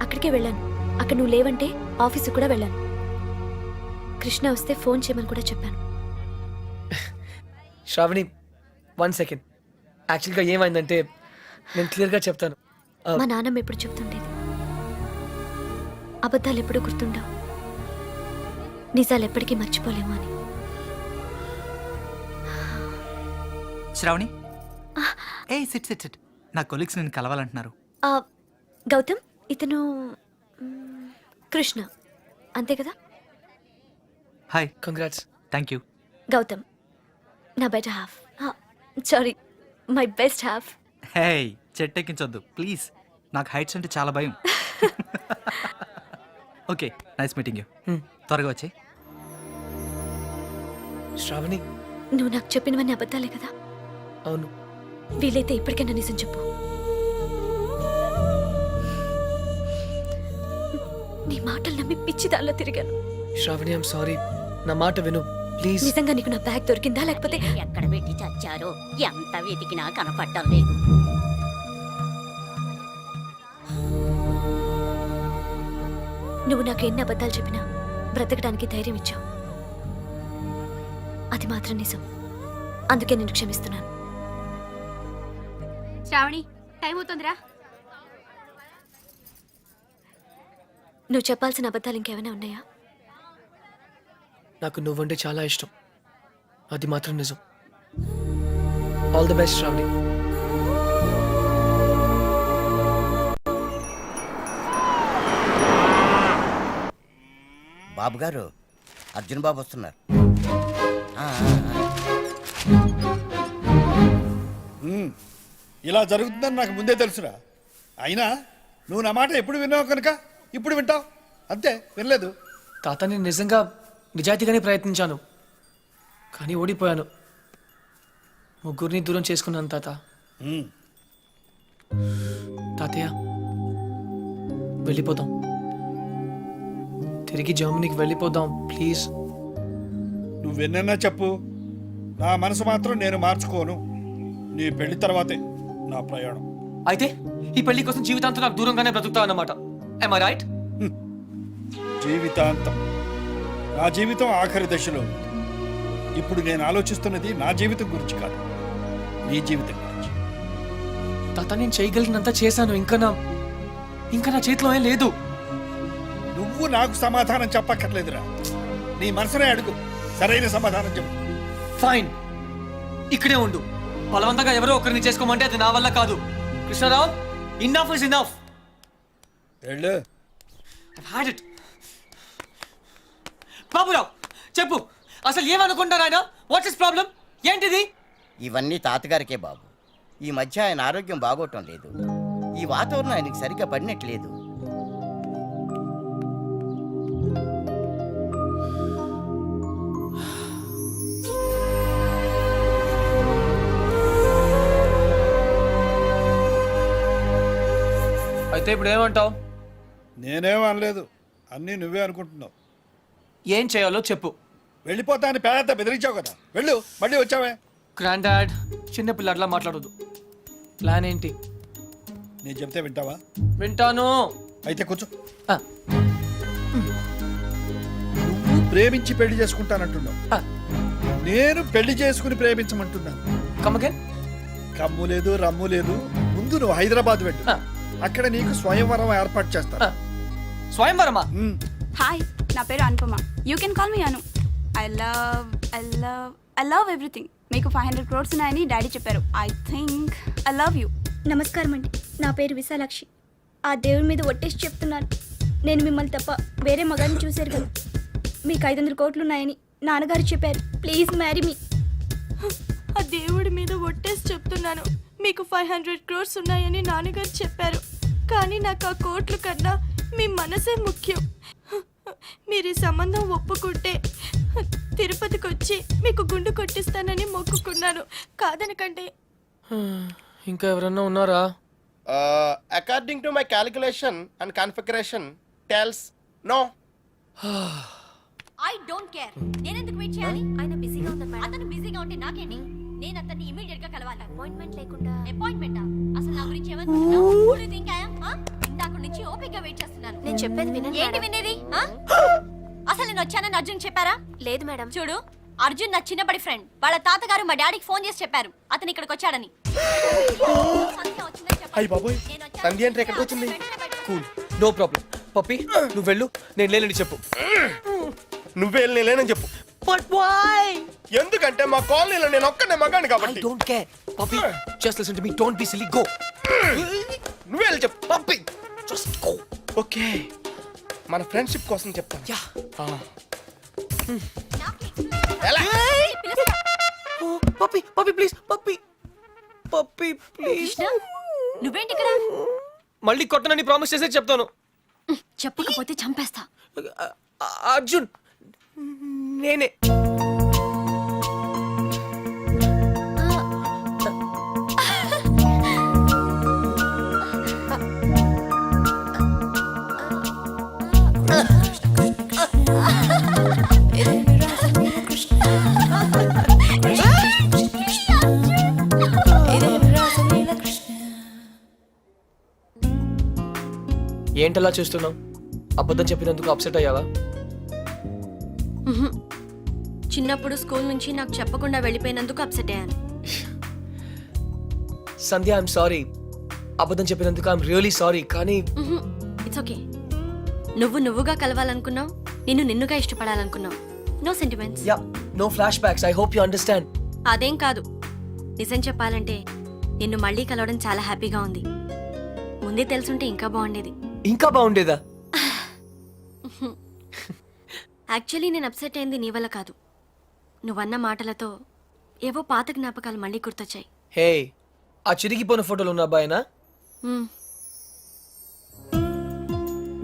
అక్కడికే వెళ్ళాను. అక్కడ నువ్వు లేవంటే ఆఫీసు కూడా వెళ్ళాను. కృష్ణ వస్తే ఫోన్ చేయమని కూడా చెప్పాను. శ్రావణి 1 సెకండ్. యాక్చువల్గా ఏమైందంటే నేను క్లియర్గా చెప్తాను. మా నాన్నమ్మ ఎప్పుడు చెప్తుండేది, అబద్ధాలు ఎప్పుడూ గుర్తుండవు, నిజాలు ఎప్పటికీ మర్చిపోలేము అని. Sravani, hey sit sit sit. నా కొలీగ్స్ నేను కలవాలంటున్నారు. గౌతమ్, ఇతను కృష్ణ, అంతే కదా? Hi. Congrats. Thank you. Gautam నా better half. Sorry, my best half. Hey, చెట్టెక్కించొద్దు ప్లీజ్. నాకు హైట్స్ అంటే చాలా భయం. Okay, nice meeting you. త్వరగా వచ్చే. శ్రావణి, నువ్వు నాకు చెప్పినవన్నీ అబద్ధాలే కదా? అవును. వీలైతే ఇప్పటికైనా నిజం చెప్పు. నీ మాటలు నమ్మి పిచ్చిదాల్లో తిరిగాను. Shravani, I'm sorry. నా మాట విను ప్లీజ్. నిజంగా నీకు నా బ్యాగ్ దొరికిందా లేకపోతే? ఎక్కడ పెట్టి చచ్చారో ఎంత వెతికినా కనపడటం లేదు. నువ్వు నాకు ఎన్ని అబద్ధాలు చెప్పినా బ్రతకడానికి ధైర్యం ఇచ్చావు. అది మాత్రం నిజం. అందుకే నేను క్షమిస్తున్నాను. శ్రావణి, టైం అవుతుందిరా. నువ్వు చెప్పాల్సిన అబద్ధాలు ఇంకేమైనా ఉన్నాయా? నాకు నువ్వంటే చాలా ఇష్టం, అది మాత్రం నిజం. All the best Sravani. బాబు గారు, అర్జున్ బాబు వస్తున్నారు. ఇలా జరుగుతుందని నాకు ముందే తెలుసురా. అయినా నువ్వు నా మాట ఎప్పుడు విన్నావు కనుక ఇప్పుడు వింటావు అంతే. వినలేదు. తాత, నేను నిజంగా నిజాయితీగానే ప్రయత్నించాను, కానీ ఓడిపోయాను. ముగ్గురిని దూరం చేసుకున్నాను తాత. తాతయ్య, వెళ్ళిపోదాం. తిరిగి జర్మనీకి వెళ్ళిపోదాం ప్లీజ్. నువ్వెన్నన్నా చెప్పు, నా మనసు మాత్రం నేను మార్చుకోను. నీ పెళ్లి తర్వాతే నా ప్రయాణం. అయితే ఈ పెళ్లి కోసం జీవితాంతం నాకు దూరంగానే బ్రతుకుతావు అన్నమాట. am I right? జీవితాంతం. నా జీవితం ఆఖరి దశలో ఉంది. ఇప్పుడు నేను ఆలోచిస్తున్నది నా జీవితం గురించి కాదు, నీ జీవితం గురించి. తాత, నేను చేయగలిగినంత చేశాను. ఇంకా నా చేతిలో ఏం లేదు. నువ్వు నాకు సమాధానం చెప్పక్కర్లేదురా. నీ మనసునే అడుగు, సరైన సమాధానం చెప్పు. ఫైన్, ఇక్కడే ఉండు. బలవంతంగా ఎవరో ఒకరిని చేసుకోమంటే అది నా వల్ల కాదు. Krishnarao, enough is enough. వెళ్ళు. I've had it. బాబురావు చెప్పు, అసలు ఏమనుకుంటారు ఆయన? What is problem? ఏంటిది? ఇవన్నీ తాతగారికే బాబు. ఈ మధ్య ఆయన ఆరోగ్యం బాగోటం లేదు. ఈ వాతావరణం ఆయనకి సరిగ్గా పడినట్లేదు. అయితే ఇప్పుడు ఏమంటావు? నేనేం అనలేదు, అన్నీ నువ్వే అనుకుంటున్నావు. ఏం చేయాలో చెప్పు. వెళ్ళిపోతా అని పేద బెదిరించావు కదా, వెళ్ళు. మళ్ళీ వచ్చావే. గ్రాండ్ డాడ్, చిన్నపిల్లట్లా మాట్లాడదు. ప్లాన్ ఏంటి? నేను చెప్తే వింటావా? వింటాను. అయితే కూర్చో. ఆ, నువ్వు ప్రేమించి పెళ్లి చేసుకుంటానంటున్నావు, ఆ, నేను పెళ్లి చేసుకుని ప్రేమించమంటున్నాను. come again? కమ్ము లేదు, రమ్ము లేదు. ముందు నువ్వు హైదరాబాద్ వెళ్ళు. ఆ, అక్కడ నీకు స్వయంవరం ఏర్పాటు చేస్తాను. ఆ. స్వయంవరమా? హాయ్, నా పేరు Anupama. You can call me Anu. I love everything. మీకు 500 crores ఉన్నాయని డాడీ చెప్పారు. I think I love you. నమస్కారం అండి, నా పేరు విశాలాక్షి. ఆ దేవుడి మీద ఒట్టేసి చెప్తున్నాను, నేను మిమ్మల్ని తప్ప వేరే మగాన్ని చూశారు కదా. మీకు 500 కోట్లు ఉన్నాయని నాన్నగారు చెప్పారు. Please marry me. ఆ దేవుడి మీద ఒట్టేసి చెప్తున్నాను, మీకు 500 crores ఉన్నాయని నాన్నగారు చెప్పారు. కానీ నాకు ఆ కోట్లు కన్నా మీ మనసే ముఖ్యం. మీరు ఈ సంబంధం ఒప్పుకుంటే తిరుపతికి వచ్చి మీకు గుండు కొట్టిస్తానని మొక్కుకున్నాను. కాదనకండి. ఇంకా ఎవరన్నా ఉన్నారా? According to my calculation and configuration tells no. I don't care. నేను ఎందుకు వెయిట్ చేయాలి? ఆయన బిజీగా ఉన్నారు మేడం. అతను బిజీగా ఉంటే నాకేంటి? నేను అతన్ని ఇమిడియట్ గా కలవాలి. అపాయింట్మెంట్ లేకుండా. అపాయింట్మెంటా? అసలు నా గురించి ఏమనుకుంటున్నావు? Who do you think I am? ఇందాక నుంచి ఓపికగా వెయిట్ చేస్తున్నాను. నేను చెప్పేది వినండి. ఏంటి వినేది? అసలు నేను వచ్చానని అర్జున్ చెప్పారా? లేదు మేడం. చూడు, అర్జున్ నా చిన్నప్పటి ఫ్రెండ్. వాళ్ళ తాతగారు మా డాడీకి ఫోన్ చేసి చెప్పారు అతను ఇక్కడికి వచ్చాడని. సంధ్య వచ్చిందని చెప్పారు. అయ్య బాబోయ్, నేను వచ్చాను. సంధ్య అంటే ఎక్కడికి వచ్చింది? Cool, no problem. పప్పి, నువ్వు వెళ్ళు, నేను లేనని చెప్పు. నువ్వే వెళ్ళి లేనని చెప్పు. But why? ఎందుకంటే మా కాలనీలో నేను ఒక్కనే మగాను ఐ కాబట్టి. Don't care. Pappi, just listen to me. Don't be silly. Go. నువ్వే వెళ్ళి చెప్పు. Pappi, just go. ఓకే, మన ఫ్రెండ్షిప్ కోసం చెప్తాను. యా. ఎలా? పప్పి, పప్పి ప్లీజ్. పప్పి, పప్పి ప్లీజ్. కృష్ణ, నువ్వేంటి ఇక్కడ? మళ్ళీ కొట్టనని ప్రామిస్ చేసే చెప్తాను. చెప్పకపోతే చంపేస్తా. అర్జున్, నేనే. ఏంటలా చూస్తున్నావు? అబద్ధం చెప్పినందుకు అప్సెట్ అయ్యావా? చిన్నప్పుడు స్కూల్ నుంచి నాకు చెప్పకుండా వెళ్ళిపోయినందుకు అప్సెట్ అయ్యాను. Sandhya, I'm sorry. అబద్ధం చెప్పినందుకు ఐఎమ్ రియలీ సారీ. కానీ ఇట్స్ ఓకే. నువ్వుగా కలవాలనుకున్నావు, నిన్నుగా ఇష్టపడాలనుకున్నావు. No sentiments. Yeah, no flashbacks. I hope you understand. అదేం కాదు. నిజం చెప్పాలంటే నిన్ను మళ్ళీ కలవడం చాలా హ్యాపీగా ఉంది. ముందే తెలుసుంటే ఇంకా బాగుండేది. ఇంకా బాగుండేదా? యాక్చువల్లీ నేను అప్సెట్ అయింది నీ వల్ల కాదు. నువ్వన్న మాటలతో ఏవో పాత జ్ఞాపకాలు మళ్ళీ గుర్తొచ్చాయి. హే, ఆ చిరిగిపోయిన ఫోటోలు ఉన్న అబ్బాయినా?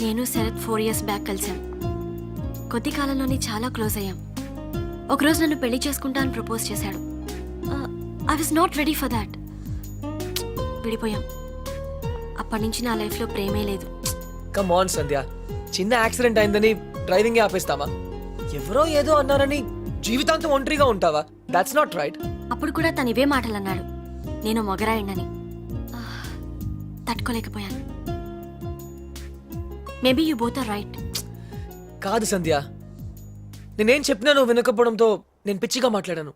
నేను శరత్ 4 years బ్యాక్ కలిసాం. కొద్ది కాలంలోనే చాలా క్లోజ్ అయ్యాం. ఒకరోజు నన్ను పెళ్లి చేసుకుంటా అని ప్రపోజ్ చేశాడు. I was not ready for that. విడిపోయాం. అప్పటి నుంచి నా లైఫ్లో ప్రేమే లేదు. కమ్ ఆన్ సంధ్య, చిన్న యాక్సిడెంట్ అయిందని డ్రైవింగ్ ఆపేస్తావా? ఎవరో ఏదో అన్నారని జీవితాంతం ఒంటరిగా ఉంటావా? That's not right. అప్పుడు కూడా తను ఇవే మాటలు అన్నాడు. నేను మొగరాయండని. తట్టుకోలేకపోయాను. Maybe you both are right. కాదు సంధ్య, నేనేం చెప్పినా నువ్వు వినకపోవడంతో నేను పిచ్చిగా మాట్లాడాను.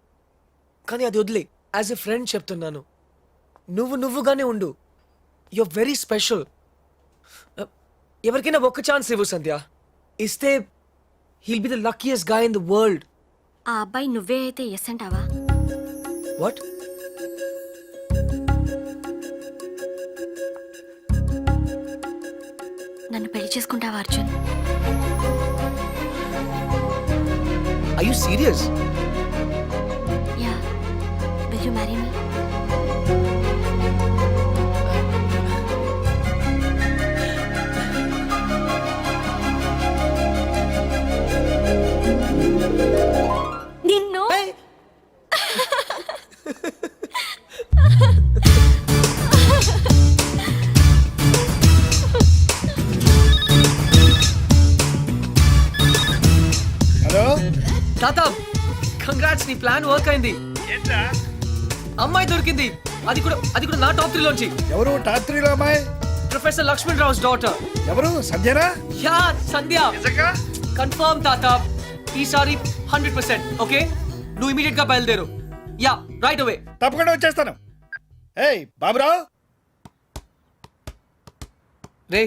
కానీ అది వదిలే. యాజ్ ఎ ఫ్రెండ్ చెప్తున్నాను, నువ్వుగానే ఉండు. You are very special. ఎవరికైనా ఒక్క ఛాన్స్ ఇవ్వు సంధ్య. ఇస్తే he'll be the luckiest guy in the world. ఆ అబ్బాయి నువ్వే అయితే ఎస్ అంటావా? వాట్? నన్ను పెళ్లి చేసుకుంటావా Arjun? I you serious? Yeah, will you marry me? నిన్ను హలో తాత, కంగ్రాట్స్, నీ ప్లాన్ వర్క్ అయింది. అమ్మాయి దొరికింది. అది కూడా నా టాప్ 3 లోంచి. ఎవరు టాప్ 3 లో అమ్మాయి? Professor Lakshman Rao's daughter. ఎవరు? సంధ్యనా? యా, సంధ్య. కన్ఫర్మ్ తాత, ఈసారి 100%. ఓకే, నువ్వు ఇమీడియట్ గా బయలుదేరు. Yeah, right away. తప్పకుండా వచ్చేస్తాను. ఏయ్ బాబురావు, రే,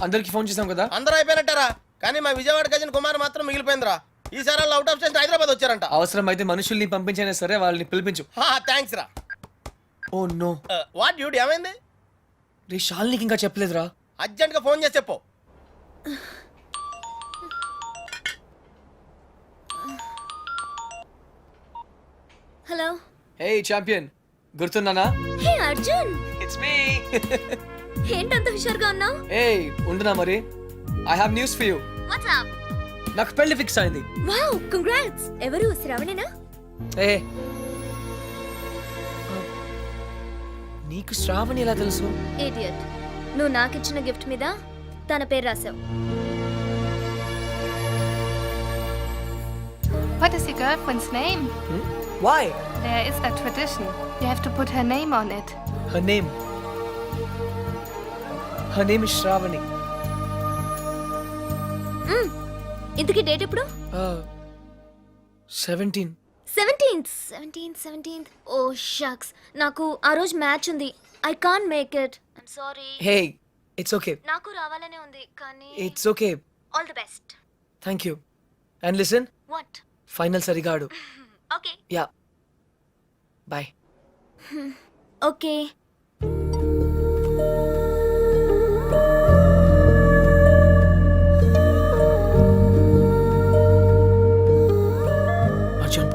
అందరికి ఫోన్ చేసాం కదా? అందరూ అయిపోయినట్టారా, కానీ మా విజయవాడ గజన్ కుమార్ మాత్రం మిగిలిపోయిందిరా. ఈసారి వాళ్ళు అవుట్ ఆఫ్ స్టేషన్ హైదరాబాద్ వచ్చారంట. అవసరం అయితే మనుషుల్ని పంపించైనా సరే వాళ్ళని పిలిపించు. థ్యాంక్స్ రా. Oh no. వాట్ డ్యూడ్, ఏమైంది? రే, షాల్నీకి ఇంకా చెప్పలేదురా. అర్జెంట్ గా ఫోన్ చేసి చెప్పు. హలో. హే ఛాంపియన్, గుర్తున్నానా? Hey Arjun, it's me. ఏంటంత హుషారుగా ఉన్నావు? ఏయ్, ఉండునా మరి. I have news for you. What's up? నాకు పెళ్లి ఫిక్స్ అయింది. Wow, congrats. ఎవరు? శ్రావణేనా? ఏ, నీకు శ్రావణి ఎలా తెలుసు? ఇడియట్, నువ్వు నాకు ఇచ్చిన గిఫ్ట్ మీద తన పేరు రాసావు. What is your girlfriend's name? Why? There is a tradition. You have to put her name on it. Her name is Shravani. ఇంతకీ డేట్ ఎప్పుడు? 17. 17th. ఓ షక్స్, నాకు ఆ రోజు మ్యాచ్ ఉంది. I can't make it. I'm sorry. Hey, it's okay. నాకు రావాలనే ఉంది కానీ It's okay. All the best. Thank you. And listen, what? final సరిగా ఆడు. Okay. Yeah. Bye. Okay. Arjun,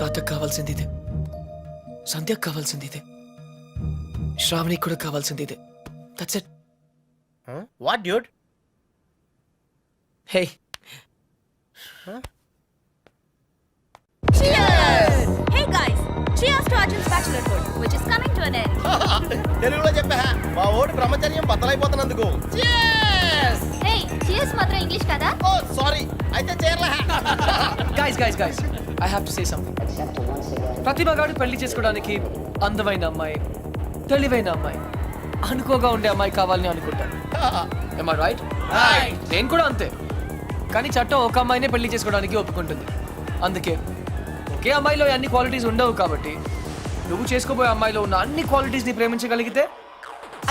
తాతకు కావాల్సింది ఇదే, సంధ్యకు కావాల్సింది ఇదే, శ్రావణికి కూడా కావాల్సింది ఇదే. That's it. What dude? Hey, Hey guys, cheers to Arjun's bachelorhood, which is coming to an end. తెలుగులో చెప్పా, మా ఓడి బ్రహ్మచర్యం బద్దలైపోతున్నందుకు. హే, చీర్స్ మాత్రం ఇంగ్లీష్ కదా? ఓ సారీ, అయితే చేరలే. guys, I have to say something. ప్రతిభ గారు పెళ్లి చేసుకోవడానికి అందమైన అమ్మాయి, తెలివైన అమ్మాయి, అనుకోగా ఉండే అమ్మాయి కావాలని అనుకుంటాను. Am I right? నేను కూడా అంతే. కానీ చట్టం ఒక అమ్మాయినే పెళ్లి చేసుకోవడానికి ఒప్పుకుంటుంది. అందుకే ఒకే అమ్మాయిలో అన్ని క్వాలిటీస్ ఉండవు కాబట్టి నువ్వు చేసుకోబోయే అమ్మాయిలో ఉన్న అన్ని క్వాలిటీస్ ని ప్రేమించగలిగితే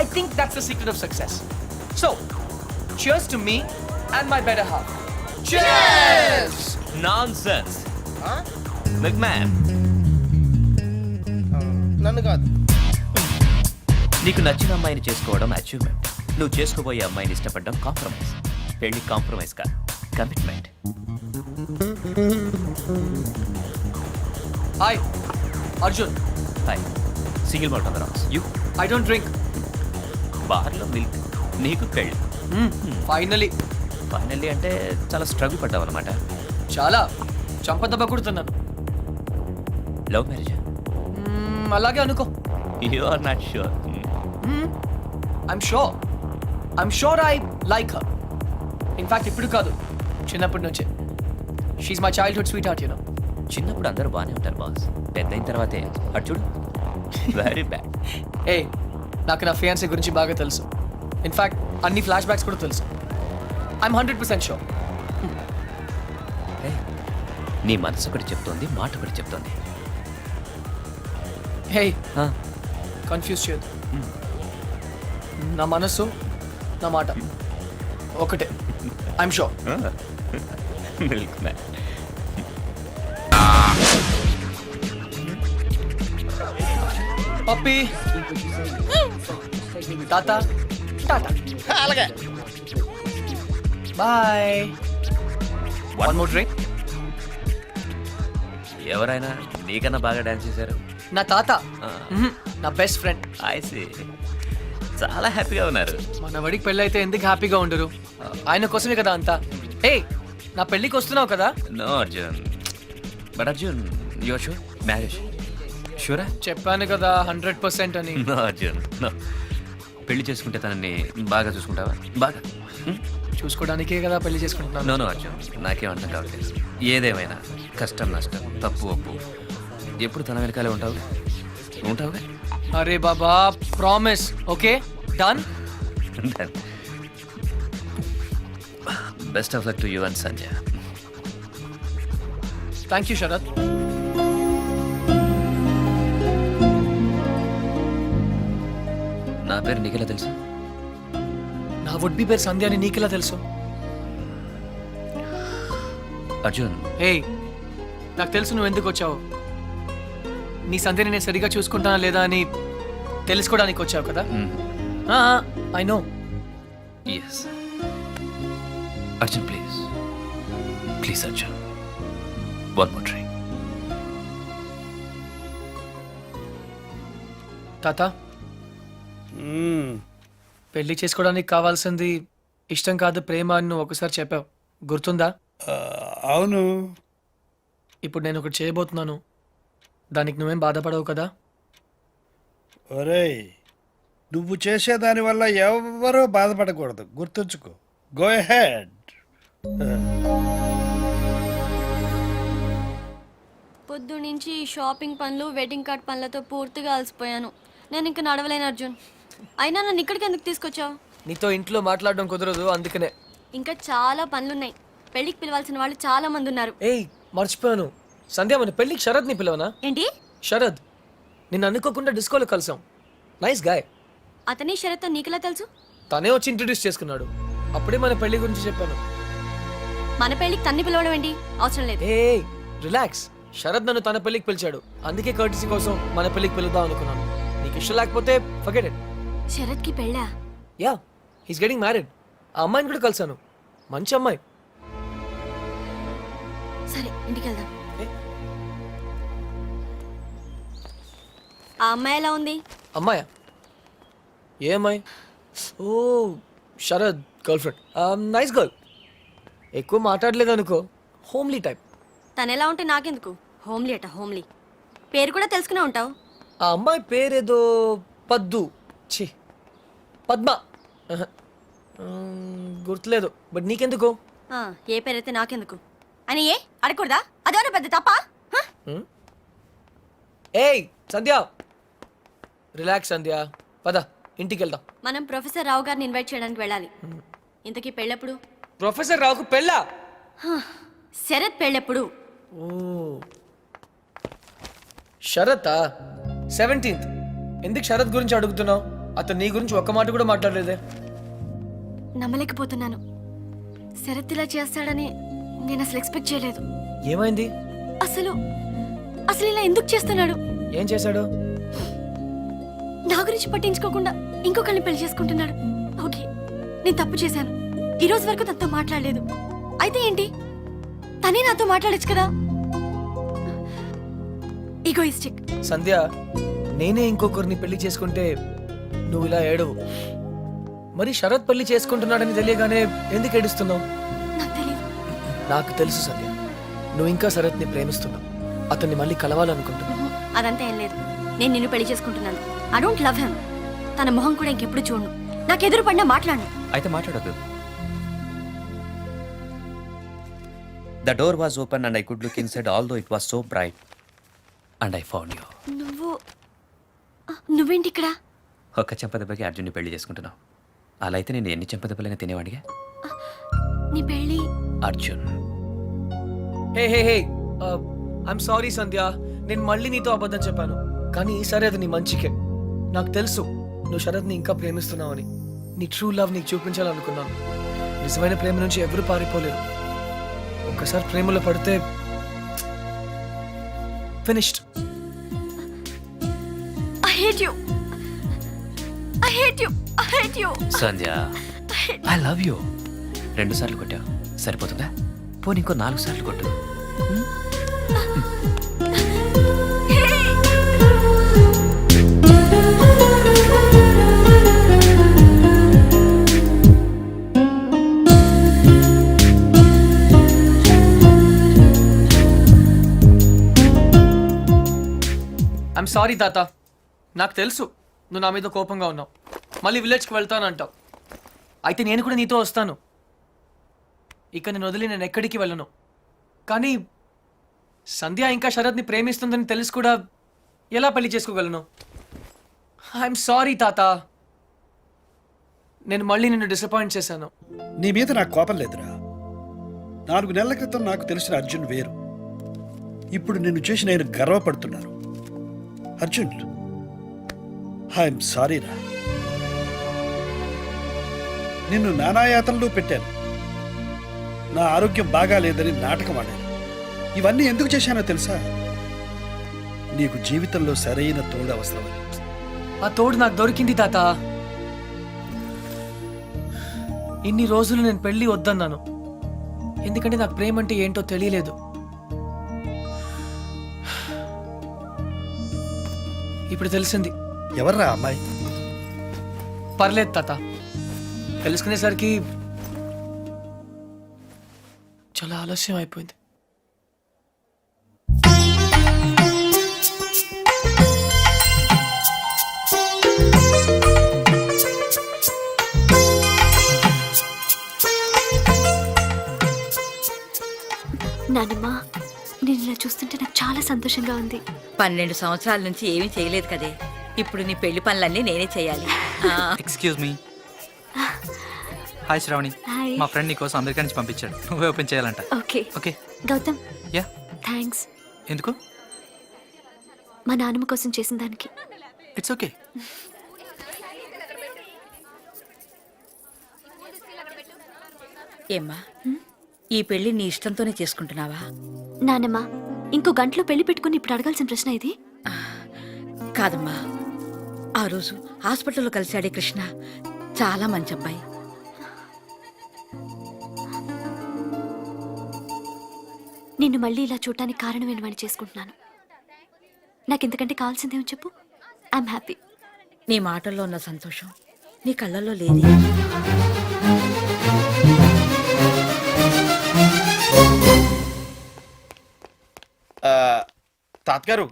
I think that's the secret of success. So cheers to me and my better half. Cheers! Nonsense. Milk man, నన్ను కాదు. నీకు నచ్చిన అమ్మాయిని చేసుకోవడం అచీవ్మెంట్. నువ్వు చేసుకోబోయే అమ్మాయిని ఇష్టపడడం కాంప్రమైజ్. పెళ్లి కాంప్రమైజ్ కాదు, commitment. Hi Arjun. Hi. Single malt on the rocks. You? I don't drink. బార్లో మిల్క్, నీకు పెళ్ళి. ఫైనలీ అంటే చాలా స్ట్రగుల్ పడ్డావు అనమాట. చాలా చంపదెబ్బ కొడుతున్నాను. Love marriage? అలాగే అనుకో. You are not sure? I'm sure I like her. In fact ఇప్పుడు కాదు, చిన్నప్పటి నుంచే. She's my childhood sweetheart, you know. చిన్నప్పుడు అందరూ బాగానే ఉంటారు బాస్, పెద్ద అయిన తర్వాతే అటు చూడు, వెరీ బ్యాడ్. ఏ, నాకు నా ఫియాన్సీ గురించి బాగా తెలుసు. ఇన్ఫాక్ట్ అన్ని ఫ్లాష్ బ్యాక్స్ కూడా తెలుసు. I'm 100% sure. నీ మనసు ఒకటి చెప్తోంది, మాట ఒకటి చెప్తోంది. హే, కన్ఫ్యూజ్ చేయదు. నా మనసు, నా మాట ఒకటే. I'm sure. Milk man. Pappi, tata. అలాగే. బాయ్. One more drink? ఎవరైనా నీకన్నా బాగా డాన్స్ చేశారు? నా తాత ఆ. నా బెస్ట్ ఫ్రెండ్. ఐసి చాలా హ్యాపీగా ఉన్నారు. మన వడికి పెళ్ళి అయితే ఎందుకు హ్యాపీగా ఉండరు? ఆయన కోసమే కదా అంతా. ఏ నా పెళ్ళికి వస్తున్నావు కదా? No Arjun, but Arjun your sure marriage షూరా? చెప్పాను కదా 100% అని. No Arjun no. పెళ్లి చేసుకుంటే తనని బాగా చూసుకుంటావా? బాగా చూసుకోవడానికే కదా పెళ్లి చేసుకుంటున్నాను. నో నో అర్జున్, నాకేం అర్థం కావట్లేదు. ఏదేమైనా కష్టం నష్టం తప్పు ఒప్పు ఎప్పుడు తన వెనకాలే ఉంటావుగా? అరే బాబా promise. Okay done. Best of luck to you and Sanjay. Thank you Sharath. నా పేరు నీకెలా తెలుసు? నా వుడ్ బి పేరు సంధ్య అని నీకెలా తెలుసు? అర్జున్ హే నాకు తెలుసు నువ్వు ఎందుకు వచ్చావు. నీ సంధ్యని నేను సరిగా చూసుకుంటానా లేదా అని తెలుసుకోవడానికి వచ్చావు కదా. I know. Yes Arjun please please Arjun one more try. తాత పెళ్లి చేసుకోవడానికి కావాల్సింది ఇష్టం కాదు ప్రేమ అని నువ్వు ఒకసారి చెప్పావు, గుర్తుందా? అవును. ఇప్పుడు నేను ఒకటి చేయబోతున్నాను, దానికి నువ్వేం బాధపడవు కదా? ఒరేయ్, నువ్వు చేసేదాని వల్ల ఎవరూ బాధపడకూడదు, గుర్తుంచుకో. Go head. పొద్దు నుంచి షాపింగ్ పనులు వెడ్డింగ్ కార్డ్ పనులతో పూర్తిగా అలసిపోయాను. నేను ఇంకా నడవలేను అర్జున్. అయినా నన్ను ఇక్కడికి ఎందుకు తీసుకొచ్చావు? నీతో ఇంట్లో మాట్లాడడం కుదరదు అందుకనే. ఇంకా చాలా పనులున్నాయి. పెళ్ళికి పిలవాల్సిన వాళ్ళు చాలా మంది ఉన్నారు. ఏయ్ మర్చిపోయాను, సంధ్య మన పెళ్ళికి శరద్ ని పిలవనా? ఏంటి? శరద్ నిన్ను అనుకోకుండా డిస్కోలో కలిసాం. Nice guy. అతని షరత్ నీకులా తెలుసు? తనే వచ్చి ఇంట్రడ్యూస్ చేసుకున్నాడు, అప్పుడే మన పెళ్లి గురించి చెప్పాను. మన పెళ్ళికి తన్ని పిలవడం ఏంటి? అవసరం లేదు. ఏ రిలాక్స్, శరద్ నన్ను తన పెళ్లికి పిలిచాడు, అందుకే కర్టీసీ కోసం మన పెళ్లికి పిలుద్దాం అనుకున్నాను. నీకు ఇష్టం లేకపోతే ఫర్గెట్ ఇట్. శరత్ కి పెళ్ళా? Yeah, he's getting married. ఆ అమ్మాయిని కూడా కలిసాను, మంచి అమ్మాయి. సరే ఇంటికి వెళ్దాం. ఆ అమ్మాయి ఎలా ఉంది? అమ్మాయా? ఏ అమ్మాయి? ఓ Sharad girlfriend. Nice girl, ఎక్కువ మాట్లాడలేదు అనుకో, హోమ్లీ టైప్. తను ఎలా ఉంటే నాకెందుకు? హోమ్లీ అట హోమ్లీ. పేరు కూడా తెలుసుకునే ఉంటావు. ఆ అమ్మాయి పేరేదో పద్దు, ఛీ పద్మ, గుర్తులేదు. బట్ నీకెందుకు? ఏ పేరైతే నాకెందుకు అని ఏ అడగకూడదా? అదేమన్నా పెద్ద తప్ప? ఏయ్ సంధ్య, రిలాక్స్ సంధ్య, పద ఇంటికి వెళ్దాం. మనం ప్రొఫెసర్ రావు గారిని ఇన్వైట్ చేయడానికి వెళ్ళాలి. ఇంతకీ పెళ్ళెప్పుడు? ప్రొఫెసర్ రావుకు పెళ్ళా? శరత్ పెళ్ళెప్పుడు? ఓ శరత్ 17th. ఎందుకు శరత్ గురించి అడుగుతున్నావు? అతను నీ గురించి ఒక్క మాట కూడా మాట్లాడలేదే. నమ్మలేకపోతున్నాను. శరత్ ఇలా చేస్తాడని నేను అసలు ఎక్స్పెక్ట్ చేయలేదు. ఏమైంది? అసలు ఇలా ఎందుకు చేస్తున్నాడు? ఏం చేశాడు? నా గురించి పట్టించుకోకుండా ఇంకొకరిని పెళ్లి చేసుకుంటున్నాడు. ఓకే, నేను తప్పు చేశాను. ఈ రోజు వరకు తనతో మాట్లాడలేదు. అయితే ఏంటి, తనే నాతో మాట్లాడచ్చు కదా. ఈగోయిస్టిక్. సంధ్య, నేనే ఇంకొకరిని పెళ్లి చేసుకుంటే నువ్వు ఇలా ఏడవు. మరి శరత్ పెళ్లి చేసుకుంటున్నాడని తెలియగానే ఎందుకు ఏడుస్తున్నావు? నాకు తెలియదు. నాకు తెలుసు సంధ్య, నువ్వు ఇంకా శరత్ని ప్రేమిస్తున్నావు, అతన్ని మళ్ళీ కలవాలనుకుంటున్నావు. అదంతా ఏం లేదు. నేను నిన్ను పెళ్లి చేసుకుంటున్నాను. I don't love him. తన మొహం కూడా ఇంకెప్పుడు చూడను. నాకు ఎదురు పడినా మాట్లాడను. అయితే మాట్లాడదు. The door was open and I could look inside although it was so bright and I found you. నువ్వేంటి ఇక్కడ? ఒక్క చెంపదెబ్బకి అర్జున్ని పెళ్లి చేసుకుంటున్నావు. అలా అయితే నేను ఎన్ని చెంపదెబ్బలైనా తినేవాడిగా. నీ పెళ్లి అర్జున్. హే హే హే, ఐఎమ్ సారీ సంధ్య, నేను మళ్ళీ నీతో అబద్ధం చెప్పాను, కానీ ఈసారి అది నీ మంచికే. నాకు తెలుసు నువ్వు శరత్ని ఇంకా ప్రేమిస్తున్నావని. నీ ట్రూ లవ్ నీకు చూపించాలనుకున్నాను. నిజమైన ప్రేమ నుంచి ఎవరు పారిపోలేరు. ఒక్కసారి ప్రేమలో పడితే finished. I hate you. I hate you. I hate you. Sandhya, I love you. 2 సార్లు కొట్టావు, సరిపోతుందా? పోనీ ఇంకో 4 సార్లు కొట్టు. సారీ తాత. నాకు తెలుసు నువ్వు నా మీద కోపంగా ఉన్నావు. మళ్ళీ విలేజ్కి వెళ్తానంటావు. అయితే నేను కూడా నీతో వస్తాను. ఇక నేను వదిలి నేను ఎక్కడికి వెళ్ళను. కానీ సంధ్య ఇంకా శరత్ని ప్రేమిస్తుందని తెలిసి కూడా ఎలా పెళ్లి చేసుకోగలను? ఐఎమ్ సారీ తాత. నేను మళ్ళీ నిన్ను డిసప్పాయింట్ చేశాను. నీ మీద నాకు కోపం లేదురా. 4 నెలల క్రితం నాకు తెలిసిన అర్జున్ వేరు. ఇప్పుడు నిన్ను చూసి నేను గర్వపడుతున్నాను. అర్జున్, ఐఎమ్ సారీ రా. నిన్ను నానాయాతనలో పెట్టాను. నా ఆరోగ్యం బాగా లేదని నాటకం ఆడాను. ఇవన్నీ ఎందుకు చేశానో తెలుసా? నీకు జీవితంలో సరైన తోడు అవసరం. ఆ తోడు నాకు దొరికింది తాత. ఇన్ని రోజులు నేను పెళ్లి వద్దన్నాను. ఎందుకంటే నాకు ప్రేమ అంటే ఏంటో తెలియలేదు. ఇప్పుడు తెలిసింది. ఎవర్రా అమ్మాయి? పర్లేదు తాత, తెలుసుకునేసరికి చాలా ఆలస్యం అయిపోయింది. నానమ్మ, నేను ఇలా చూస్తుంటే నాకు చాలా సంతోషంగా ఉంది. 12 సంవత్సరాల నుంచి ఏమీ చేయలేదు కదే. ఇప్పుడు నీ పెళ్లి పనులన్నీ నేనే చేయాలి. Excuse me. Hi Shravani. Hi. మా ఫ్రెండ్ నీ కోసం అమెరికా నుంచి పంపించాడు. నువ్వే ఓపెన్ చేయాలంట. Okay okay. Gautam, yeah. Thanks. ఎందుకు? మా నాన్నమ్మ కోసం చేసిన దానికి. It's okay. ఏమ్మా, ఈ పెళ్లి నీ ఇష్టంతోనే చేసుకుంటున్నావా? నానమ్మ, ఇంకో గంటలో పెళ్లి పెట్టుకుని ఇప్పుడు అడగాల్సిన ప్రశ్న ఇది? కాదమ్మా, ఆ రోజు హాస్పిటల్లో కలిశాడే కృష్ణ చాలా మంచి అబ్బాయి. నిన్ను మళ్ళీ ఇలా చూడటానికి కారణం ఏమని చేసుకుంటున్నాను. నాకు ఇంతకంటే కావాల్సిందేమో చెప్పు. I'm happy. నీ మాటల్లో ఉన్న సంతోషం నీ కళ్ళల్లో లేదే. తాతగారు,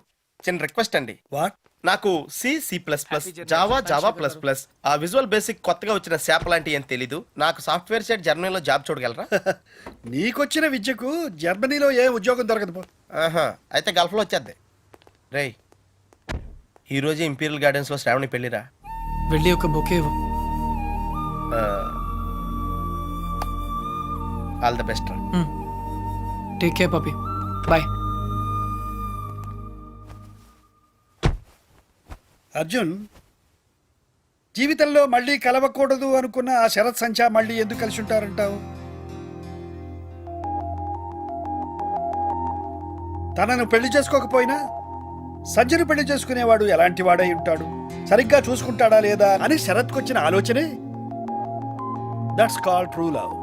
చిన్న రిక్వెస్ట్ అండి. వాట్? నాకు C++, Java, Java plus plus, ఆ విజువల్ బేసిక్ కొత్తగా వచ్చిన శాప్ లాంటివి ఏం తెలీదు. నాకు సాఫ్ట్వేర్ సైడ్ జర్మనీలో జాబ్ చూడగలరా? నీకొచ్చిన విద్యకు జర్మనీలో ఏ ఉద్యోగం దొరకదు పో. ఆహా, అయితే గల్ఫ్లో వచ్చేద్ది. రేయ్, ఈరోజు ఇంపీరియల్ గార్డెన్స్లో శ్రావణి పెళ్ళిరా. వెళ్ళి ఒక బొకే ఇవ్వు. ఆల్ ద బెస్ట్ రా. Take care పపి. బాయ్. అర్జున్, జీవితంలో మళ్ళీ కలవకూడదు అనుకున్న ఆ శరత్ సంచా మళ్ళీ ఎందుకు కలిసి ఉంటారంటావు? తనను పెళ్లి చేసుకోకపోయినా సంజయను పెళ్లి చేసుకునేవాడు ఎలాంటి వాడై ఉంటాడు, సరిగ్గా చూసుకుంటాడా లేదా అని శరత్కు వచ్చిన ఆలోచనే that's called true love.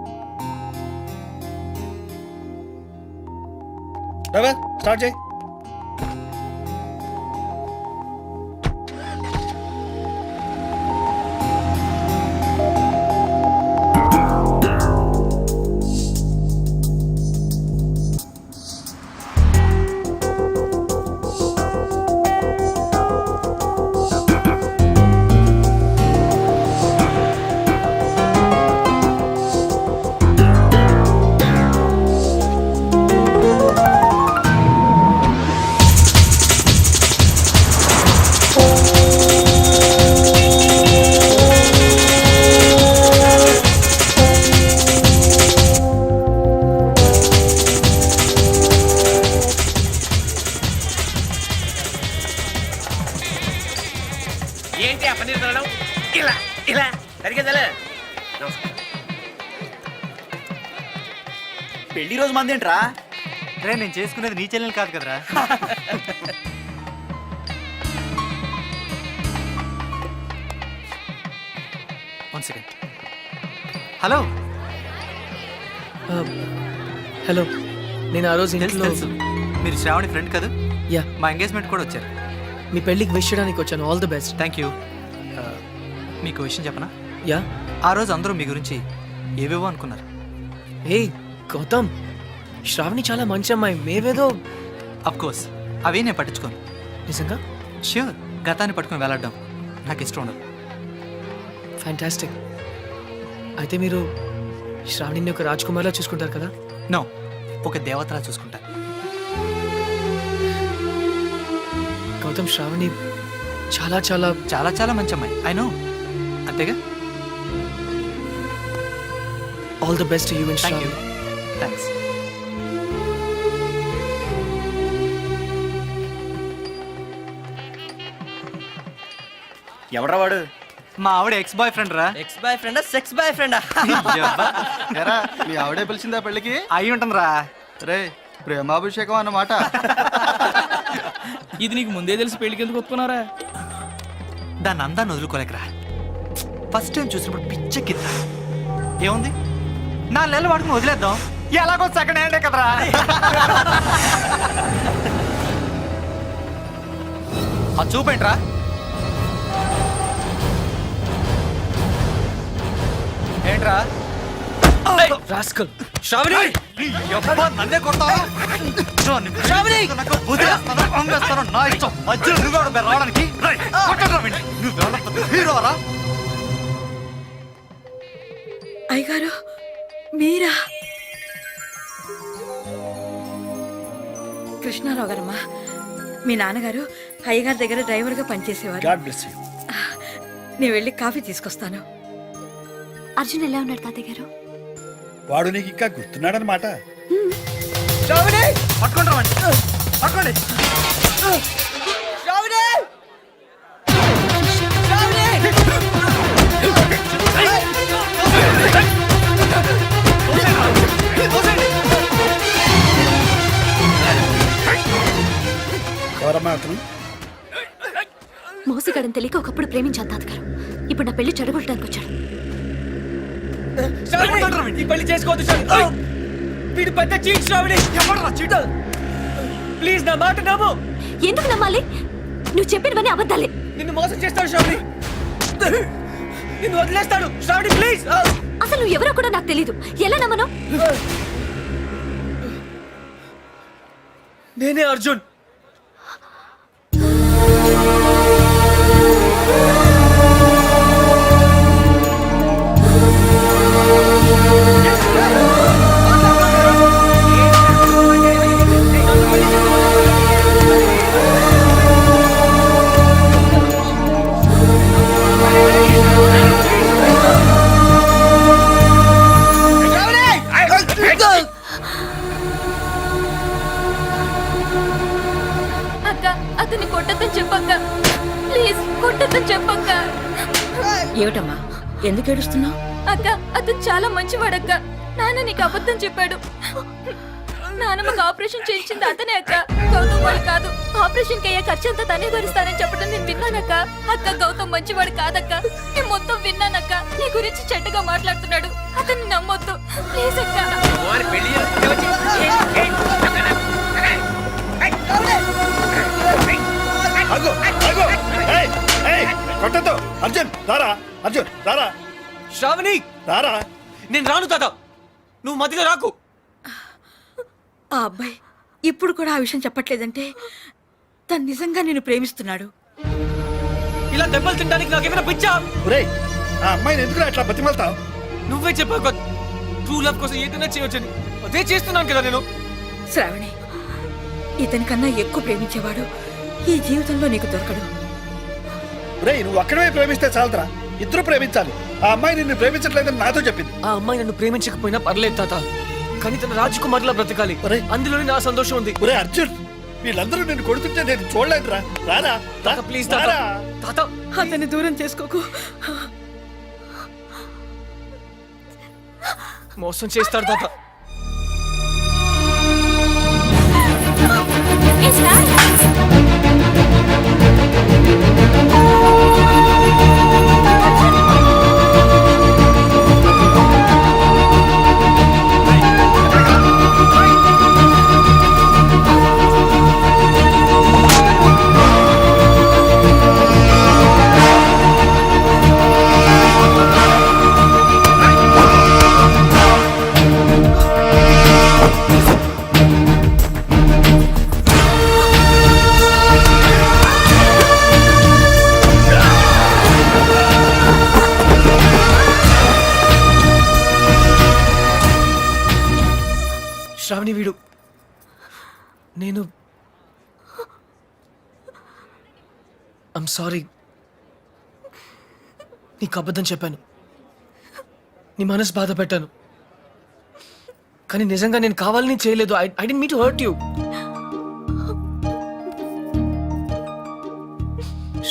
Start చేయి. ఏంటి ఆ పన్నీర్ తినడం? ఇలా ఇలా సరిగ్గా పెళ్లి రోజు మంది ఏంట్రా? రే, నేను చేసుకునేది నీ చెల్లెలు కాదు కదరా. One second. హలో. హలో, నేను ఆ రోజు తెలుసు ఇంట్లో తెలుసు. మీరు శ్రావణి ఫ్రెండ్ కదా? యా, మా ఎంగేజ్మెంట్ కూడా వచ్చారు. మీ పెళ్ళికి విష్ చేయడానికి వచ్చాను. All the best. Thank you. మీకు విషయం చెప్పనా? యా. ఆ రోజు అందరూ మీ గురించి ఏవేవో అనుకున్నారు. ఏ గౌతమ్, శ్రావణి చాలా మంచి అమ్మాయి. మేవేదో అఫ్ కోర్స్ అవి నేను పట్టించుకోను. నిజంగా ష్యూర్, గతాన్ని పట్టుకుని వెళ్ళడం నాకు ఇష్టం ఉండదు. ఫ్యాంటాస్టిక్. అయితే మీరు శ్రావణిని ఒక రాజ్కుమార్లా చూసుకుంటారు కదా? నో, ఒక దేవతలా చూసుకుంటా. గౌతమ్, శ్రావణి చాలా చాలా చాలా చాలా మంచి అమ్మాయి. ఐ నో, అంతేగా. All the best you and thank you. Shravani. Thanks. ఎవడ్రా వాడు? మా ఆవిడ ఎక్స్ బాయ్ ఫ్రెండ్ రా. ఎక్స్ బాయ్ ఫ్రెండా, సెక్స్ బాయ్ ఫ్రెండా? ఎరా మీ ఆవిడే పిలిచిందా పెళ్ళికి? అయి ఉంటుంది రా. రే ప్రేమాభిషేకం అన్నమాట. ఇది నీకు ముందే తెలిసి పెళ్లికి ఎందుకు ఒప్పుకున్నారా? దాన్ని అందాన్ని వదులుకోలేకరా. ఫస్ట్ టైం చూసినప్పుడు పిచ్చెక్కింది. ఏముంది, 4 నెలలు వాడుకుని వదిలేద్దాం, ఎలాగో సెకండ్ హ్యాండే కదరా. అది చూపేంట్రా. ఏంట్రా రాస్కల్. శ్రావణి! నన్నే కొడతావా? నాకు వదిలేస్తాను, అమ్మేస్తాను, నా ఇష్టం. మధ్యలో నువ్వెవడు రావడానికి? హీరోరా? అయ్యగారు మీరా? కృష్ణారావు గారమ్మా, మీ నాన్నగారు అయ్యగారి దగ్గర డ్రైవర్గా పనిచేసేవారు. God bless you. నేను వెళ్ళి కాఫీ తీసుకొస్తాను. అర్జున్ ఎలా ఉన్నాడు తాతయ్య గారు? వాడు నీకు ఇంకా గుర్తున్నాడనమాట. పట్టుకుంటామండి, పట్టుకోండి. ఎవరమ్మా అతను? మోసగాడని తెలియక ఒకప్పుడు ప్రేమించాను తాతగారు. ఇప్పుడు నా పెళ్లి చెడగొట్టడానికి వచ్చాడు. ఈ పెళ్లి చేసుకోవద్దు శ్రావణి. వీడు పెద్ద చీట్ శ్రావణి. ప్లీజ్ నా మాట నమ్ము. ఎందుకు నమ్మాలి? నువ్వు చెప్పినవన్నీ అబద్ధాలే. నిన్ను మోసం చేస్తాడు శ్రావణి. నిన్ను వదిలేస్తాడు శ్రావణి, ప్లీజ్. అసలు నువ్వు ఎవరో కూడా నాకు తెలీదు. ఎలా నమ్మను? నేనే అర్జున్. అక్క, అతన్ని కొట్టద్దని చెప్పక్క. ప్లీజ్ కొట్టద్దని చెప్పక్క. ఏమిటమ్మా, ఎందుకు ఏడుస్తున్నావు? అక్క, అతను చాలా మంచివాడక్క. నాన్న నీకు అబద్ధం చెప్పాడు. నాన్నమ్మకు ఆపరేషన్ చేయించింది అతనే అక్క, గౌతమ్ వాడు కాదు. ఆపరేషన్ కి అయ్యే ఖర్చంతా తనే భరిస్తానని చెప్పడం నేను విన్నానక్క. అక్క, గౌతమ్ మంచివాడు కాదక్క. నేను మొత్తం విన్నానక్క. నీ గురించి చెడ్డగా మాట్లాడుతున్నాడు. అతన్ని నమ్మొద్దు ప్లీజ్ అక్క. పెళ్లి చేసుకుంటే వచ్చి ఆగు, ఆగు. ఏయ్, ఏయ్, కొట్టొద్దు. అర్జున్ రారా, అర్జున్ రారా, శ్రావణి రారా. నేను రాను తాత, నువ్వు మధ్యలో రాకు. ఆ అబ్బాయి ఇప్పుడు కూడా ఆ విషయం చెప్పట్లేదంటే తను నిజంగా నిన్ను ప్రేమిస్తున్నాడు. ఇలా దెబ్బలు తినడానికి నాకేమైనా పిచ్చా? ఒరేయ్, ఆ అమ్మాయిని ఎందుకు అట్లా బతిమలుతావు? నువ్వే చెప్పావు కదా ట్రూ లవ్ కోసం ఏదైనా చేయవచ్చని. అదే చేస్తున్నాను కదా నేను. శ్రావణి, ఇతని కన్నా ఎక్కువ ప్రేమించేవాడు ఈ జీవితంలో నీకు దొరకడు. ఒరేయ్, నువ్వు అక్కడే ప్రేమిస్తే చాలరా, ఇద్దరు ప్రేమించాలి. ఆ అమ్మాయి నిన్ను ప్రేమించట్లేదని నాతో చెప్పింది. ఆ అమ్మాయి నన్ను ప్రేమించకపోయినా పర్లేదు తాత, కానీ తన రాజకుమార్లా బ్రతకాలి. అందులోనే నా సంతోషం ఉంది. ఒరే అర్జున్, వీళ్ళందరూ నిన్ను కొడుతుంటే నేను చూడలేదురా. రారా, తాత ప్లీజ్ తాత. తాత అతన్ని దూరం చేసుకోకు. మోసం చేస్తాడు తాత. శ్రావణి వీడు నేను ఐమ్ సారీ, నీకు అబద్ధం చెప్పాను, నీ మనసు బాధ పెట్టాను, కానీ నిజంగా నేను కావాలని చేయలేదు. I didn't mean to hurt you.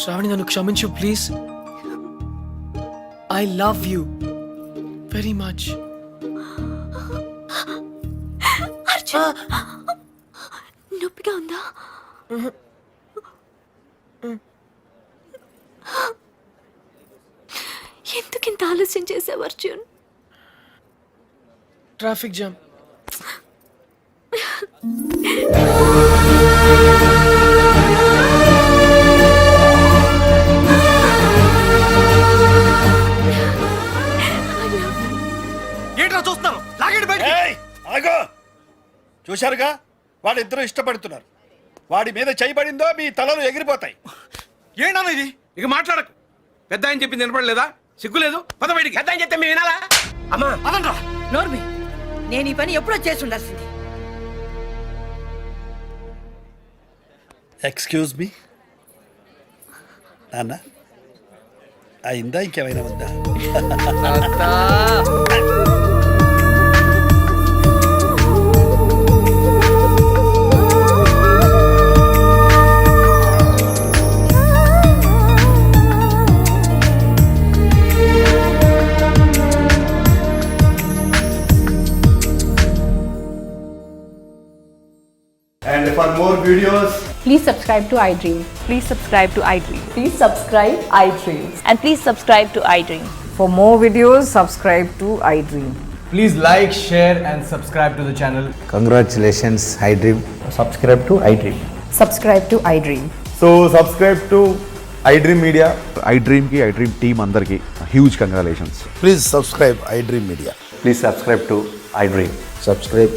Shravani నన్ను క్షమించు please. I love you very much. నొప్పిగా ఉందా? ఎందుకింత ఆలస్యం చేసావు అర్జున్? Traffic jam. ఏంట్రా చూస్తాను, లాగండి బయట. ఏయ్, ఆగు! చూశారుగా, వాళ్ళిద్దరూ ఇష్టపడుతున్నారు. వాడి మీద చేయబడిందో మీ తలలు ఎగిరిపోతాయి. ఏంటన్నా ఇది? ఇక మాట్లాడకు. పెద్ద ఆయన చెప్పింది వినపడలేదా? సిగ్గులేదు? పద బయటికి. పెద్ద అని చెప్తే మేము వినాలా? అమ్మా అదండ్రా. నోర్మి, నేను ఈ పని ఎప్పుడో చేసి ఉండాల్సింది. ఎక్స్క్యూజ్ మీ నాన్న, అయిందా ఇంకేమైనా ఉందా? And for more videos, Please subscribe to iDream. Please subscribe to iDream. Please subscribe iDream. And please subscribe to iDream. For more videos, subscribe to iDream. Please like, share and subscribe to the channel. congratulations, iDream. Subscribe to iDream. Subscribe to iDream. So subscribe to iDream Media. iDream ki iDream team andarki huge congratulations. Please subscribe iDream Media. Please subscribe to iDream. Subscribe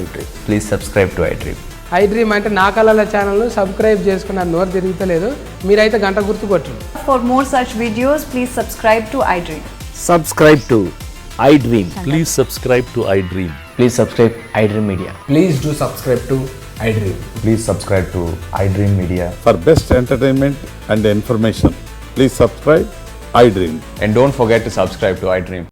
iDream. Please subscribe to iDream. iDream అంటే నా కళల channel subscribe చేసుకున్న నోరు తిరుగుతలేదు. మీరైతే గంట గుర్తు కొట్టండి. For more such videos, please subscribe to iDream. Subscribe to iDream. Please subscribe to iDream. Please subscribe iDream Media. Please do subscribe to iDream. Please subscribe to iDream Media. For best entertainment and information, please subscribe iDream. And don't forget to subscribe to iDream.